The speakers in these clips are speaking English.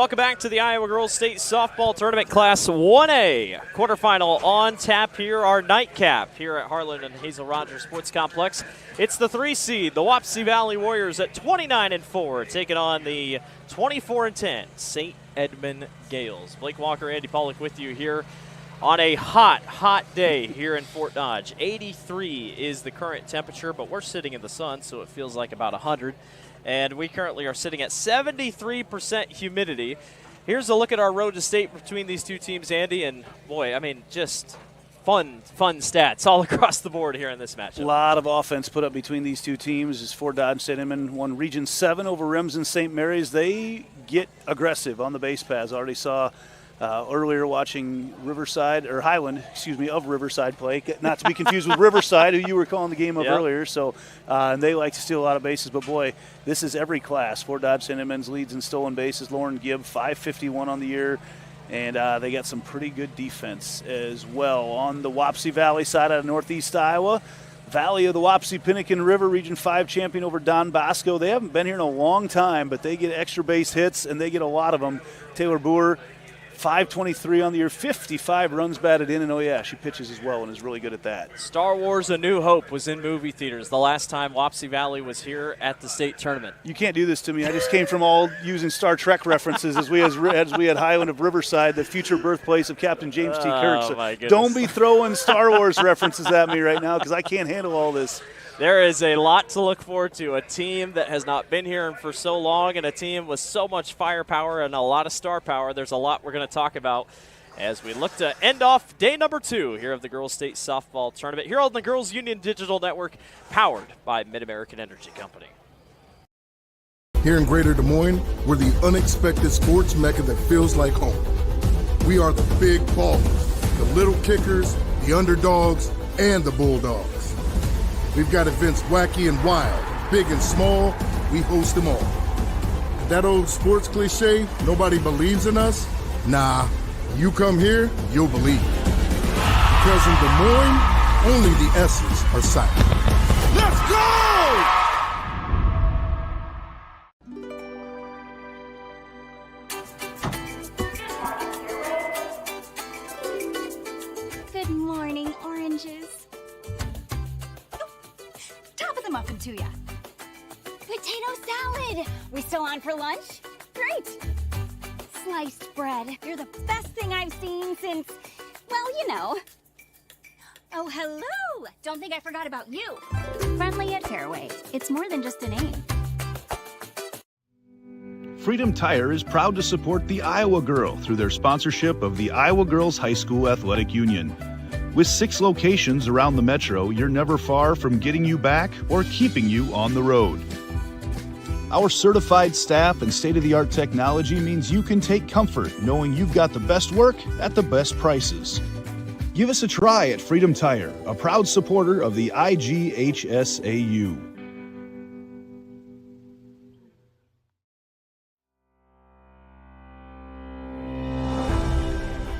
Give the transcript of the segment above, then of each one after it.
welcome back to the Iowa Girls State Softball Tournament Class 1A. Quarterfinal on tap here, our nightcap here at Harlan and Hazel Rogers Sports Complex. It's the 3 seed, the Wapsie Valley Warriors at 29-4, taking on the 24-10 St. Edmond Gales. Blake Walker, Andy Pollock with you here on a hot day here in Fort Dodge. 83 is the current temperature, but we're sitting in the sun, so it feels like about 100. And we currently are sitting at 73% humidity. Here's a look at our road to state between these two teams, Andy. And boy, I mean, just fun stats all across the board here in this matchup. A lot of offense put up between these two teams as Fort Dodge St. Edmond won Region 7 over Remsen St. Mary's. They get aggressive on the base paths. Already saw earlier watching Highland of Riverside play, not to be confused with Riverside, who you were calling the game of earlier. So and they like to steal a lot of bases, but boy, this is every class. Fort Dodge St. Edmonds leads in stolen bases. Lauren Gibb, 551 on the year, and they got some pretty good defense as well. On the Wapsie Valley side out of Northeast Iowa, Valley of the Wapsie Pinnakin River, Region 5 champion over Don Bosco. They haven't been here in a long time, but they get extra base hits, and they get a lot of them. Taylor Boer, 523 on the year, 55 runs batted in, and oh yeah, she pitches as well and is really good at that. Star Wars: A New Hope was in movie theaters the last time Wapsie Valley was here at the state tournament. You can't do this to me. I just came from all using Star Trek references as we had Highland of Riverside, the future birthplace of Captain James T. Kirk. So don't be throwing Star Wars references at me right now because I can't handle all this. There is a lot to look forward to. A team that has not been here for so long and a team with so much firepower and a lot of star power. There's a lot we're going to talk about as we look to end off day number 2 here of the Girls State Softball Tournament here on the Girls Union Digital Network, powered by Mid-American Energy Company. Here in Greater Des Moines, we're the unexpected sports mecca that feels like home. We are the big ballers, the little kickers, the underdogs, and the bulldogs. We've got events wacky and wild, big and small, we host them all. That old sports cliche, nobody believes in us? Nah, you come here, you'll believe. Because in Des Moines, only the S's are silent. Let's go! Good morning, oranges. Top of the muffin to ya. Potato salad. We still on for lunch? Great. Sliced bread. You're the best thing I've seen since, well, you know. Oh, hello. Don't think I forgot about you. Friendly at Fairway. It's more than just a name. Freedom Tire is proud to support the Iowa Girl through their sponsorship of the Iowa Girls High School Athletic Union. With 6 locations around the metro, you're never far from getting you back or keeping you on the road. Our certified staff and state-of-the-art technology means you can take comfort knowing you've got the best work at the best prices. Give us a try at Freedom Tire, a proud supporter of the IGHSAU.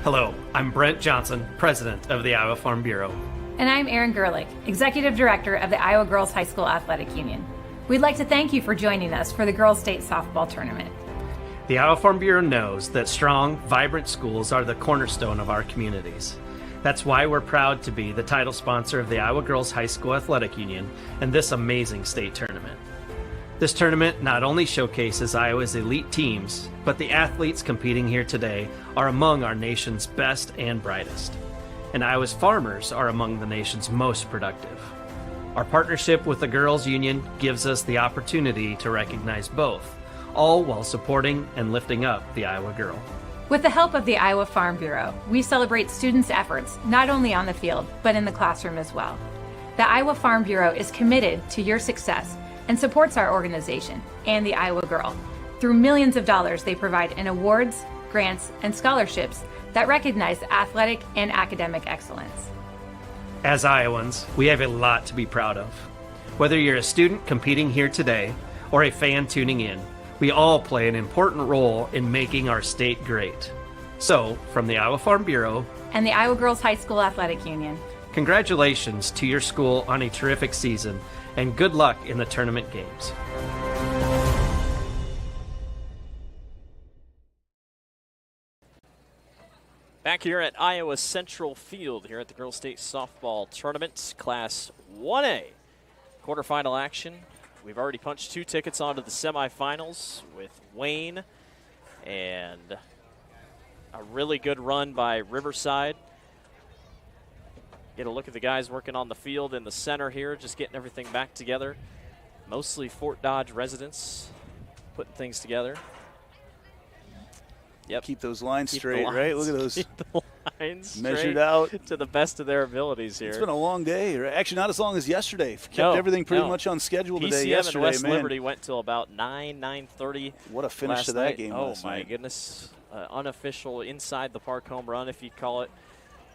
Hello, I'm Brent Johnson, President of the Iowa Farm Bureau. And I'm Erin Gerlich, Executive Director of the Iowa Girls High School Athletic Union. We'd like to thank you for joining us for the Girls State Softball Tournament. The Iowa Farm Bureau knows that strong, vibrant schools are the cornerstone of our communities. That's why we're proud to be the title sponsor of the Iowa Girls High School Athletic Union and this amazing state tournament. This tournament not only showcases Iowa's elite teams, but the athletes competing here today are among our nation's best and brightest. And Iowa's farmers are among the nation's most productive. Our partnership with the Girls Union gives us the opportunity to recognize both, all while supporting and lifting up the Iowa girl. With the help of the Iowa Farm Bureau, we celebrate students' efforts not only on the field, but in the classroom as well. The Iowa Farm Bureau is committed to your success and supports our organization and the Iowa Girl. Through millions of dollars they provide in awards, grants, and scholarships that recognize athletic and academic excellence. As Iowans, we have a lot to be proud of. Whether you're a student competing here today or a fan tuning in, we all play an important role in making our state great. So, from the Iowa Farm Bureau and the Iowa Girls High School Athletic Union, congratulations to your school on a terrific season, and good luck in the tournament games. Back here at Iowa Central Field here at the Girls State Softball Tournament, Class 1A. Quarterfinal action. We've already punched 2 tickets onto the semifinals with Wayne and a really good run by Riverside. Get a look at the guys working on the field in the center here, just getting everything back together. Mostly Fort Dodge residents putting things together. Yep. Keep those lines straight, right? Look at those. Keep the lines measured out to the best of their abilities here. It's been a long day. Actually, not as long as yesterday. Kept everything pretty much on schedule today. PCM and West Liberty went till about 9:30. What a finish to that game last night. Goodness. Unofficial inside the park home run, if you call it,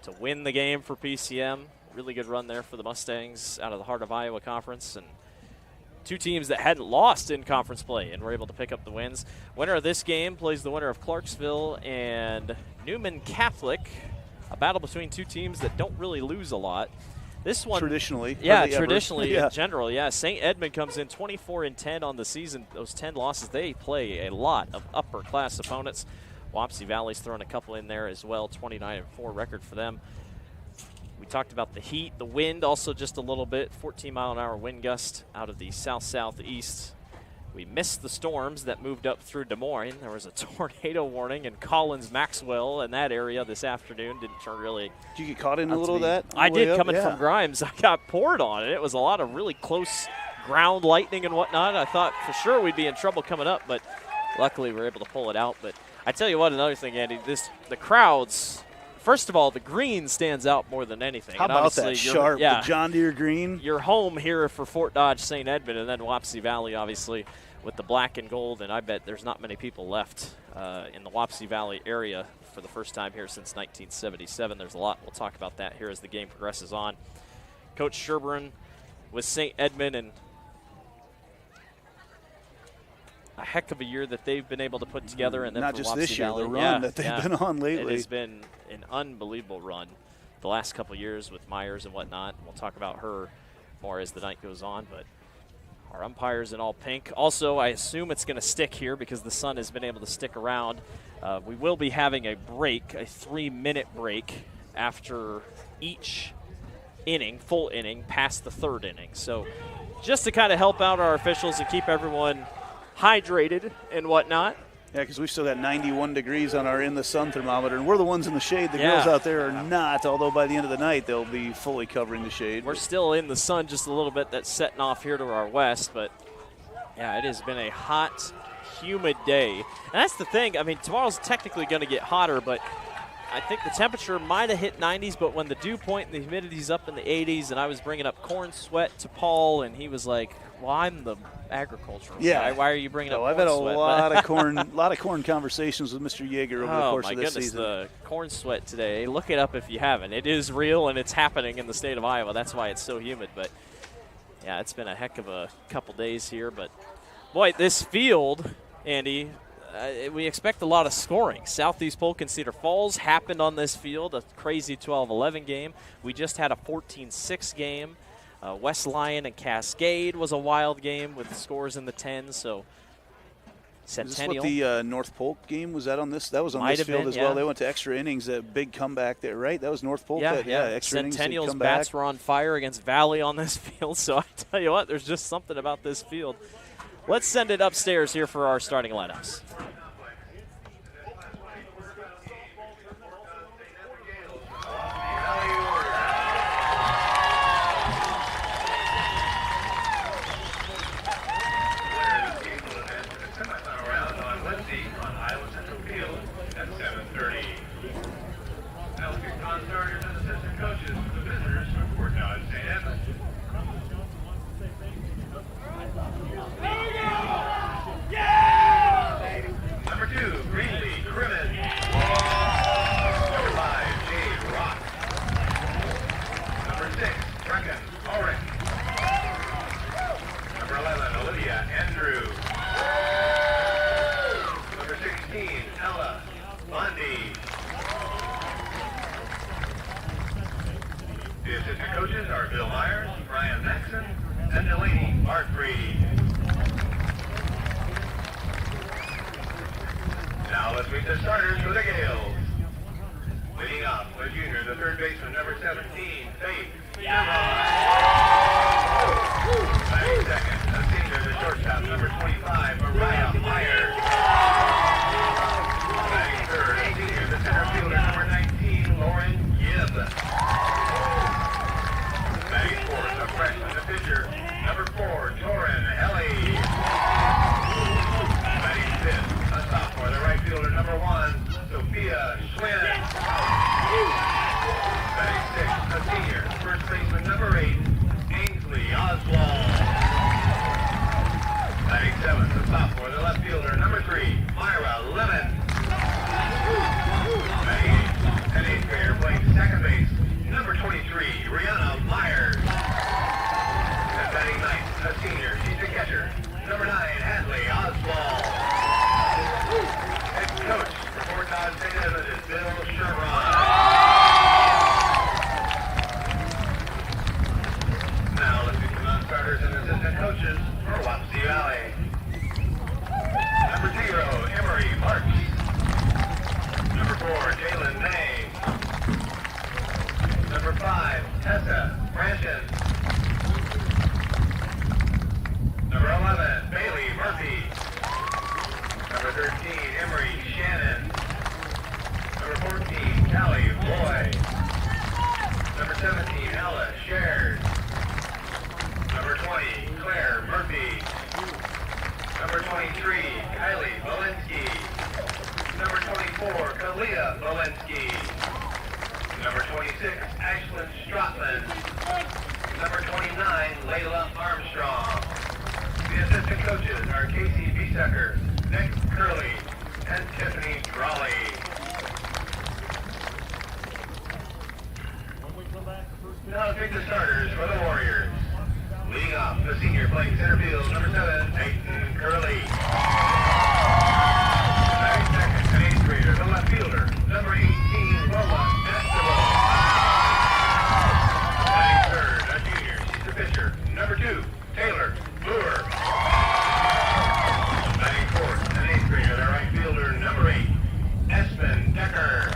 to win the game for PCM. Really good run there for the Mustangs out of the Heart of Iowa Conference. And 2 teams that hadn't lost in conference play and were able to pick up the wins. Winner of this game plays the winner of Clarksville and Newman Catholic, a battle between 2 teams that don't really lose a lot. This one traditionally, traditionally in general, St. Edmond comes in 24-10 on the season. Those 10 losses, they play a lot of upper class opponents. Wapsie Valley's thrown a couple in there as well. 29-4 record for them. We talked about the heat, the wind, also just a little bit. 14-mile-an-hour wind gust out of the south-southeast. We missed the storms that moved up through Des Moines. There was a tornado warning in Collins-Maxwell in that area this afternoon. Didn't turn really. Did you get caught in a little of that? I did, coming from Grimes. I got poured on it. It was a lot of really close ground lightning and whatnot. I thought for sure we'd be in trouble coming up, but luckily we were able to pull it out. But I tell you what, another thing, Andy, the crowds. First of all, the green stands out more than anything. How about that sharp, the John Deere green? You're home here for Fort Dodge, St. Edmond, and then Wapsie Valley, obviously, with the black and gold. And I bet there's not many people left in the Wapsie Valley area for the first time here since 1977. There's a lot. We'll talk about that here as the game progresses on. Coach Sherburne with St. Edmond, and a heck of a year that they've been able to put together. And then not for just Wapsie this year, Valley, the run that they've been on lately. It has been an unbelievable run the last couple of years with Myers and whatnot. We'll talk about her more as the night goes on, but our umpires in all pink. Also, I assume it's going to stick here because the sun has been able to stick around. We will be having a break, a 3-minute break after each inning, full inning, past the 3rd inning. So just to kind of help out our officials and keep everyone hydrated and whatnot. Yeah, because we've still got 91 degrees on our in-the-sun thermometer, and we're the ones in the shade. The girls out there are not, although by the end of the night they'll be fully covering the shade. We're still in the sun just a little bit. That's setting off here to our west, but, yeah, it has been a hot, humid day. And that's the thing. I mean, tomorrow's technically going to get hotter, but I think the temperature might have hit 90s, but when the dew point and the humidity's up in the 80s, and I was bringing up corn sweat to Paul, and he was like, well, I'm the agricultural guy. Why are you bringing up corn sweat? I've had a lot of corn conversations with Mr. Yeager over the course of this season. The corn sweat today. Look it up if you haven't. It is real, and it's happening in the state of Iowa. That's why it's so humid. But, yeah, it's been a heck of a couple days here. But, boy, this field, Andy, we expect a lot of scoring. Southeast Polk and Cedar Falls happened on this field, a crazy 12-11 game. We just had a 14-6 game. West Lyon and Cascade was a wild game with scores in the 10s. So Centennial. Is this what the North Polk game was that on this? That was on this field as well. They went to extra innings. That big comeback there, right? That was North Polk. Extra innings. Centennial's bats were on fire against Valley on this field. So I tell you what, there's just something about this field. Let's send it upstairs here for our starting lineups. Leading off, the junior, the third baseman, number 17, Faith. Batting second, the senior, the shortstop, number 25, Mariah Meyer. Batting third, the senior, the center fielder, number 19, Lauren Gibb. Batting fourth, a freshman, the pitcher, number 4, Torin Ellie. Batting fifth, a sophomore, the right fielder, number 1, Sophia Schwinn. Batting sixth, a senior, first baseman, number 8, Ainsley Oswald. Batting seventh, a sophomore, the left fielder, number 3, Myra Lemon. Batting eighth, an eighth grader playing second base, number 23, Rihanna Myers. And batting ninth, a senior, she's a catcher, number 9, Hadley Oswald. Head coach for Fort Dodge St. Edmond is Bill Sherrod. Now let's meet the non-starters and assistant coaches for Wapsie Valley. Number 0, Emery Marks. Number 4, Jalen May. Number 5, Tessa Branchen. Number 11, Bailey Murphy. Number 13, Emery Shannon. Number 14, Callie Boyd. Number 17, Ella Shared. Number 20, Claire Murphy. Number 23, Kylie Walensky. Number 24, Kalia Walensky. Number 26, Ashlyn Strotman. Number 29, Layla Armstrong. The assistant coaches are Casey Biesecker, Nick Curley, and Tiffany Drawley. Now take the starters for the Warriors. Leading off, the senior playing center field, number 7, Peyton Curley. Batting second, an eighth grader, the left fielder, number 18, Lola Esteban. Batting third, a junior, she's the pitcher, number 2, Taylor Brewer. Batting fourth, an eighth grader, the right fielder, number 8, Espen Decker.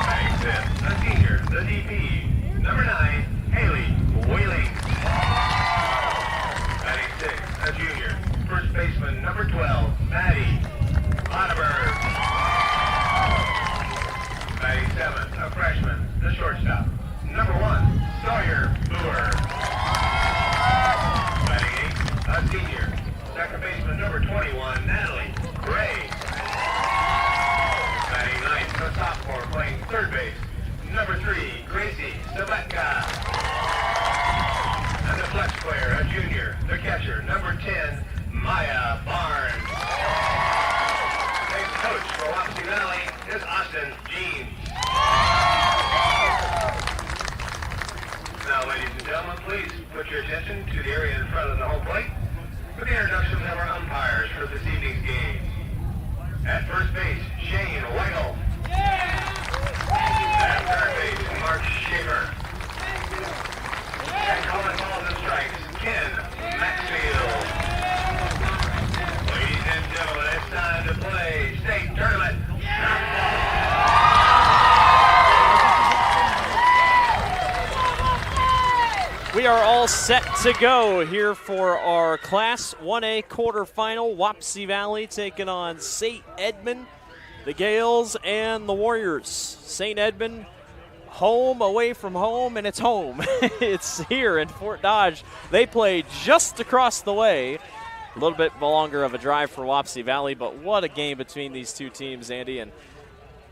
Batting fifth, a senior, the DP, number 9, Haley Whaling. Batting sixth, a junior, first baseman, number 12, Maddie Otterberg. Batting seventh, a freshman, the shortstop, number 1, Sawyer Brewer. Batting eighth, a senior, second baseman, number 21, Natalie Gray. Batting ninth, a sophomore playing third base, number 3, Gracie Sabetka. And the flex player, a junior, the catcher, number 10, Maya Barnes. Head coach for Wapsie Valley is Austin Jeans. Now, ladies and gentlemen, please put your attention to the area in front of the home plate for the introduction of our umpires for this evening's game. At first base, Shane Weigel. At third base, Mark Schaefer. And calling balls and strikes, Ken Maxfield. Ladies and gentlemen, it's time to play state tournament. We are all set to go here for our Class 1A quarterfinal. Wapsie Valley taking on St. Edmond, the Gales, and the Warriors. St. Edmond, home away from home, and it's home. It's here in Fort Dodge. They play just across the way. A little bit longer of a drive for Wapsie Valley, but what a game between these two teams, Andy. And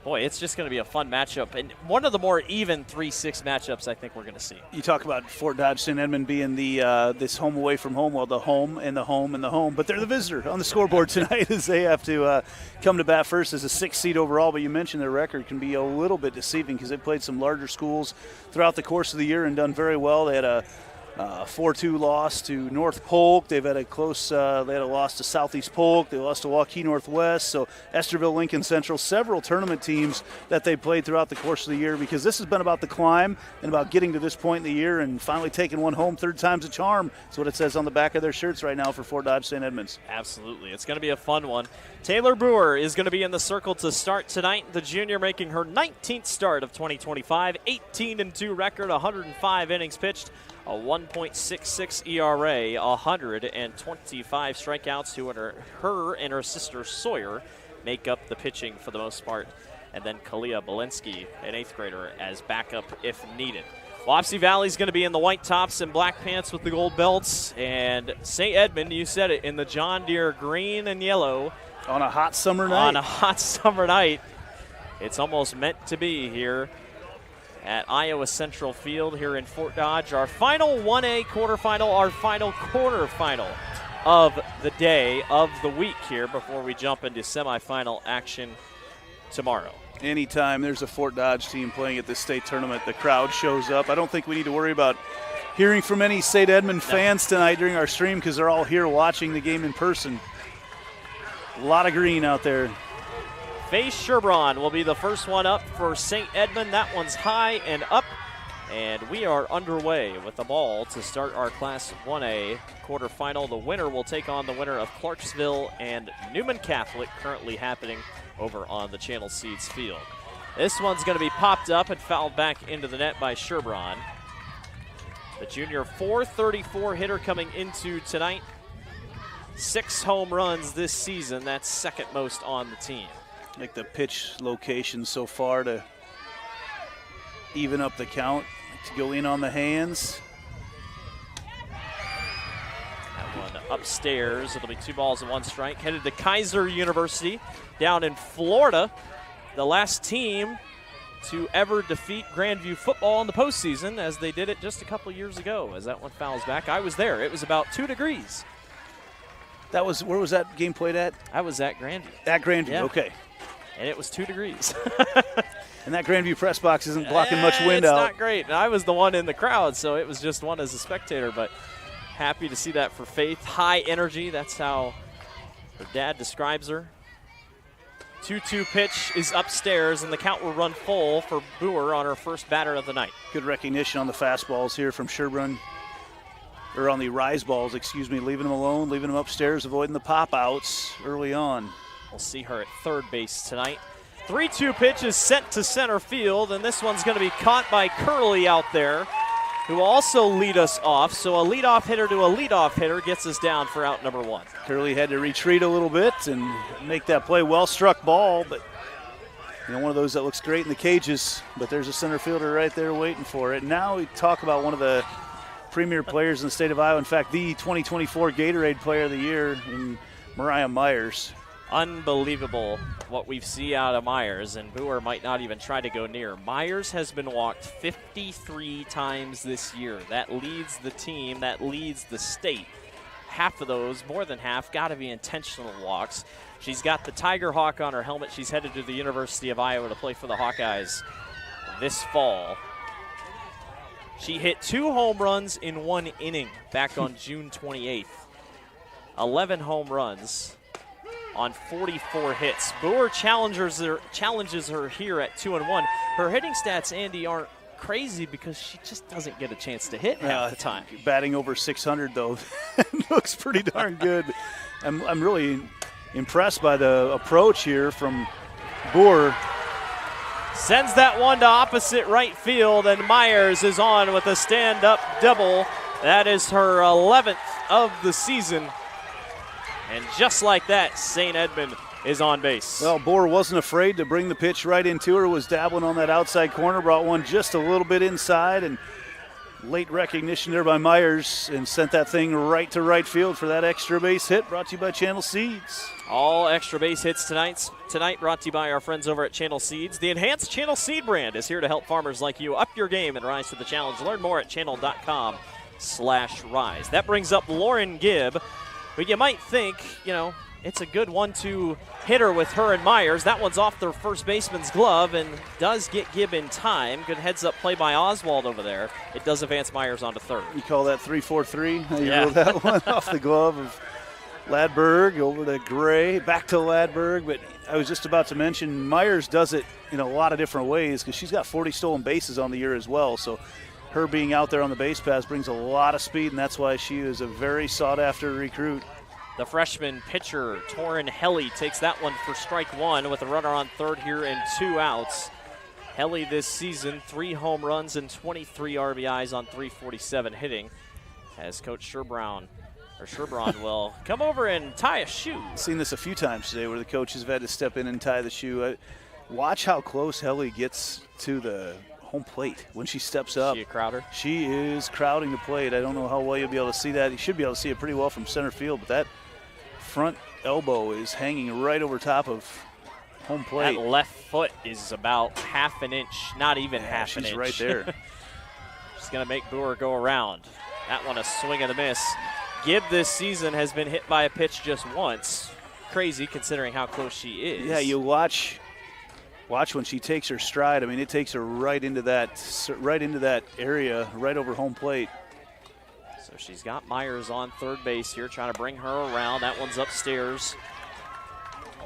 boy, it's just going to be a fun matchup, and one of the more even 3-6 matchups I think we're going to see. You talk about Fort Dodge St. Edmond being the this home away from home, well, the home and the home and the home, but they're the visitor on the scoreboard tonight as they have to come to bat first as a 6th seed overall. But you mentioned their record can be a little bit deceiving because they played some larger schools throughout the course of the year and done very well. They had a 4-2 loss to North Polk. They've had a close, they had a loss to Southeast Polk. They lost to Waukee Northwest. So Esterville, Lincoln Central, several tournament teams that they played throughout the course of the year, because this has been about the climb and about getting to this point in the year and finally taking one home. Third time's a charm. That's what it says on the back of their shirts right now for Fort Dodge St. Edmunds. Absolutely. It's going to be a fun one. Taylor Brewer is going to be in the circle to start tonight. The junior making her 19th start of 2025, 18-2 record, 105 innings pitched, a 1.66 ERA, 125 strikeouts. Her and her sister Sawyer make up the pitching for the most part. And then Kalia Belinsky, an 8th grader, as backup if needed. Wapsie Valley's going to be in the white tops and black pants with the gold belts. And St. Edmond, you said it, in the John Deere green and yellow. On a hot summer night. On a hot summer night. It's almost meant to be here at Iowa Central Field here in Fort Dodge. Our final 1A quarterfinal, our final quarterfinal of the day, of the week here, before we jump into semifinal action tomorrow. Anytime there's a Fort Dodge team playing at this state tournament, the crowd shows up. I don't think we need to worry about hearing from any St. Edmond fans tonight during our stream, because they're all here watching the game in person. A lot of green out there. Faye Sherbraun will be the first one up for St. Edmond. That one's high and up. And we are underway with the ball to start our Class 1A quarterfinal. The winner will take on the winner of Clarksville and Newman Catholic, currently happening over on the Channel Seeds field. This one's going to be popped up and fouled back into the net by Sherbraun. The junior .434 hitter coming into tonight. 6 home runs this season. That's second most on the team. Like the pitch location so far to even up the count, to go in on the hands. That one upstairs. It'll be 2 balls and 1 strike. Headed to Kaiser University down in Florida. The last team to ever defeat Grandview football in the postseason, as they did it just a couple years ago. As that one fouls back. I was there. It was about 2 degrees. That was, where was that game played at? I was at Grandview. At Grandview, yeah. Okay. And it was 2 degrees. And that Grandview press box isn't blocking much wind it's out. It's not great. And I was the one in the crowd, so it was just one as a spectator. But happy to see that for Faith. High energy. That's how her dad describes her. 2-2 pitch is upstairs, and the count will run full for Boer on her first batter of the night. Good recognition on the fastballs here from Sherbrun. Or on the rise balls, excuse me, leaving them alone, leaving them upstairs, avoiding the pop-outs early on. We'll see her at third base tonight. 3-2 pitch is sent to center field, and this one's going to be caught by Curley out there, who will also lead us off. So a leadoff hitter to a leadoff hitter gets us down for out number 1. Curley had to retreat a little bit and make that play. Well-struck ball, but one of those that looks great in the cages, but there's a center fielder right there waiting for it. Now we talk about one of the premier players in the state of Iowa. In fact, the 2024 Gatorade Player of the Year in Mariah Myers. Unbelievable what we see out of Myers, and Boer might not even try to go near. Myers has been walked 53 times this year. That leads the team, that leads the state. Half of those, more than half, got to be intentional walks. She's got the Tiger Hawk on her helmet. She's headed to the University of Iowa to play for the Hawkeyes this fall. She hit 2 home runs in 1 inning back on June 28th. 11 home runs on 44 hits. Boer challenges her here at 2-1. Her hitting stats, Andy, aren't crazy because she just doesn't get a chance to hit half the time. Batting over 600, though, looks pretty darn good. I'm really impressed by the approach here from Boer. Sends that one to opposite right field, and Myers is on with a stand-up double. That is her 11th of the season. And just like that, St. Edmond is on base. Well, Boer wasn't afraid to bring the pitch right into her, was dabbling on that outside corner, brought one just a little bit inside, and late recognition there by Myers, and sent that thing right to right field for that extra base hit, brought to you by Channel Seeds. All extra base hits tonight brought to you by our friends over at Channel Seeds. The enhanced Channel Seed brand is here to help farmers like you up your game and rise to the challenge. Learn more at channel.com/rise. That brings up Lauren Gibb, who you might think, it's a good 1-2 hitter with her and Myers. That one's off the first baseman's glove and does get Gibb in time. Good heads-up play by Oswald over there. It does advance Myers onto third. You call that 3-4-3? You Yeah. rolled that one off the glove of Ladberg over to Gray, back to Ladberg. But I was just about to mention Myers does it in a lot of different ways because she's got 40 stolen bases on the year as well. So her being out there on the base paths brings a lot of speed, and that's why she is a very sought-after recruit. The freshman pitcher, Torin Helly, takes that one for strike one with a runner on third here and 2 outs. Helly this season, 3 home runs and 23 RBIs on 347 hitting, as Coach Sherbraun will come over and tie a shoe. I've seen this a few times today where the coaches have had to step in and tie the shoe. Watch how close Helly gets to the home plate when she steps up. She a crowder? She is crowding the plate. I don't know how well you'll be able to see that. You should be able to see it pretty well from center field, but that front elbow is hanging right over top of home plate. That left foot is about half an inch, not even half an inch. She's right there. She's going to make Boer go around. That one a swing and a miss. Gibb this season has been hit by a pitch just once. Crazy considering how close she is. Yeah, you watch when she takes her stride. I mean, it takes her right into that area, right over home plate. So she's got Myers on third base here, trying to bring her around. That one's upstairs.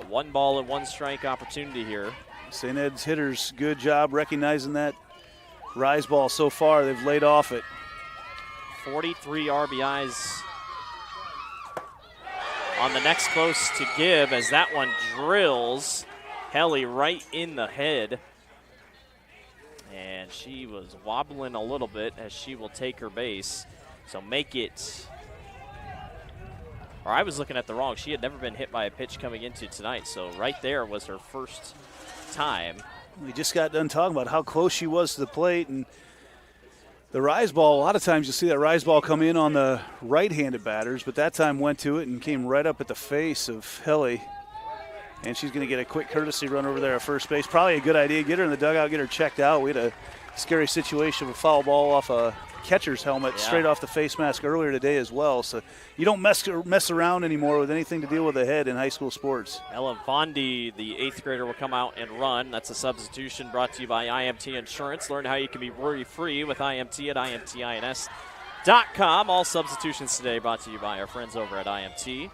A 1-1 opportunity here. St. Ed's hitters, good job recognizing that rise ball so far. They've laid off it. 43 RBIs on the next close to Gibb as that one drills Helly right in the head. And she was wobbling a little bit as she will take her base. So make it, or I was looking at the wrong. She had never been hit by a pitch coming into tonight. So right there was her first time. We just got done talking about how close she was to the plate, and the rise ball, a lot of times you'll see that rise ball come in on the right-handed batters, but that time went to it and came right up at the face of Helly. And she's going to get a quick courtesy run over there at first base. Probably a good idea. Get her in the dugout, get her checked out. We had a scary situation of a foul ball off a catcher's helmet straight off the face mask earlier today as well. So you don't mess around anymore with anything to deal with the head in high school sports. Ella Vondi, the 8th grader, will come out and run. That's a substitution brought to you by IMT Insurance. Learn how you can be worry-free with IMT at IMTINS.com. All substitutions today brought to you by our friends over at IMT.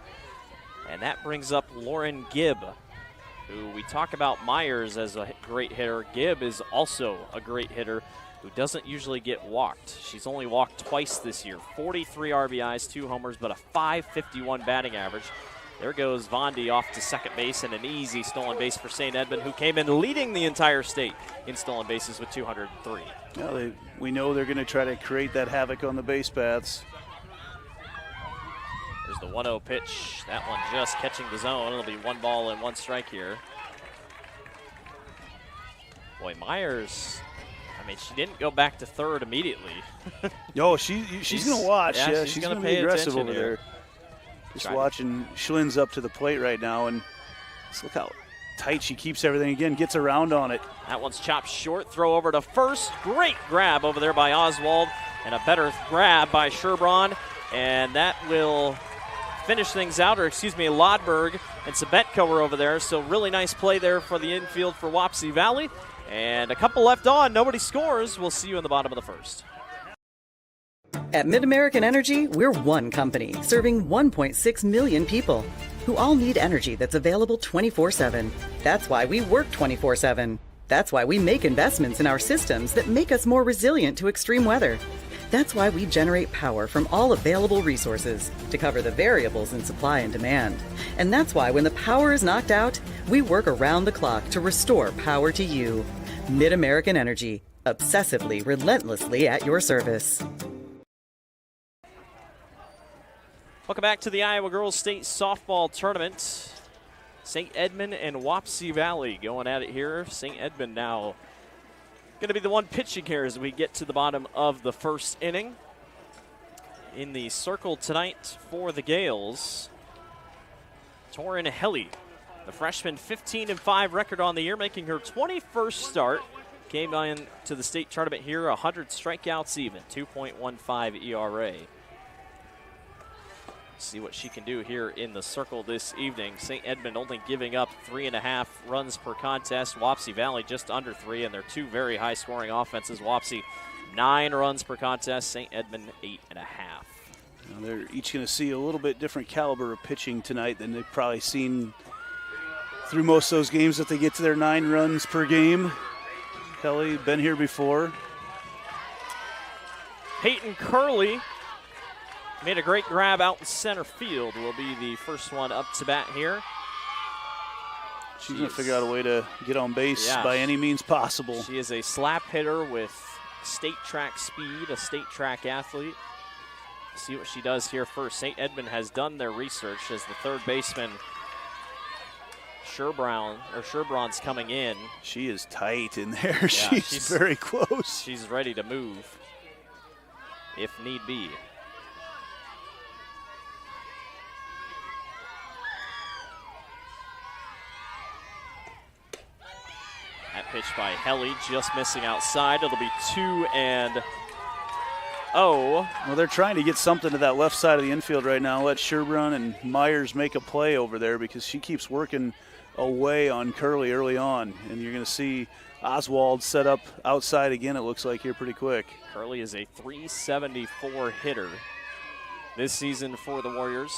And that brings up Lauren Gibb, who we talk about Myers as a great hitter. Gibb is also a great hitter who doesn't usually get walked. She's only walked twice this year. 43 RBIs, 2 homers, but a .551 batting average. There goes Vondi off to second base, and an easy stolen base for St. Edmond, who came in leading the entire state in stolen bases with 203. Well, we know they're going to try to create that havoc on the base paths. There's the 1-0 pitch. That one just catching the zone. It'll be 1-1 here. Boy, Myers, I mean, she didn't go back to third immediately. Oh, she's going to watch. Yeah, she's going to be aggressive over there. Just watching Schlinn's up to the plate right now, and just look how tight she keeps everything. Again, gets around on it. That one's chopped short. Throw over to first. Great grab over there by Oswald, and a better grab by Sherbraun. And that will finish things out, or excuse me, Lodberg and Sabetko were over there. So really nice play there for the infield for Wapsie Valley. And a couple left on. Nobody scores. We'll see you in the bottom of the first. At MidAmerican Energy, we're one company serving 1.6 million people who all need energy that's available 24/7. That's why we work 24/7. That's why we make investments in our systems that make us more resilient to extreme weather. That's why we generate power from all available resources to cover the variables in supply and demand. And that's why when the power is knocked out, we work around the clock to restore power to you. MidAmerican Energy, obsessively, relentlessly at your service. Welcome back to the Iowa Girls State Softball Tournament. St. Edmond and Wapsie Valley going at it here. St. Edmond now going to be the one pitching here as we get to the bottom of the first inning. In the circle tonight for the Gales, Torin Helly, the freshman, 15-5 record on the year, making her 21st start. Came in to the state tournament here, 100 strikeouts even, 2.15 ERA. See what she can do here in the circle this evening. St. Edmond only giving up 3.5 runs per contest. Wapsie Valley just under 3, and they're two very high-scoring offenses. Wapsie 9 runs per contest. St. Edmond 8.5. Now they're each going to see a little bit different caliber of pitching tonight than they've probably seen through most of those games that they get to their 9 runs per game. Kelly, been here before. Peyton Curley made a great grab out in center field. Will be the first one up to bat here. She's going to figure out a way to get on base by any means possible. She is a slap hitter with state track speed, a state track athlete. See what she does here first. St. Edmond has done their research as the third baseman Sherbrand's coming in. She is tight in there. Yeah, she's very close. She's ready to move if need be. That pitch by Helly just missing outside. It'll be 2-0. Well, they're trying to get something to that left side of the infield right now. Let Sherbrand and Myers make a play over there because she keeps working away on Curley early on. And you're going to see Oswald set up outside again, it looks like, here pretty quick. Curley is a .374 hitter this season for the Warriors.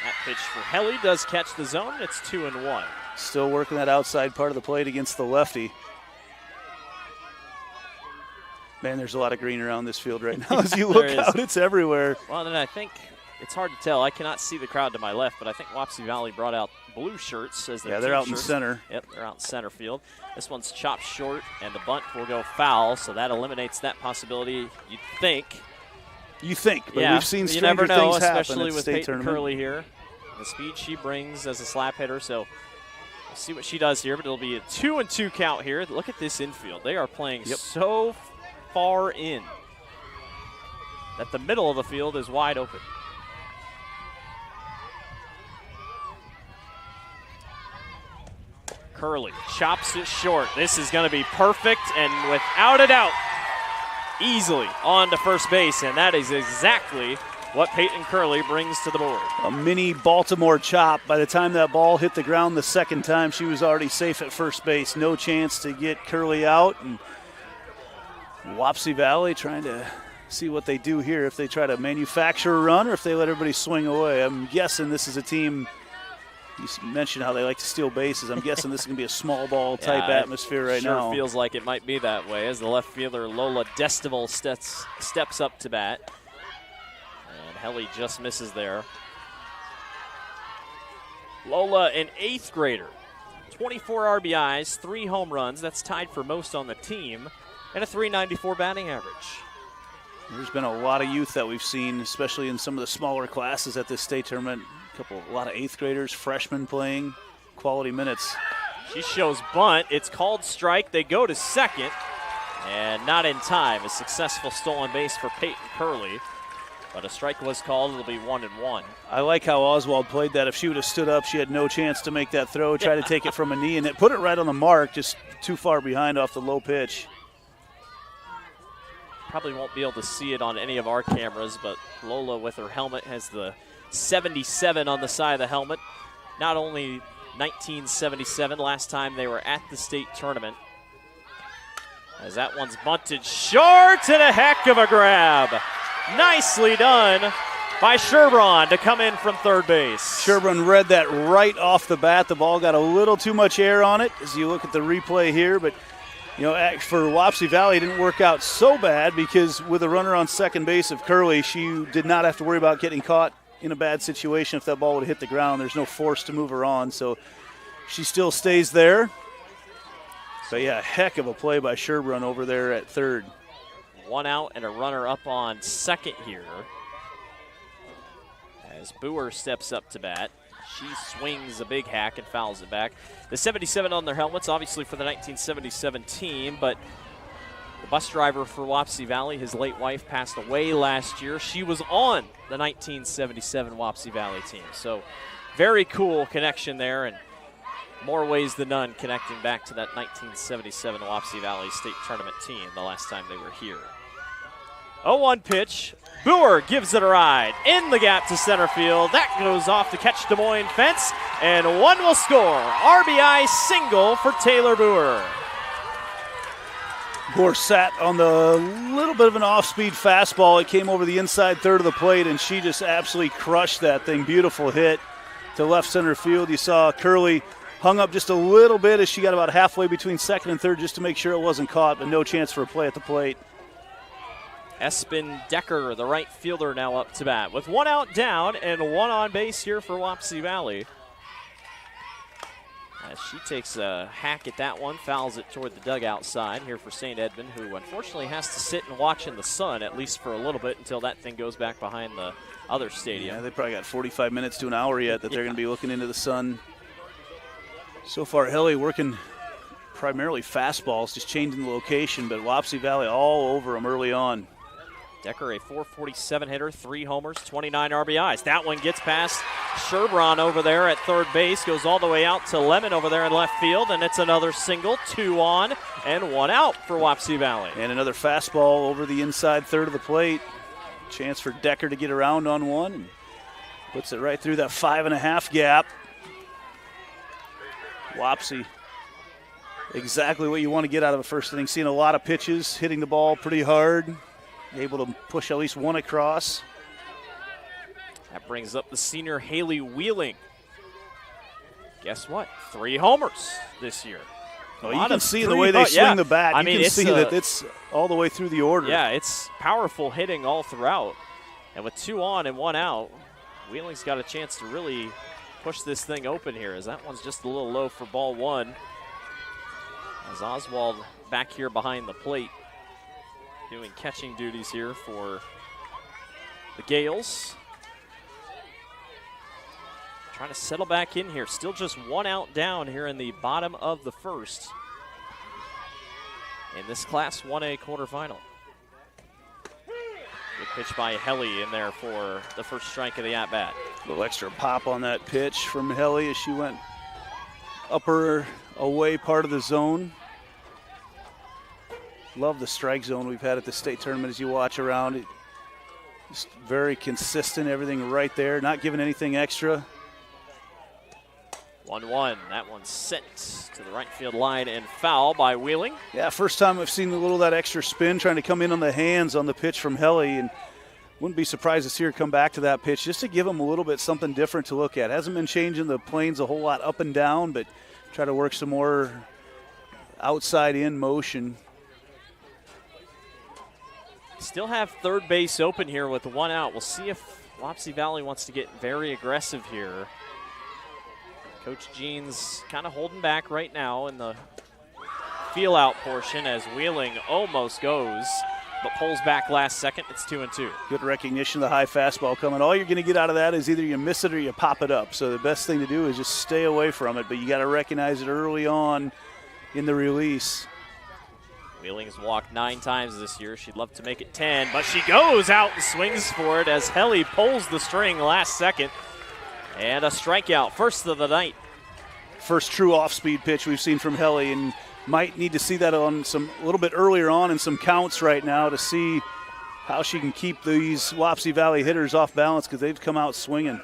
That pitch for Helly does catch the zone. It's 2-1. Still working that outside part of the plate against the lefty. Man, there's a lot of green around this field right now. As you look out, it's everywhere. Well, then I think it's hard to tell. I cannot see the crowd to my left, but I think Wapsie Valley brought out blue shirts as their they're out shirts. in center. Yep, they're out in center field. This one's chopped short, and the bunt will go foul, so that eliminates that possibility, you'd think. You think, but we've seen stranger things happen, especially with Peyton tournament. Curley here. The speed she brings as a slap hitter, so we'll see what she does here, but it'll be a 2-2 count here. Look at this infield. They are playing so far in that the middle of the field is wide open. Curley chops it short. This is going to be perfect, and without a doubt, easily on to first base, and that is exactly what Peyton Curley brings to the board. A mini Baltimore chop. By the time that ball hit the ground the second time, she was already safe at first base. No chance to get Curley out, and Wapsie Valley trying to see what they do here, if they try to manufacture a run or if they let everybody swing away. I'm guessing this is a team, you mentioned how they like to steal bases. I'm guessing this is going to be a small ball type atmosphere right now. Sure feels like it might be that way as the left fielder Lola Destival steps up to bat. And Helly just misses there. Lola, an 8th grader, 24 RBIs, 3 home runs. That's tied for most on the team. And a .394 batting average. There's been a lot of youth that we've seen, especially in some of the smaller classes at this state tournament. A lot of 8th graders, freshmen playing quality minutes. She shows bunt. It's called strike. They go to second, and not in time. A successful stolen base for Peyton Curley, but a strike was called. It'll be 1-1. I like how Oswald played that. If she would have stood up, she had no chance to make that throw. Try to take it from a knee, and it put it right on the mark, just too far behind off the low pitch. Probably won't be able to see it on any of our cameras, but Lola with her helmet has the 77 on the side of the helmet. Not only 1977, last time they were at the state tournament. As that one's bunted short, and a heck of a grab. Nicely done by Sherbrand to come in from third base. Sherbrand read that right off the bat. The ball got a little too much air on it as you look at the replay here, but you know, for Wapsie Valley, it didn't work out so bad because with a runner on second base of Curley, she did not have to worry about getting caught in a bad situation if that ball would have hit the ground. There's no force to move her on, so she still stays there. But, yeah, heck of a play by Sherbrand over there at third. 1 out and a runner up on second here. As Boer steps up to bat. She swings a big hack and fouls it back. The 77 on their helmets, obviously for the 1977 team, but the bus driver for Wapsie Valley, his late wife, passed away last year. She was on the 1977 Wapsie Valley team. So very cool connection there, and more ways than none connecting back to that 1977 Wapsie Valley State Tournament team the last time they were here. 0-1 pitch. Boer gives it a ride in the gap to center field. That goes off to catch Des Moines fence, and one will score. RBI single for Taylor Boer. Boer sat on the little bit of an off-speed fastball. It came over the inside third of the plate, and she just absolutely crushed that thing. Beautiful hit to left center field. You saw Curley hung up just a little bit as she got about halfway between second and third just to make sure it wasn't caught, but no chance for a play at the plate. Espen Decker, the right fielder, now up to bat with one out down and one on base here for Wapsie Valley. As she takes a hack at that one, fouls it toward the dugout side here for St. Edmond, who unfortunately has to sit and watch in the sun at least for a little bit until that thing goes back behind the other stadium. Yeah, they probably got 45 minutes to an hour yet that they're going to be looking into the sun. So far, Helly working primarily fastballs, just changing the location, but Wapsie Valley all over them early on. Decker, a .447 hitter, 3 homers, 29 RBIs. That one gets past Sherbron over there at third base, goes all the way out to Lemon over there in left field, and it's another single, 2 on and 1 out for Wapsie Valley. And another fastball over the inside third of the plate. Chance for Decker to get around on one. And puts it right through that 5.5 gap. Wapsie, exactly what you want to get out of a first inning. Seeing a lot of pitches, hitting the ball pretty hard. Able to push at least one across. That brings up the senior Haley Wheeling. Guess what? 3 homers this year. Oh, you can see the way they swing the bat. I mean, you can see that it's all the way through the order. Yeah, it's powerful hitting all throughout. And with 2 on and 1 out, Wheeling's got a chance to really push this thing open here, as that one's just a little low for ball 1. As Oswald back here behind the plate, doing catching duties here for the Gales. Trying to settle back in here. Still just 1 out down here in the bottom of the first in this Class 1A quarterfinal. Good pitch by Helly in there for the first strike of the at-bat. A little extra pop on that pitch from Helly as she went upper away part of the zone. Love the strike zone we've had at the state tournament as you watch around. It just very consistent, everything right there, not giving anything extra. 1-1. That one's sent to the right field line and foul by Wheeling. Yeah, first time I've seen a little of that extra spin trying to come in on the hands on the pitch from Helly, and wouldn't be surprised to see her come back to that pitch just to give them a little bit something different to look at. Hasn't been changing the planes a whole lot up and down, but try to work some more outside in motion. Still have third base open here with 1 out. We'll see if Wapsie Valley wants to get very aggressive here. Coach Jean's kind of holding back right now in the feel-out portion as Wheeling almost goes, but pulls back last second. It's 2-2. Good recognition of the high fastball coming. All you're going to get out of that is either you miss it or you pop it up. So the best thing to do is just stay away from it, but you got to recognize it early on in the release. Wheeling's walked 9 times this year. She'd love to make it 10, but she goes out and swings for it as Helly pulls the string last second. And a strikeout, first of the night. First true off-speed pitch we've seen from Helly, and might need to see that on a little bit earlier on in some counts right now to see how she can keep these Wapsie Valley hitters off balance because they've come out swinging.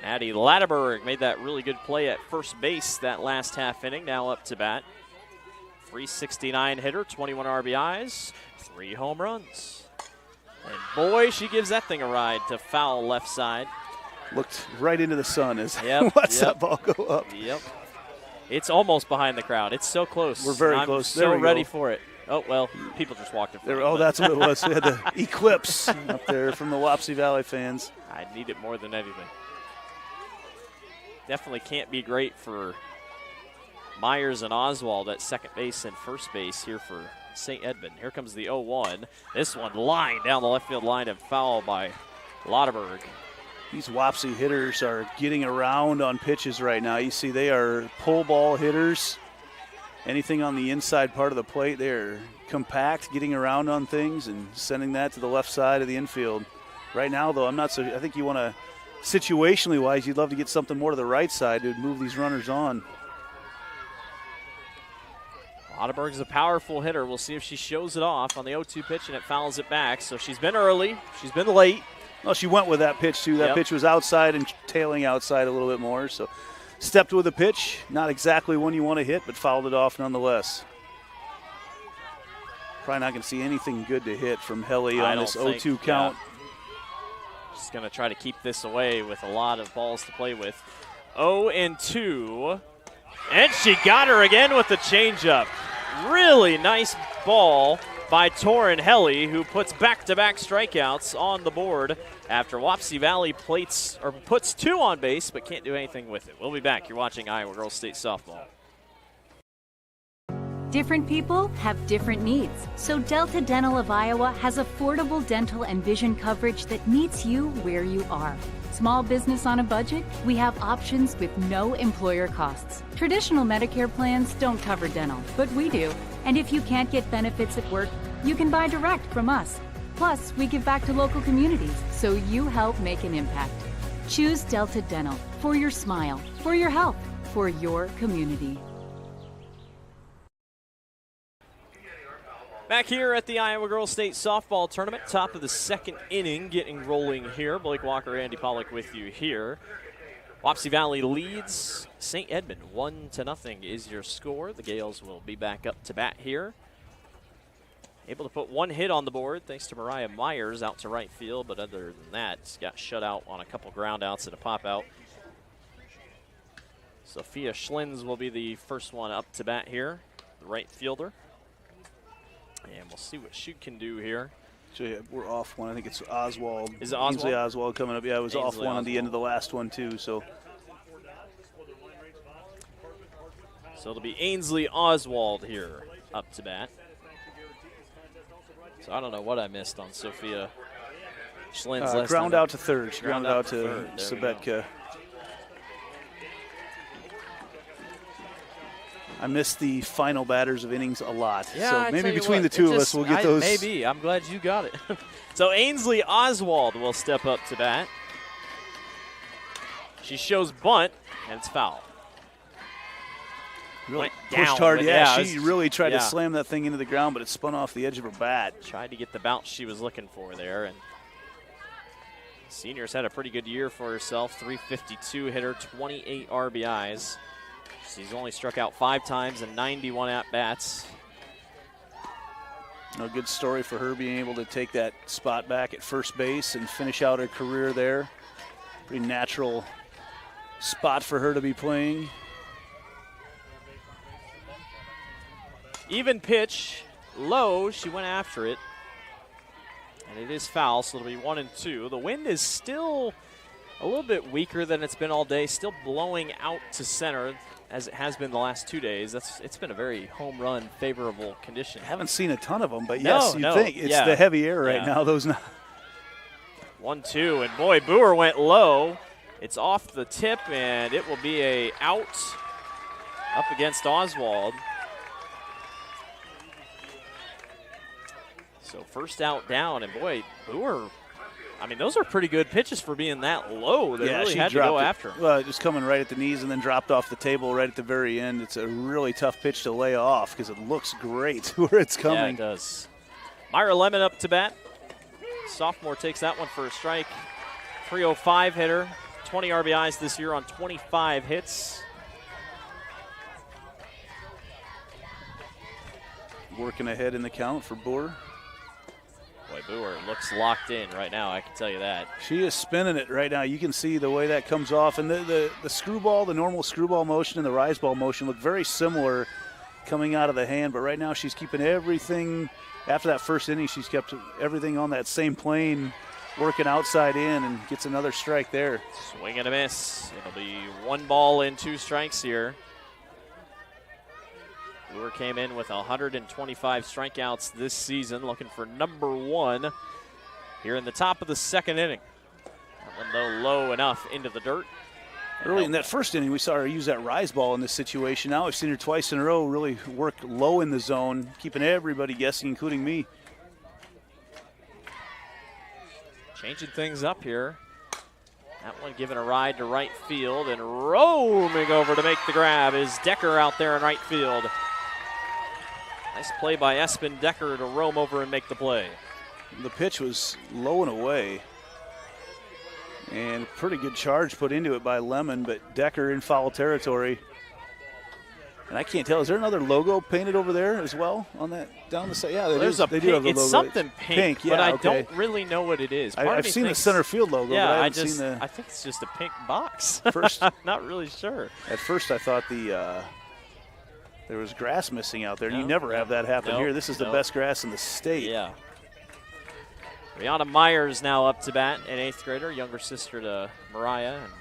Maddie Latterberg made that really good play at first base that last half inning, now up to bat. .369 hitter, 21 RBIs, 3 home runs. And boy, she gives that thing a ride to foul left side. Looked right into the sun as watch that ball go up. Yep. It's almost behind the crowd. It's so close. We're very I'm close. So ready for it. Oh, well, people just walked in front. Oh, that's what it was. We had the eclipse up there from the Wapsie Valley fans. I need it more than anything. Definitely can't be great for Myers and Oswald at second base and first base here for St. Edmond. Here comes the 0-1. This one lined down the left field line and foul by Latterberg. These Wapsie hitters are getting around on pitches right now. You see they are pull ball hitters. Anything on the inside part of the plate, they're compact, getting around on things and sending that to the left side of the infield. Right now, though, I think you want to, situationally wise, you'd love to get something more to the right side to move these runners on. Otterberg's a powerful hitter. We'll see if she shows it off on the 0-2 pitch, and it fouls it back. So she's been early. She's been late. Well, she went with that pitch, too. That pitch was outside and tailing outside a little bit more. So stepped with a pitch. Not exactly one you want to hit, but fouled it off nonetheless. Probably not going to see anything good to hit from Helly on this 0-2 count. She's going to try to keep this away with a lot of balls to play with. 0-2. And she got her again with the changeup. Really nice ball by Torin Helly, who puts back-to-back strikeouts on the board after Wapsie Valley puts 2 on base but can't do anything with it. We'll be back. You're watching Iowa Girls State Softball. Different people have different needs, so Delta Dental of Iowa has affordable dental and vision coverage that meets you where you are. Small business on a budget? We have options with no employer costs. Traditional Medicare plans don't cover dental, but we do. And if you can't get benefits at work, you can buy direct from us. Plus, we give back to local communities, so you help make an impact. Choose Delta Dental for your smile, for your health, for your community. Back here at the Iowa Girls State Softball Tournament, top of the second inning, getting rolling here. Blake Walker, Andy Pollock with you here. Wapsie Valley leads St. Edmond 1-0 is your score. The Gales will be back up to bat here. Able to put 1 hit on the board thanks to Mariah Myers out to right field, but other than that, got shut out on a couple ground outs and a pop out. Sophia Schlins will be the first one up to bat here, the right fielder. And we'll see what she can do here. So yeah, we're off one. I think it's Oswald. Is it Oswald? Ainsley Oswald coming up. Yeah, it was Ainsley off one on the end of the last one, too. So it'll be Ainsley Oswald here up to bat. So I don't know what I missed on Sophia Schlins. Ground out to third. She grounded out to Sabetka. I missed the final batters of innings a lot. Yeah, so maybe between the two of us, we'll get those. Maybe. I'm glad you got it. So Ainsley Oswald will step up to bat. She shows bunt, and it's foul. Really Went pushed down, hard. Yeah, she was, really tried to slam that thing into the ground, but it spun off the edge of her bat. Tried to get the bounce she was looking for there. And senior's had a pretty good year for herself. 352 hitter, 28 RBIs. She's only struck out 5 times and 91 at-bats. A good story for her being able to take that spot back at first base and finish out her career there. Pretty natural spot for her to be playing. Even pitch, low, she went after it. And it is foul, so it'll be 1-2. The wind is still a little bit weaker than it's been all day, still blowing out to center, as it has been the last 2 days. It's been a very home run favorable condition. Haven't seen a ton of them, but yes, you think it's yeah. the heavy air right now. Those 1-2, and boy, Boer went low. It's off the tip, and it will be a out up against Oswald. So first out down, and boy, Boer, I mean, those are pretty good pitches for being that low. They really had to go after him. Well, just coming right at the knees and then dropped off the table right at the very end. It's a really tough pitch to lay off because it looks great where it's coming. Yeah, it does. Myra Lemon up to bat. Sophomore takes that one for a strike. 305 hitter, 20 RBIs this year on 25 hits. Working ahead in the count for Boer. Boy, Boer looks locked in right now, I can tell you that. She is spinning it right now. You can see the way that comes off. And the screwball, the normal screwball motion and the rise ball motion look very similar coming out of the hand. But right now she's keeping everything, after that first inning, she's kept everything on that same plane, working outside in, and gets another strike there. Swing and a miss. It'll be 1 ball and 2 strikes here. Boer came in with 125 strikeouts this season, looking for number 1 here in the top of the second inning. That one, though, low enough into the dirt. Early in that first inning, we saw her use that rise ball in this situation. Now we've seen her twice in a row really work low in the zone, keeping everybody guessing, including me. Changing things up here. That one giving a ride to right field, and roaming over to make the grab is Decker out there in right field. Nice play by Espen Decker to roam over and make the play. The pitch was low and away. And pretty good charge put into it by Lemon, but Decker in foul territory. And I can't tell, is there another logo painted over there as well on that down the side? Yeah, they do have the logo. It's something pink, yeah, but I don't really know what it is. I've seen the center field logo, yeah, but I haven't seen the... I think it's just a pink box. First, I'm not really sure. At first I thought there was grass missing out there. No, you never have that happen here. This is the best grass in the state. Yeah. Brianna Myers now up to bat, an 8th grader, younger sister to Mariah. And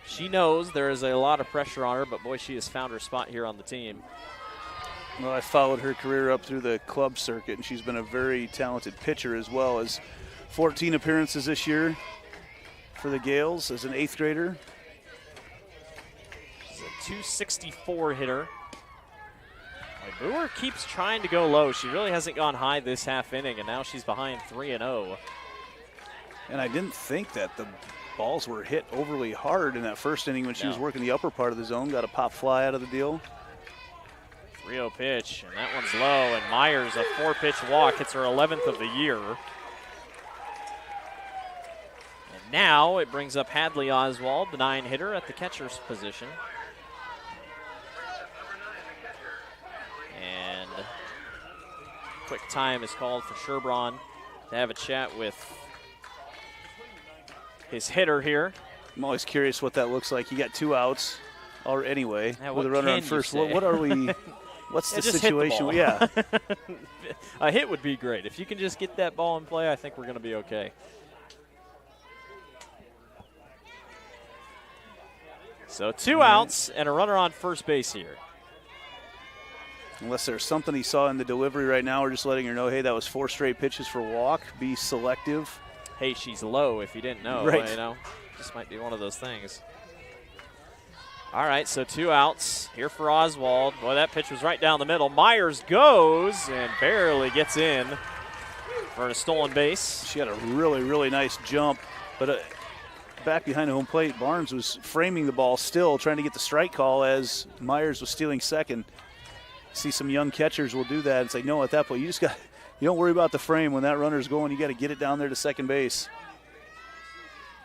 she knows there is a lot of pressure on her, but boy, she has found her spot here on the team. Well, I followed her career up through the club circuit, and she's been a very talented pitcher as well. As 14 appearances this year for the Gales as an 8th grader. She's a 264 hitter. Brewer keeps trying to go low. She really hasn't gone high this half inning, and now she's behind 3-0. And I didn't think that the balls were hit overly hard in that first inning when she was working the upper part of the zone. Got a pop fly out of the deal. 3-0 pitch, and that one's low, and Myers, a 4-pitch walk, hits her 11th of the year. And now it brings up Hadley Oswald, the 9-hitter at the catcher's position. And quick time is called for Sherbraun to have a chat with his hitter here. I'm always curious what that looks like. You got 2 outs, or anyway, with a runner on first. What are we? What's the situation? Yeah, a hit would be great. If you can just get that ball in play, I think we're going to be okay. So 2 outs and a runner on first base here. Unless there's something he saw in the delivery right now, we're just letting her know, hey, that was 4 straight pitches for walk. Be selective. Hey, she's low if you didn't know. Right. You know, just might be one of those things. All right, so 2 outs here for Oswald. Boy, that pitch was right down the middle. Myers goes and barely gets in for a stolen base. She had a really, really nice jump, but back behind the home plate, Barnes was framing the ball still, trying to get the strike call as Myers was stealing second. See some young catchers will do that and say, no, at that point, you don't worry about the frame. When that runner's going, you got to get it down there to second base.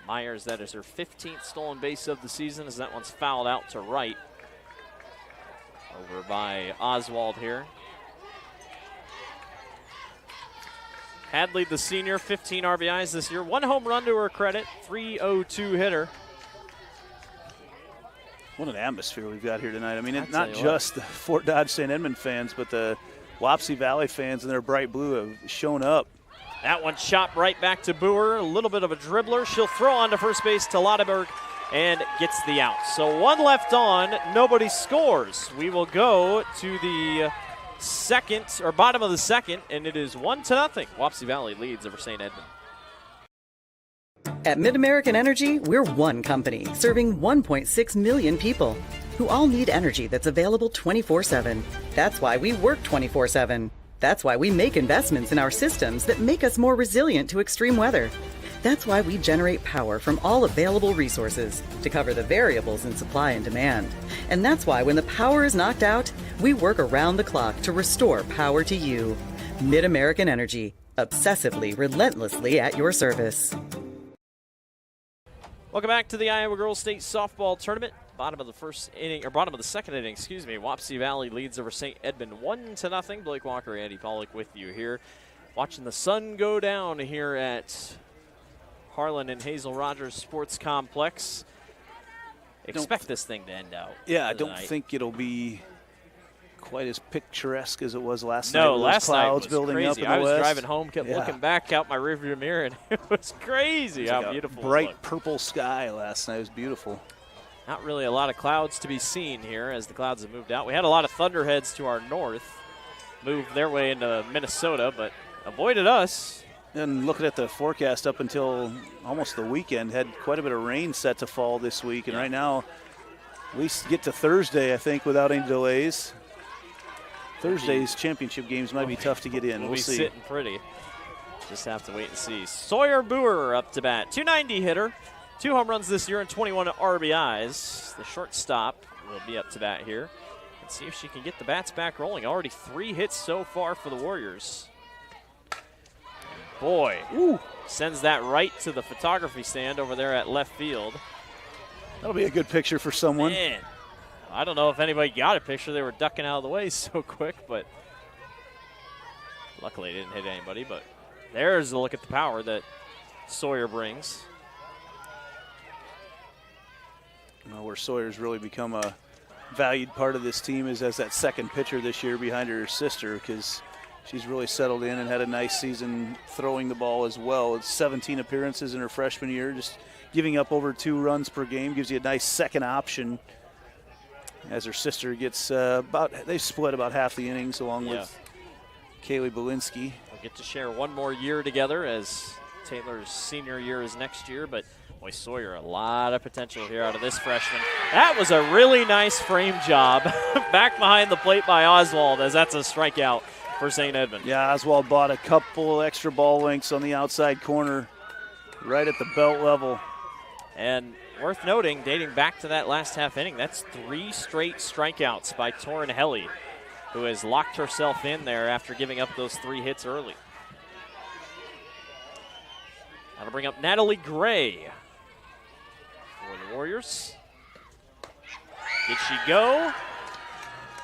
Myers, that is her 15th stolen base of the season, as that one's fouled out to right. Over by Oswald here. Hadley, the senior, 15 RBIs this year. 1 home run to her credit, 302 hitter. What an atmosphere we've got here tonight. I mean, it's not just the Fort Dodge St. Edmond fans, but the Wapsie Valley fans in their bright blue have shown up. That one chopped right back to Boer. A little bit of a dribbler. She'll throw on to first base to Lauteberg and gets the out. So 1 left on, nobody scores. We will go to the bottom of the second, and it is 1-0. Wapsie Valley leads over St. Edmond. At MidAmerican Energy, we're one company serving 1.6 million people who all need energy that's available 24/7. That's why we work 24/7. That's why we make investments in our systems that make us more resilient to extreme weather. That's why we generate power from all available resources to cover the variables in supply and demand. And that's why when the power is knocked out, we work around the clock to restore power to you. MidAmerican Energy, obsessively, relentlessly at your service. Welcome back to the Iowa Girls State Softball Tournament. Bottom of the second inning, Wapsie Valley leads over St. Edmond 1-0. Blake Walker, Andy Pollock with you here. Watching the sun go down here at Harlan and Hazel Rogers Sports Complex. Expect this thing to end out. Yeah, I don't think it'll be quite as picturesque as it was last night. No, last night was building crazy. Up in I the was west. driving home, kept looking back out my rearview mirror, and it was crazy how beautiful. Bright purple sky last night. It was beautiful. Not really a lot of clouds to be seen here as the clouds have moved out. We had a lot of thunderheads to our north move their way into Minnesota, but avoided us. And looking at the forecast up until almost the weekend, had quite a bit of rain set to fall this week. And right now, we get to Thursday, I think, without any delays. Thursday's championship games might be tough to get in. We'll be see. Sitting pretty. Just have to wait and see. Sawyer Boer up to bat. 290 hitter. 2 home runs this year and 21 RBIs. The shortstop will be up to bat here. Let's see if she can get the bats back rolling. Already 3 hits so far for the Warriors. Boy, sends that right to the photography stand over there at left field. That'll be a good picture for someone. Man, I don't know if anybody got a picture. They were ducking out of the way so quick, but luckily it didn't hit anybody. But there's a look at the power that Sawyer brings. Where Sawyer's really become a valued part of this team is as that second pitcher this year behind her sister, because she's really settled in and had a nice season throwing the ball as well. It's 17 appearances in her freshman year, just giving up over 2 runs per game gives you a nice second option. As her sister gets they split about half the innings along with Kaylee Belinsky. They'll get to share one more year together, as Taylor's senior year is next year, but boy, Sawyer, a lot of potential here out of this freshman. That was a really nice frame job back behind the plate by Oswald, as that's a strikeout for St. Edmond. Yeah, Oswald bought a couple extra ball lengths on the outside corner, right at the belt level. And worth noting, dating back to that last half inning, that's 3 straight strikeouts by Torrin Helly, who has locked herself in there after giving up those 3 hits early. That'll bring up Natalie Gray for the Warriors. Did she go?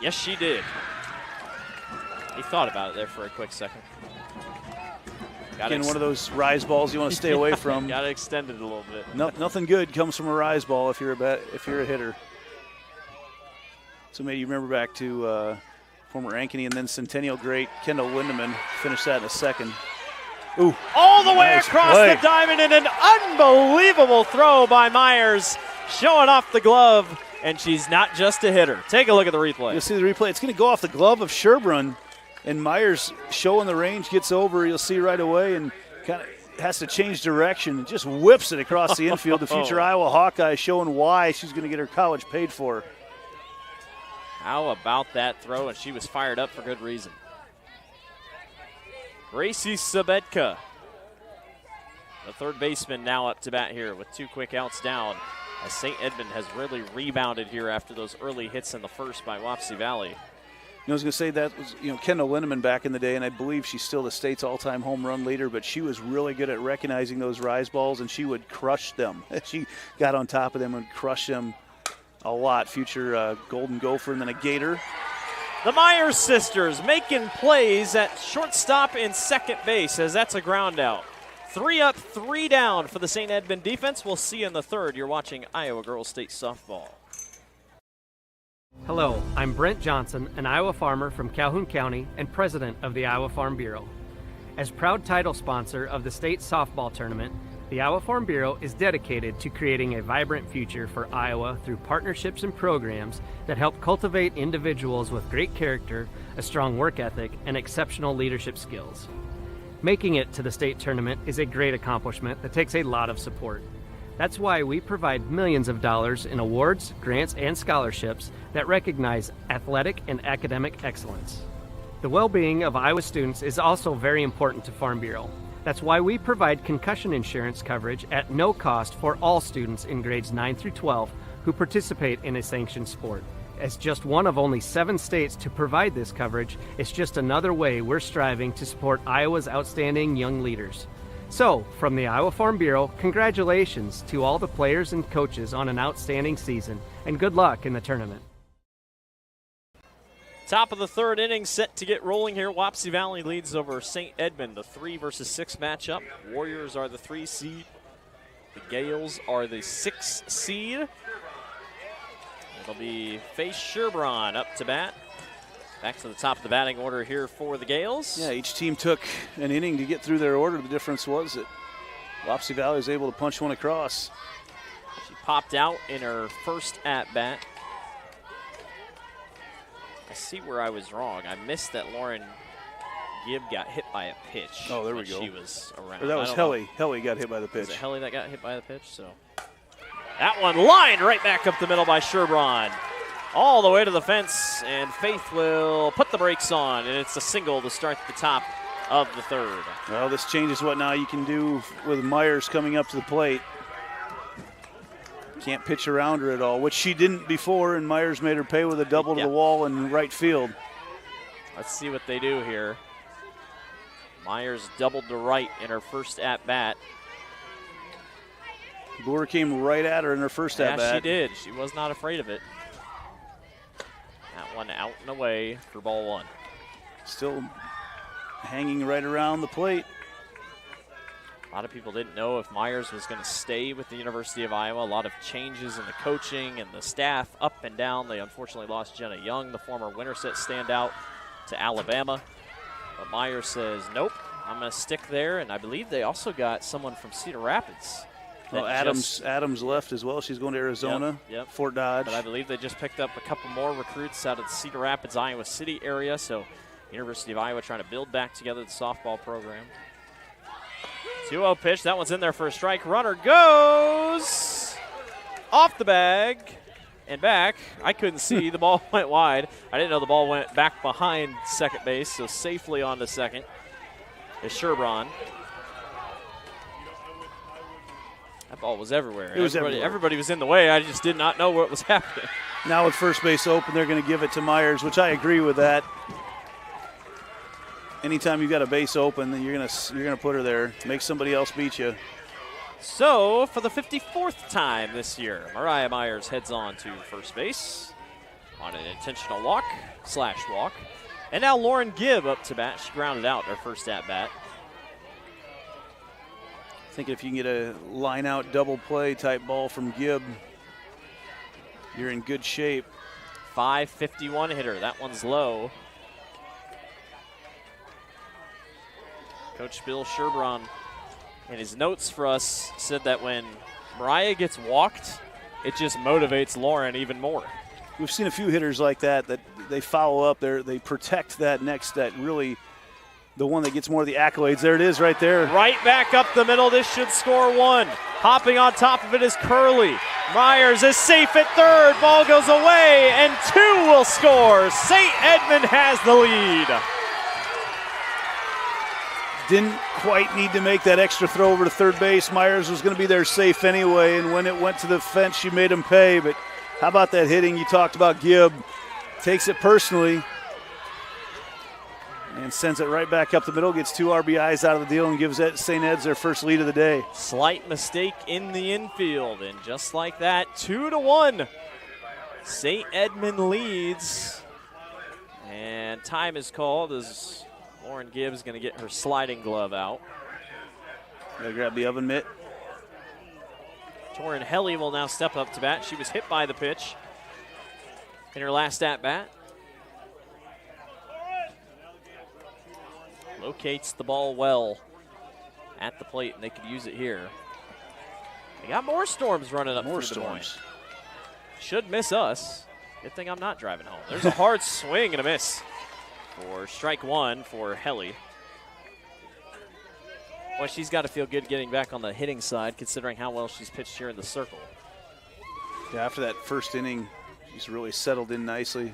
Yes, she did. He thought about it there for a quick second. Again, one of those rise balls you want to stay away from. Got to extend it a little bit. Nothing good comes from a rise ball if you're a hitter. So maybe you remember back to former Ankeny and then Centennial great Kendall Lindemann. Finished that in a second. Ooh, all the way nice across play. the diamond, and an unbelievable throw by Myers, showing off the glove, and she's not just a hitter. Take a look at the replay. You'll see the replay. It's going to go off the glove of Sherbrun, and Myers showing the range, gets over, you'll see right away, and kind of has to change direction and just whips it across the infield. The future Iowa Hawkeye showing why she's going to get her college paid for. How about that throw? And she was fired up for good reason. Gracie Sabetka, the third baseman, now up to bat here with 2 quick outs down, as St. Edmond has really rebounded here after those early hits in the first by Wapsie Valley. I was going to say that was Kendall Lindemann back in the day, and I believe she's still the state's all-time home run leader, but she was really good at recognizing those rise balls, and she would crush them. She got on top of them and crushed them a lot. Future Golden Gopher and then a Gator. The Myers sisters making plays at shortstop and second base, as that's a ground out. 3 up, 3 down for the St. Edmond defense. We'll see you in the third. You're watching Iowa Girls State Softball. Hello, I'm Brent Johnson, an Iowa farmer from Calhoun County and president of the Iowa Farm Bureau. As proud title sponsor of the state softball tournament, the Iowa Farm Bureau is dedicated to creating a vibrant future for Iowa through partnerships and programs that help cultivate individuals with great character, a strong work ethic, and exceptional leadership skills. Making it to the state tournament is a great accomplishment that takes a lot of support. That's why we provide millions of dollars in awards, grants, and scholarships that recognize athletic and academic excellence. The well-being of Iowa students is also very important to Farm Bureau. That's why we provide concussion insurance coverage at no cost for all students in grades 9 through 12 who participate in a sanctioned sport. As just one of only 7 states to provide this coverage, it's just another way we're striving to support Iowa's outstanding young leaders. So, from the Iowa Farm Bureau, congratulations to all the players and coaches on an outstanding season, and good luck in the tournament. Top of the third inning set to get rolling here. Wapsie Valley leads over St. Edmond, the 3 versus 6 matchup. Warriors are the 3 seed. The Gales are the 6 seed. It'll be Faye Sherbrun up to bat. Back to the top of the batting order here for the Gales. Yeah, each team took an inning to get through their order. The difference was that Wapsie Valley was able to punch one across. She popped out in her first at-bat. I see where I was wrong. I missed that Lauren Gibb got hit by a pitch. Oh, there we go. She was around. Or that was Helly. Helly got hit by the pitch. Was it Helly that got hit by the pitch? So that one lined right back up the middle by Sherbrun. All the way to the fence, and Faith will put the brakes on, and it's a single to start the top of the third. Well, this changes what now you can do with Myers coming up to the plate. Can't pitch around her at all, which she didn't before, and Myers made her pay with a double to the wall in right field. Let's see what they do here. Myers doubled to right in her first at-bat. Boer came right at her in her first at-bat. Yeah, she did. She was not afraid of it. That one out and away for ball one. Still hanging right around the plate. A lot of people didn't know if Myers was going to stay with the University of Iowa. A lot of changes in the coaching and the staff up and down. They unfortunately lost Jenna Young, the former Winterset standout, to Alabama. But Myers says, nope, I'm going to stick there. And I believe they also got someone from Cedar Rapids. Well, Adams left as well. She's going to Arizona, yep. Fort Dodge. But I believe they just picked up a couple more recruits out of the Cedar Rapids, Iowa City area. So University of Iowa trying to build back together the softball program. 2-0 pitch. That one's in there for a strike. Runner goes off the bag and back. I couldn't see. The ball went wide. I didn't know the ball went back behind second base, so safely on to second is Sherbron. That ball was everywhere. Everybody was in the way. I just did not know what was happening. Now with first base open, they're going to give it to Myers, which I agree with that. Anytime you've got a base open, then you're gonna put her there. Make somebody else beat you. So for the 54th time this year, Mariah Myers heads on to first base on an intentional walk. And now Lauren Gibb up to bat. She grounded out her first at bat. I think if you can get a line out double play type ball from Gibb, you're in good shape. 551 hitter. That one's low. Coach Bill Sherbron in his notes for us said that when Mariah gets walked, it just motivates Lauren even more. We've seen a few hitters like that they follow up there. They protect that really the one that gets more of the accolades. There it is right there. Right back up the middle. This should score one. Hopping on top of it is Curley. Myers is safe at third. Ball goes away, and two will score. St. Edmond has the lead. Didn't quite need to make that extra throw over to third base. Myers was going to be there safe anyway, and when it went to the fence, she made him pay. But how about that hitting? You talked about Gibb. Takes it personally and sends it right back up the middle, gets 2 RBIs out of the deal, and gives St. Ed's their first lead of the day. Slight mistake in the infield, and just like that, 2-1. St. Edmond leads, and time is called as Lauren Gibbs going to get her sliding glove out. Gotta grab the oven mitt. Torin Helly will now step up to bat. She was hit by the pitch in her last at-bat. Locates the ball well at the plate, and they could use it here. They got more storms running up through Des Moines. Should miss us. Good thing I'm not driving home. There's a hard swing and a miss for strike one for Helly. Well, she's got to feel good getting back on the hitting side, considering how well she's pitched here in the circle. Yeah, after that first inning, she's really settled in nicely.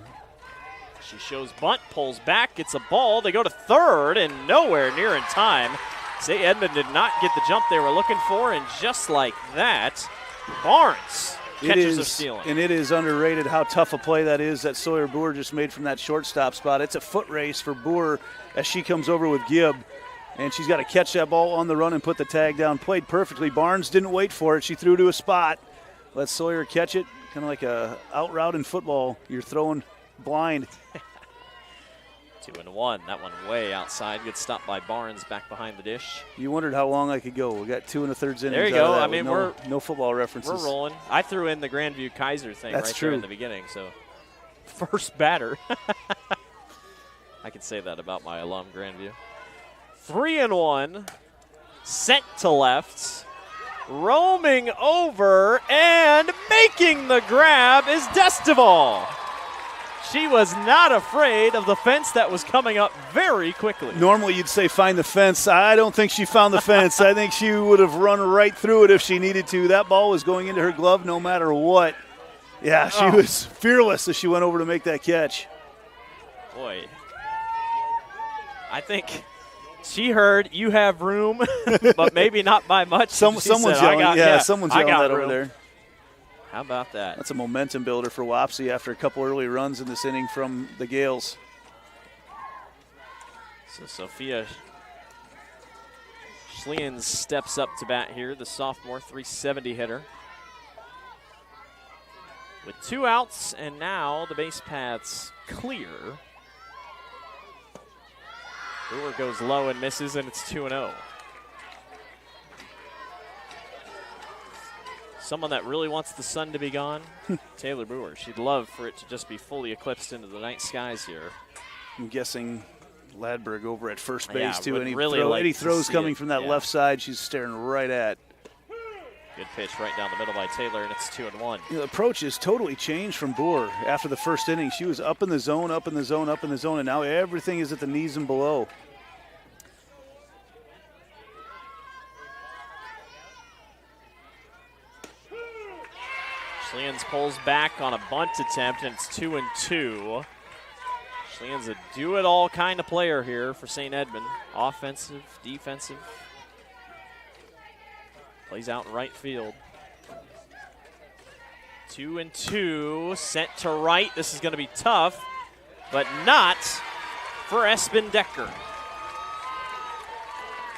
She shows bunt, pulls back, gets a ball. They go to third and nowhere near in time. St. Edmond did not get the jump they were looking for, and just like that, Barnes catches her stealing. And it is underrated how tough a play that is that Sawyer Boer just made from that shortstop spot. It's a foot race for Boer as she comes over with Gibb, and she's got to catch that ball on the run and put the tag down. Played perfectly. Barnes didn't wait for it. She threw to a spot. Let Sawyer catch it, kind of like a out route in football. You're throwing blind. 2-1. That one way outside. Gets stopped by Barnes back behind the dish. You wondered how long I could go. We got 2 1/3 innings. There you go. I mean, no football references. We're rolling. I threw in the Grandview Kaiser thing there in the beginning. So first batter. I can say that about my alum Grandview. 3-1. Sent to left. Roaming over and making the grab is Destival. She was not afraid of the fence that was coming up very quickly. Normally you'd say find the fence. I don't think she found the fence. I think she would have run right through it if she needed to. That ball was going into her glove no matter what. Yeah, she was fearless as she went over to make that catch. Boy, I think she heard you have room, but maybe not by much. Someone's yelling. Someone's yelling that over there. How about that? That's a momentum builder for Wapsie after a couple early runs in this inning from the Gales. So Sophia Schliens steps up to bat here, the sophomore 370 hitter. With 2 outs, and now the base path's clear. Brewer goes low and misses, and it's 2-0. Someone that really wants the sun to be gone, Taylor Brewer. She'd love for it to just be fully eclipsed into the night skies here. I'm guessing Ladberg over at first base, Yeah, too. would Any, really like any to throws see coming it. from that Yeah. left side, she's staring right at. Good pitch right down the middle by Taylor, and it's 2-1. The approach has totally changed from Boer after the first inning. She was up in the zone, up in the zone, up in the zone, and now everything is at the knees and below. Schliens pulls back on a bunt attempt, and it's 2-2. Schlien's a do-it-all kind of player here for St. Edmond. Offensive, defensive. Plays out in right field. 2-2, sent to right. This is going to be tough, but not for Espen Decker.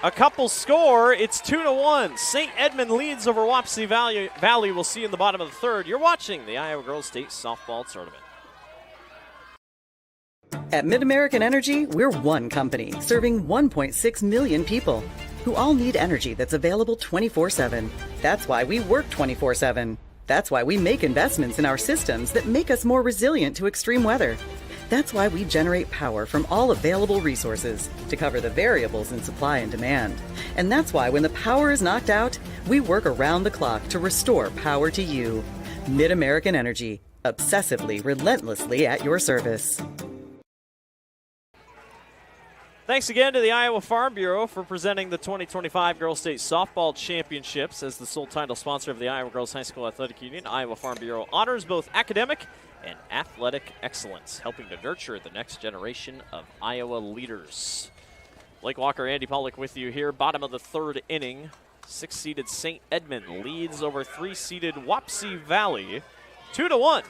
A couple score, it's 2-1. St. Edmond leads over Wapsie Valley. We'll see you in the bottom of the third. You're watching the Iowa Girls State Softball Tournament. At Mid-American Energy, we're one company serving 1.6 million people who all need energy that's available 24/7. That's why we work 24/7. That's why we make investments in our systems that make us more resilient to extreme weather. That's why we generate power from all available resources to cover the variables in supply and demand. And that's why when the power is knocked out, we work around the clock to restore power to you. Mid-American Energy, obsessively, relentlessly at your service. Thanks again to the Iowa Farm Bureau for presenting the 2025 Girls State Softball Championships. As the sole title sponsor of the Iowa Girls High School Athletic Union, Iowa Farm Bureau honors both academic and athletic excellence, helping to nurture the next generation of Iowa leaders. Blake Walker, Andy Pollock with you here. Bottom of the third inning. 6-seeded St. Edmond leads over 3-seeded Wapsie Valley 2-1.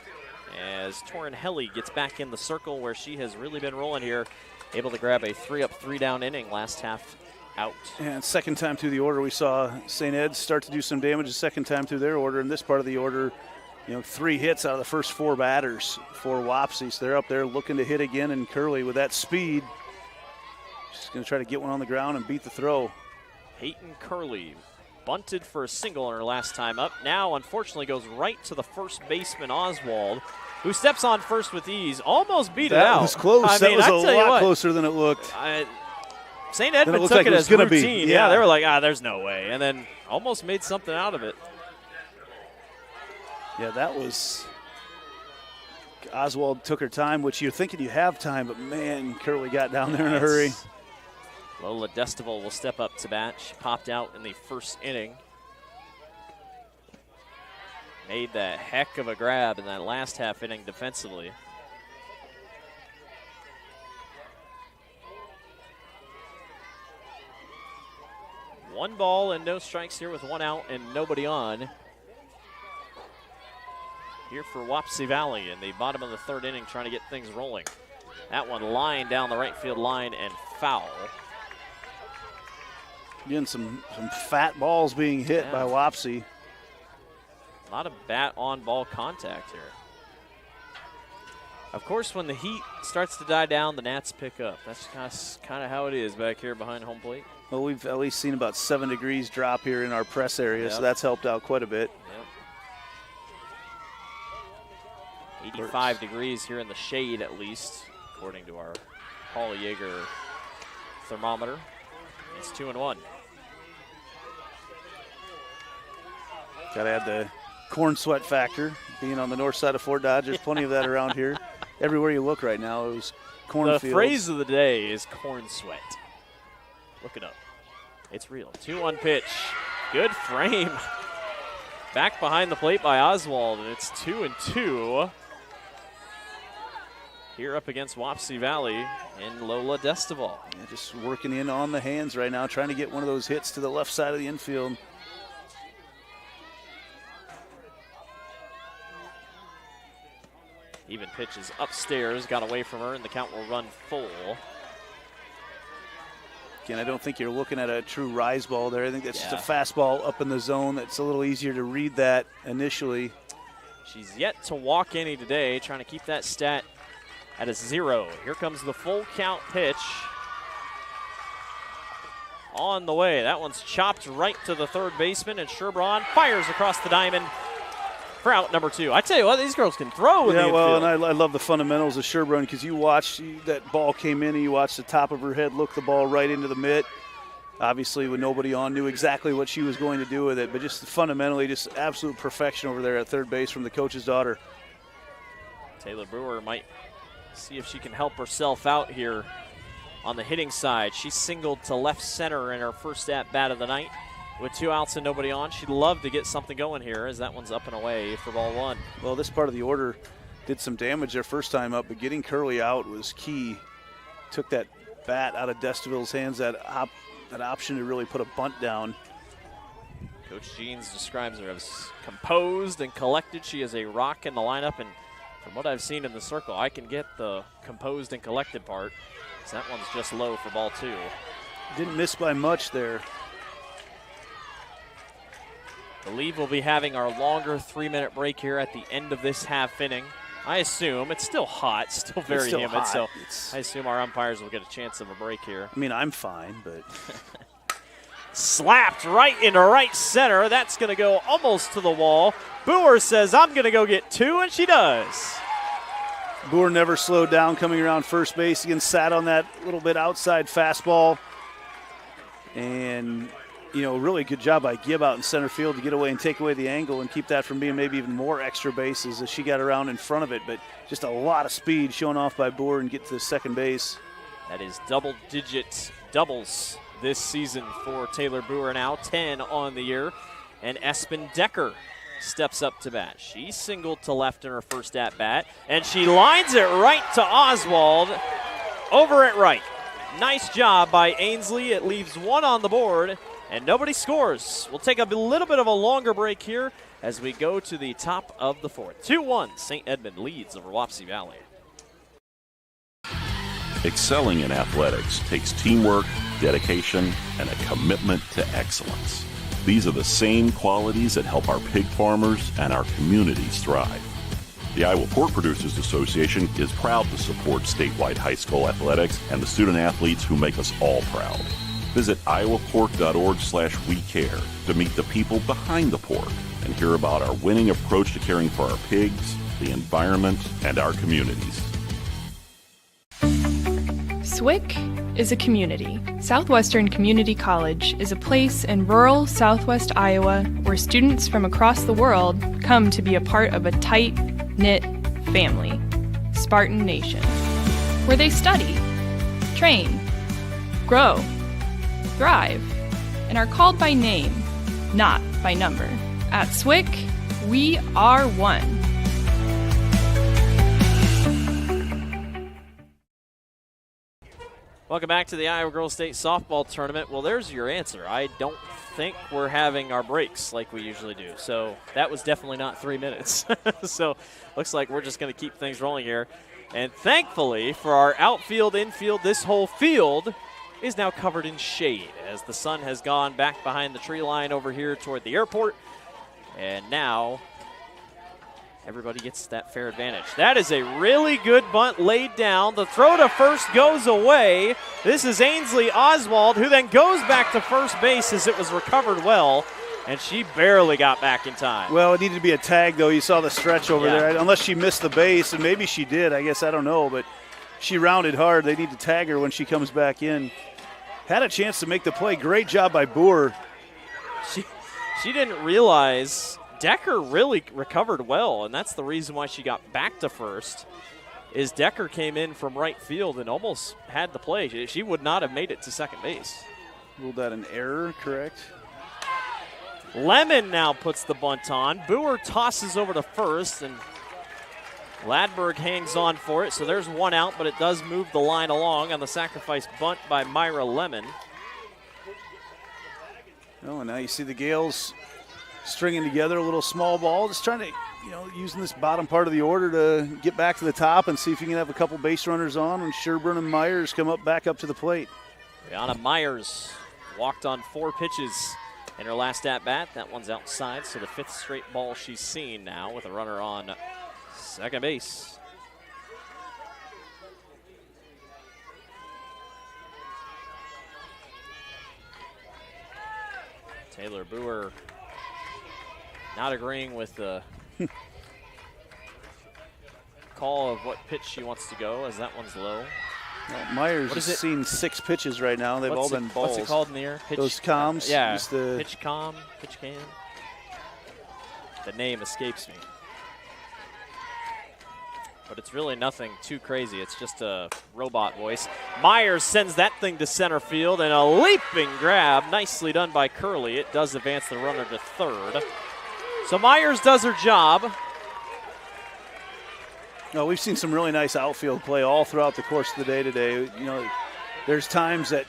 As Torin Helly gets back in the circle where she has really been rolling here. Able to grab a 3-up, 3-down inning last half out. And second time through the order, we saw St. Ed's start to do some damage the second time through their order. In this part of the order, 3 hits out of the first 4 batters for Wapsie. So they're up there looking to hit again, and Curley with that speed, just going to try to get one on the ground and beat the throw. Peyton Curley bunted for a single on her last time up. Now, unfortunately, goes right to the first baseman, Oswald, who steps on first with ease. Almost beat it out. That was close. That was a lot closer than it looked. St. Edmond took it as routine. Yeah, they were like, there's no way. And then almost made something out of it. Yeah, that was – Oswald took her time, which you're thinking you have time, but, man, Curley got down there in a hurry. Lola Destival will step up to bat. She popped out in the first inning. Made that heck of a grab in that last half inning defensively. One ball and no strikes here with 1 out and nobody on. Here for Wapsie Valley in the bottom of the third inning, trying to get things rolling. That one lined down the right field line and foul. Again, some fat balls being hit by Wapsie. A lot of bat-on-ball contact here. Of course, when the heat starts to die down, the Nats pick up. That's kind of how it is back here behind home plate. Well, we've at least seen about 7 degrees drop here in our press area, so that's helped out quite a bit. Yep. 85 degrees here in the shade, at least, according to our Paul Yeager thermometer. It's 2-1. Got to add the corn sweat factor, being on the north side of Fort Dodge. There's plenty of that around here. Everywhere you look right now, it was cornfields. The phrase of the day is corn sweat. Look it up. It's real. 2-1 pitch. Good frame. Back behind the plate by Oswald, and it's 2-2. Here up against Wapsie Valley and Lola Destival. Yeah, just working in on the hands right now, trying to get one of those hits to the left side of the infield. Even pitches upstairs, got away from her, and the count will run full. Again, I don't think you're looking at a true rise ball there. I think that's just a fastball up in the zone. That's a little easier to read that initially. She's yet to walk any today, trying to keep that stat at a 0. Here comes the full count pitch. On the way. That one's chopped right to the third baseman, and Sherbraun fires across the diamond for out number 2. I tell you what, these girls can throw in the infield. And I love the fundamentals of Sherbraun because you watched that ball came in and you watched the top of her head look the ball right into the mitt. Obviously, with nobody on, knew exactly what she was going to do with it, but just fundamentally, just absolute perfection over there at third base from the coach's daughter. Taylor Brewer might see if she can help herself out here on the hitting side. She singled to left center in her first at-bat of the night. With 2 outs and nobody on, she'd love to get something going here as that one's up and away for ball 1. Well, this part of the order did some damage their first time up, but getting Curley out was key. Took that bat out of Destaville's hands, that option to really put a bunt down. Coach Jeans describes her as composed and collected. She is a rock in the lineup, and from what I've seen in the circle, I can get the composed and collected part. So that one's just low for ball 2. Didn't miss by much there. I believe we'll be having our longer 3-minute break here at the end of this half inning. I assume it's still hot, still very humid, hot. So I assume our umpires will get a chance of a break here. I mean, I'm fine, but slapped right into right center. That's going to go almost to the wall. Boer says, I'm going to go get 2, and she does. Boer never slowed down coming around first base. Again, sat on that little bit outside fastball. And, really good job by Gibb out in center field to get away and take away the angle and keep that from being maybe even more extra bases as she got around in front of it. But just a lot of speed shown off by Boer and get to the second base. That is double-digit doubles this season for Taylor Boer now, 10 on the year. And Espen Decker steps up to bat. She singled to left in her first at-bat, and she lines it right to Oswald over at right. Nice job by Ainsley. It leaves 1 on the board, and nobody scores. We'll take a little bit of a longer break here as we go to the top of the 4th. 2-1, St. Edmond leads over Wapsie Valley. Excelling in athletics takes teamwork, dedication, and a commitment to excellence. These are the same qualities that help our pig farmers and our communities thrive. The Iowa Pork Producers Association is proud to support statewide high school athletics and the student athletes who make us all proud. Visit iowapork.org/wecare to meet the people behind the pork and hear about our winning approach to caring for our pigs, the environment, and our communities. SWIC is a community. Southwestern Community College is a place in rural southwest Iowa where students from across the world come to be a part of a tight-knit family, Spartan Nation, where they study, train, grow, thrive, and are called by name, not by number. At SWIC, we are one. Welcome back to the Iowa Girls State Softball Tournament. Well, there's your answer. I don't think we're having our breaks like we usually do. So that was definitely not 3 minutes. So looks like we're just going to keep things rolling here. And thankfully for our outfield, infield, this whole field is now covered in shade as the sun has gone back behind the tree line over here toward the airport. And now everybody gets that fair advantage. That is a really good bunt laid down. The throw to first goes away. This is Ainsley Oswald, who then goes back to first base as it was recovered well, and she barely got back in time. Well, it needed to be a tag, though. You saw the stretch over there. Unless she missed the base, and maybe she did. I guess I don't know, but she rounded hard. They need to tag her when she comes back in. Had a chance to make the play. Great job by Boer. She didn't realize Decker really recovered well, and that's the reason why she got back to first, is Decker came in from right field and almost had the play. She would not have made it to second base. Ruled that an error, correct? Lemon now puts the bunt on. Boer tosses over to first, and Ladberg hangs on for it, so there's 1 out, but it does move the line along on the sacrifice bunt by Myra Lemon. Oh, and now you see the Gales stringing together a little small ball, just trying to, using this bottom part of the order to get back to the top and see if you can have a couple base runners on when Sherburne and Myers come back up to the plate. Brianna Myers walked on 4 pitches in her last at-bat. That one's outside, so the 5th straight ball she's seen now with a runner on second base. Taylor Boer not agreeing with the call of what pitch she wants to go, as that one's low. Well, Myers has seen 6 pitches right now. They've all been balls. What's it called in the air? Pitch, those comms? Yeah, pitch com, pitch can. The name escapes me. But it's really nothing too crazy. It's just a robot voice. Myers sends that thing to center field, and a leaping grab. Nicely done by Curley. It does advance the runner to third. So Myers does her job. No, we've seen some really nice outfield play all throughout the course of the day today. There's times that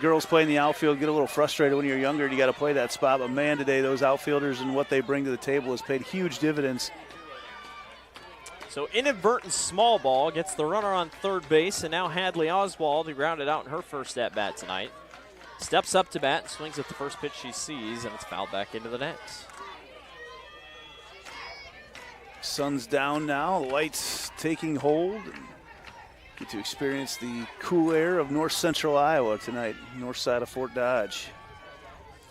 girls playing the outfield get a little frustrated when you're younger and you got to play that spot. But, man, today those outfielders and what they bring to the table has paid huge dividends. So inadvertent small ball gets the runner on third base, and now Hadley Oswald, who grounded out in her first at-bat tonight, steps up to bat and swings at the first pitch she sees, and it's fouled back into the net. Sun's down now, the lights taking hold. Get to experience the cool air of north central Iowa tonight, north side of Fort Dodge.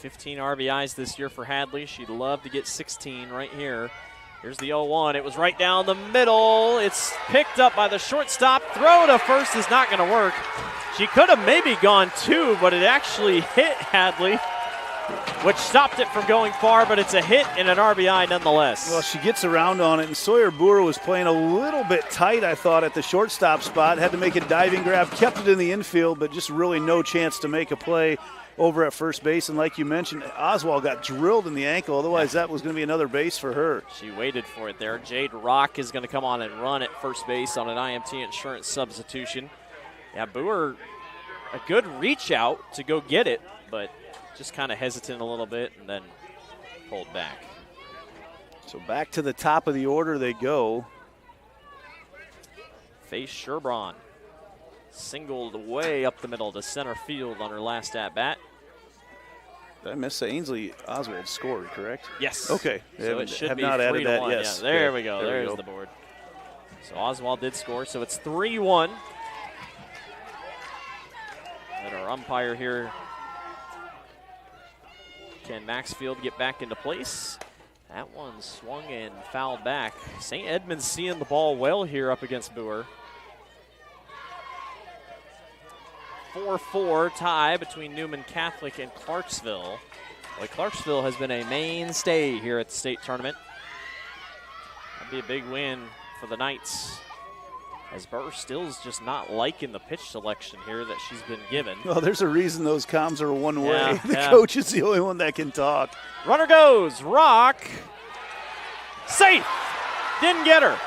15 RBIs this year for Hadley. She'd love to get 16 right here. Here's the 0-1. It was right down the middle. It's picked up by the shortstop. Throw to first is not going to work. She could have maybe gone 2, but it actually hit Hadley, which stopped it from going far, but it's a hit and an RBI nonetheless. Well, she gets around on it, and Sawyer Boer was playing a little bit tight, I thought, at the shortstop spot. Had to make a diving grab, kept it in the infield, but just really no chance to make a play over at first base. And like you mentioned, Oswald got drilled in the ankle. Otherwise, that was going to be another base for her. She waited for it there. Jade Rock is going to come on and run at first base on an IMT insurance substitution. Yeah, Boer, a good reach out to go get it, but just kind of hesitant a little bit and then pulled back. So back to the top of the order they go. Faye Sherburne singled way up the middle to center field on her last at-bat. Did I miss Ainsley Oswald scored, correct? Yes. Okay. So it should be not 3-1. added that. Yes. Yeah, there we go. There's the board. So Oswald did score, so it's 3-1. And our umpire here, can Maxfield get back into place? That one swung and fouled back. St. Edmond's seeing the ball well here up against Boer. 4-4 tie between Newman Catholic and Clarksville. Well, Clarksville has been a mainstay here at the state tournament. That'd be a big win for the Knights, as Burr still's just not liking the pitch selection here that she's been given. Well, there's a reason those comms are one way. Yeah, The coach is the only one that can talk. Runner goes, Rock, safe, didn't get her.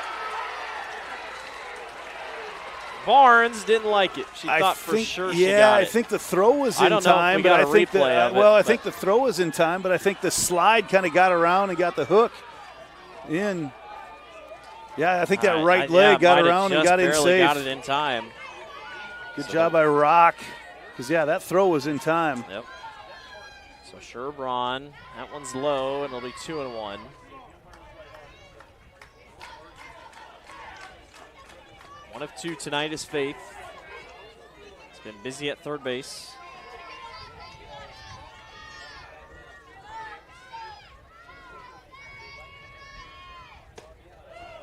Barnes didn't like it. She thought for sure she got it. Yeah, I think the throw was in time, but I think I think the throw was in time, but I think the slide kind of got around and got the hook in. Yeah, I think that right leg got around and got in safe. Got it in time. Good job by Rock, because that throw was in time. Yep. So Sherburne, that one's low, and it'll be 2-1. One of two tonight is Faith. It's been busy at third base.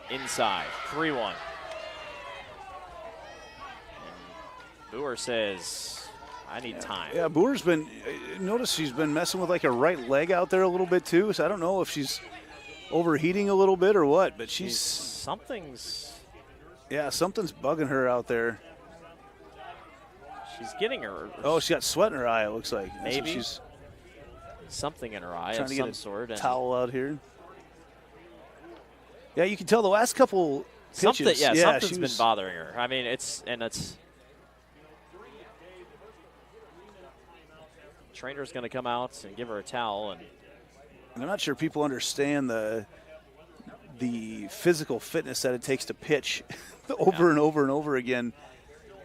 Inside, 3-1. Boer says, I need time. Yeah, Boer's been, notice she's been messing with like her right leg out there a little bit too, so I don't know if she's overheating a little bit or what, but something's bugging her out there. She's getting her. Oh, she got sweat in her eye, it looks like. Maybe. She's something in her eye trying of to some get a sort. Towel out here. Yeah, you can tell the last couple pitches. Something's been bothering her. I mean, it's trainer's going to come out and give her a towel, and And I'm not sure people understand the physical fitness that it takes to pitch over and over and over again.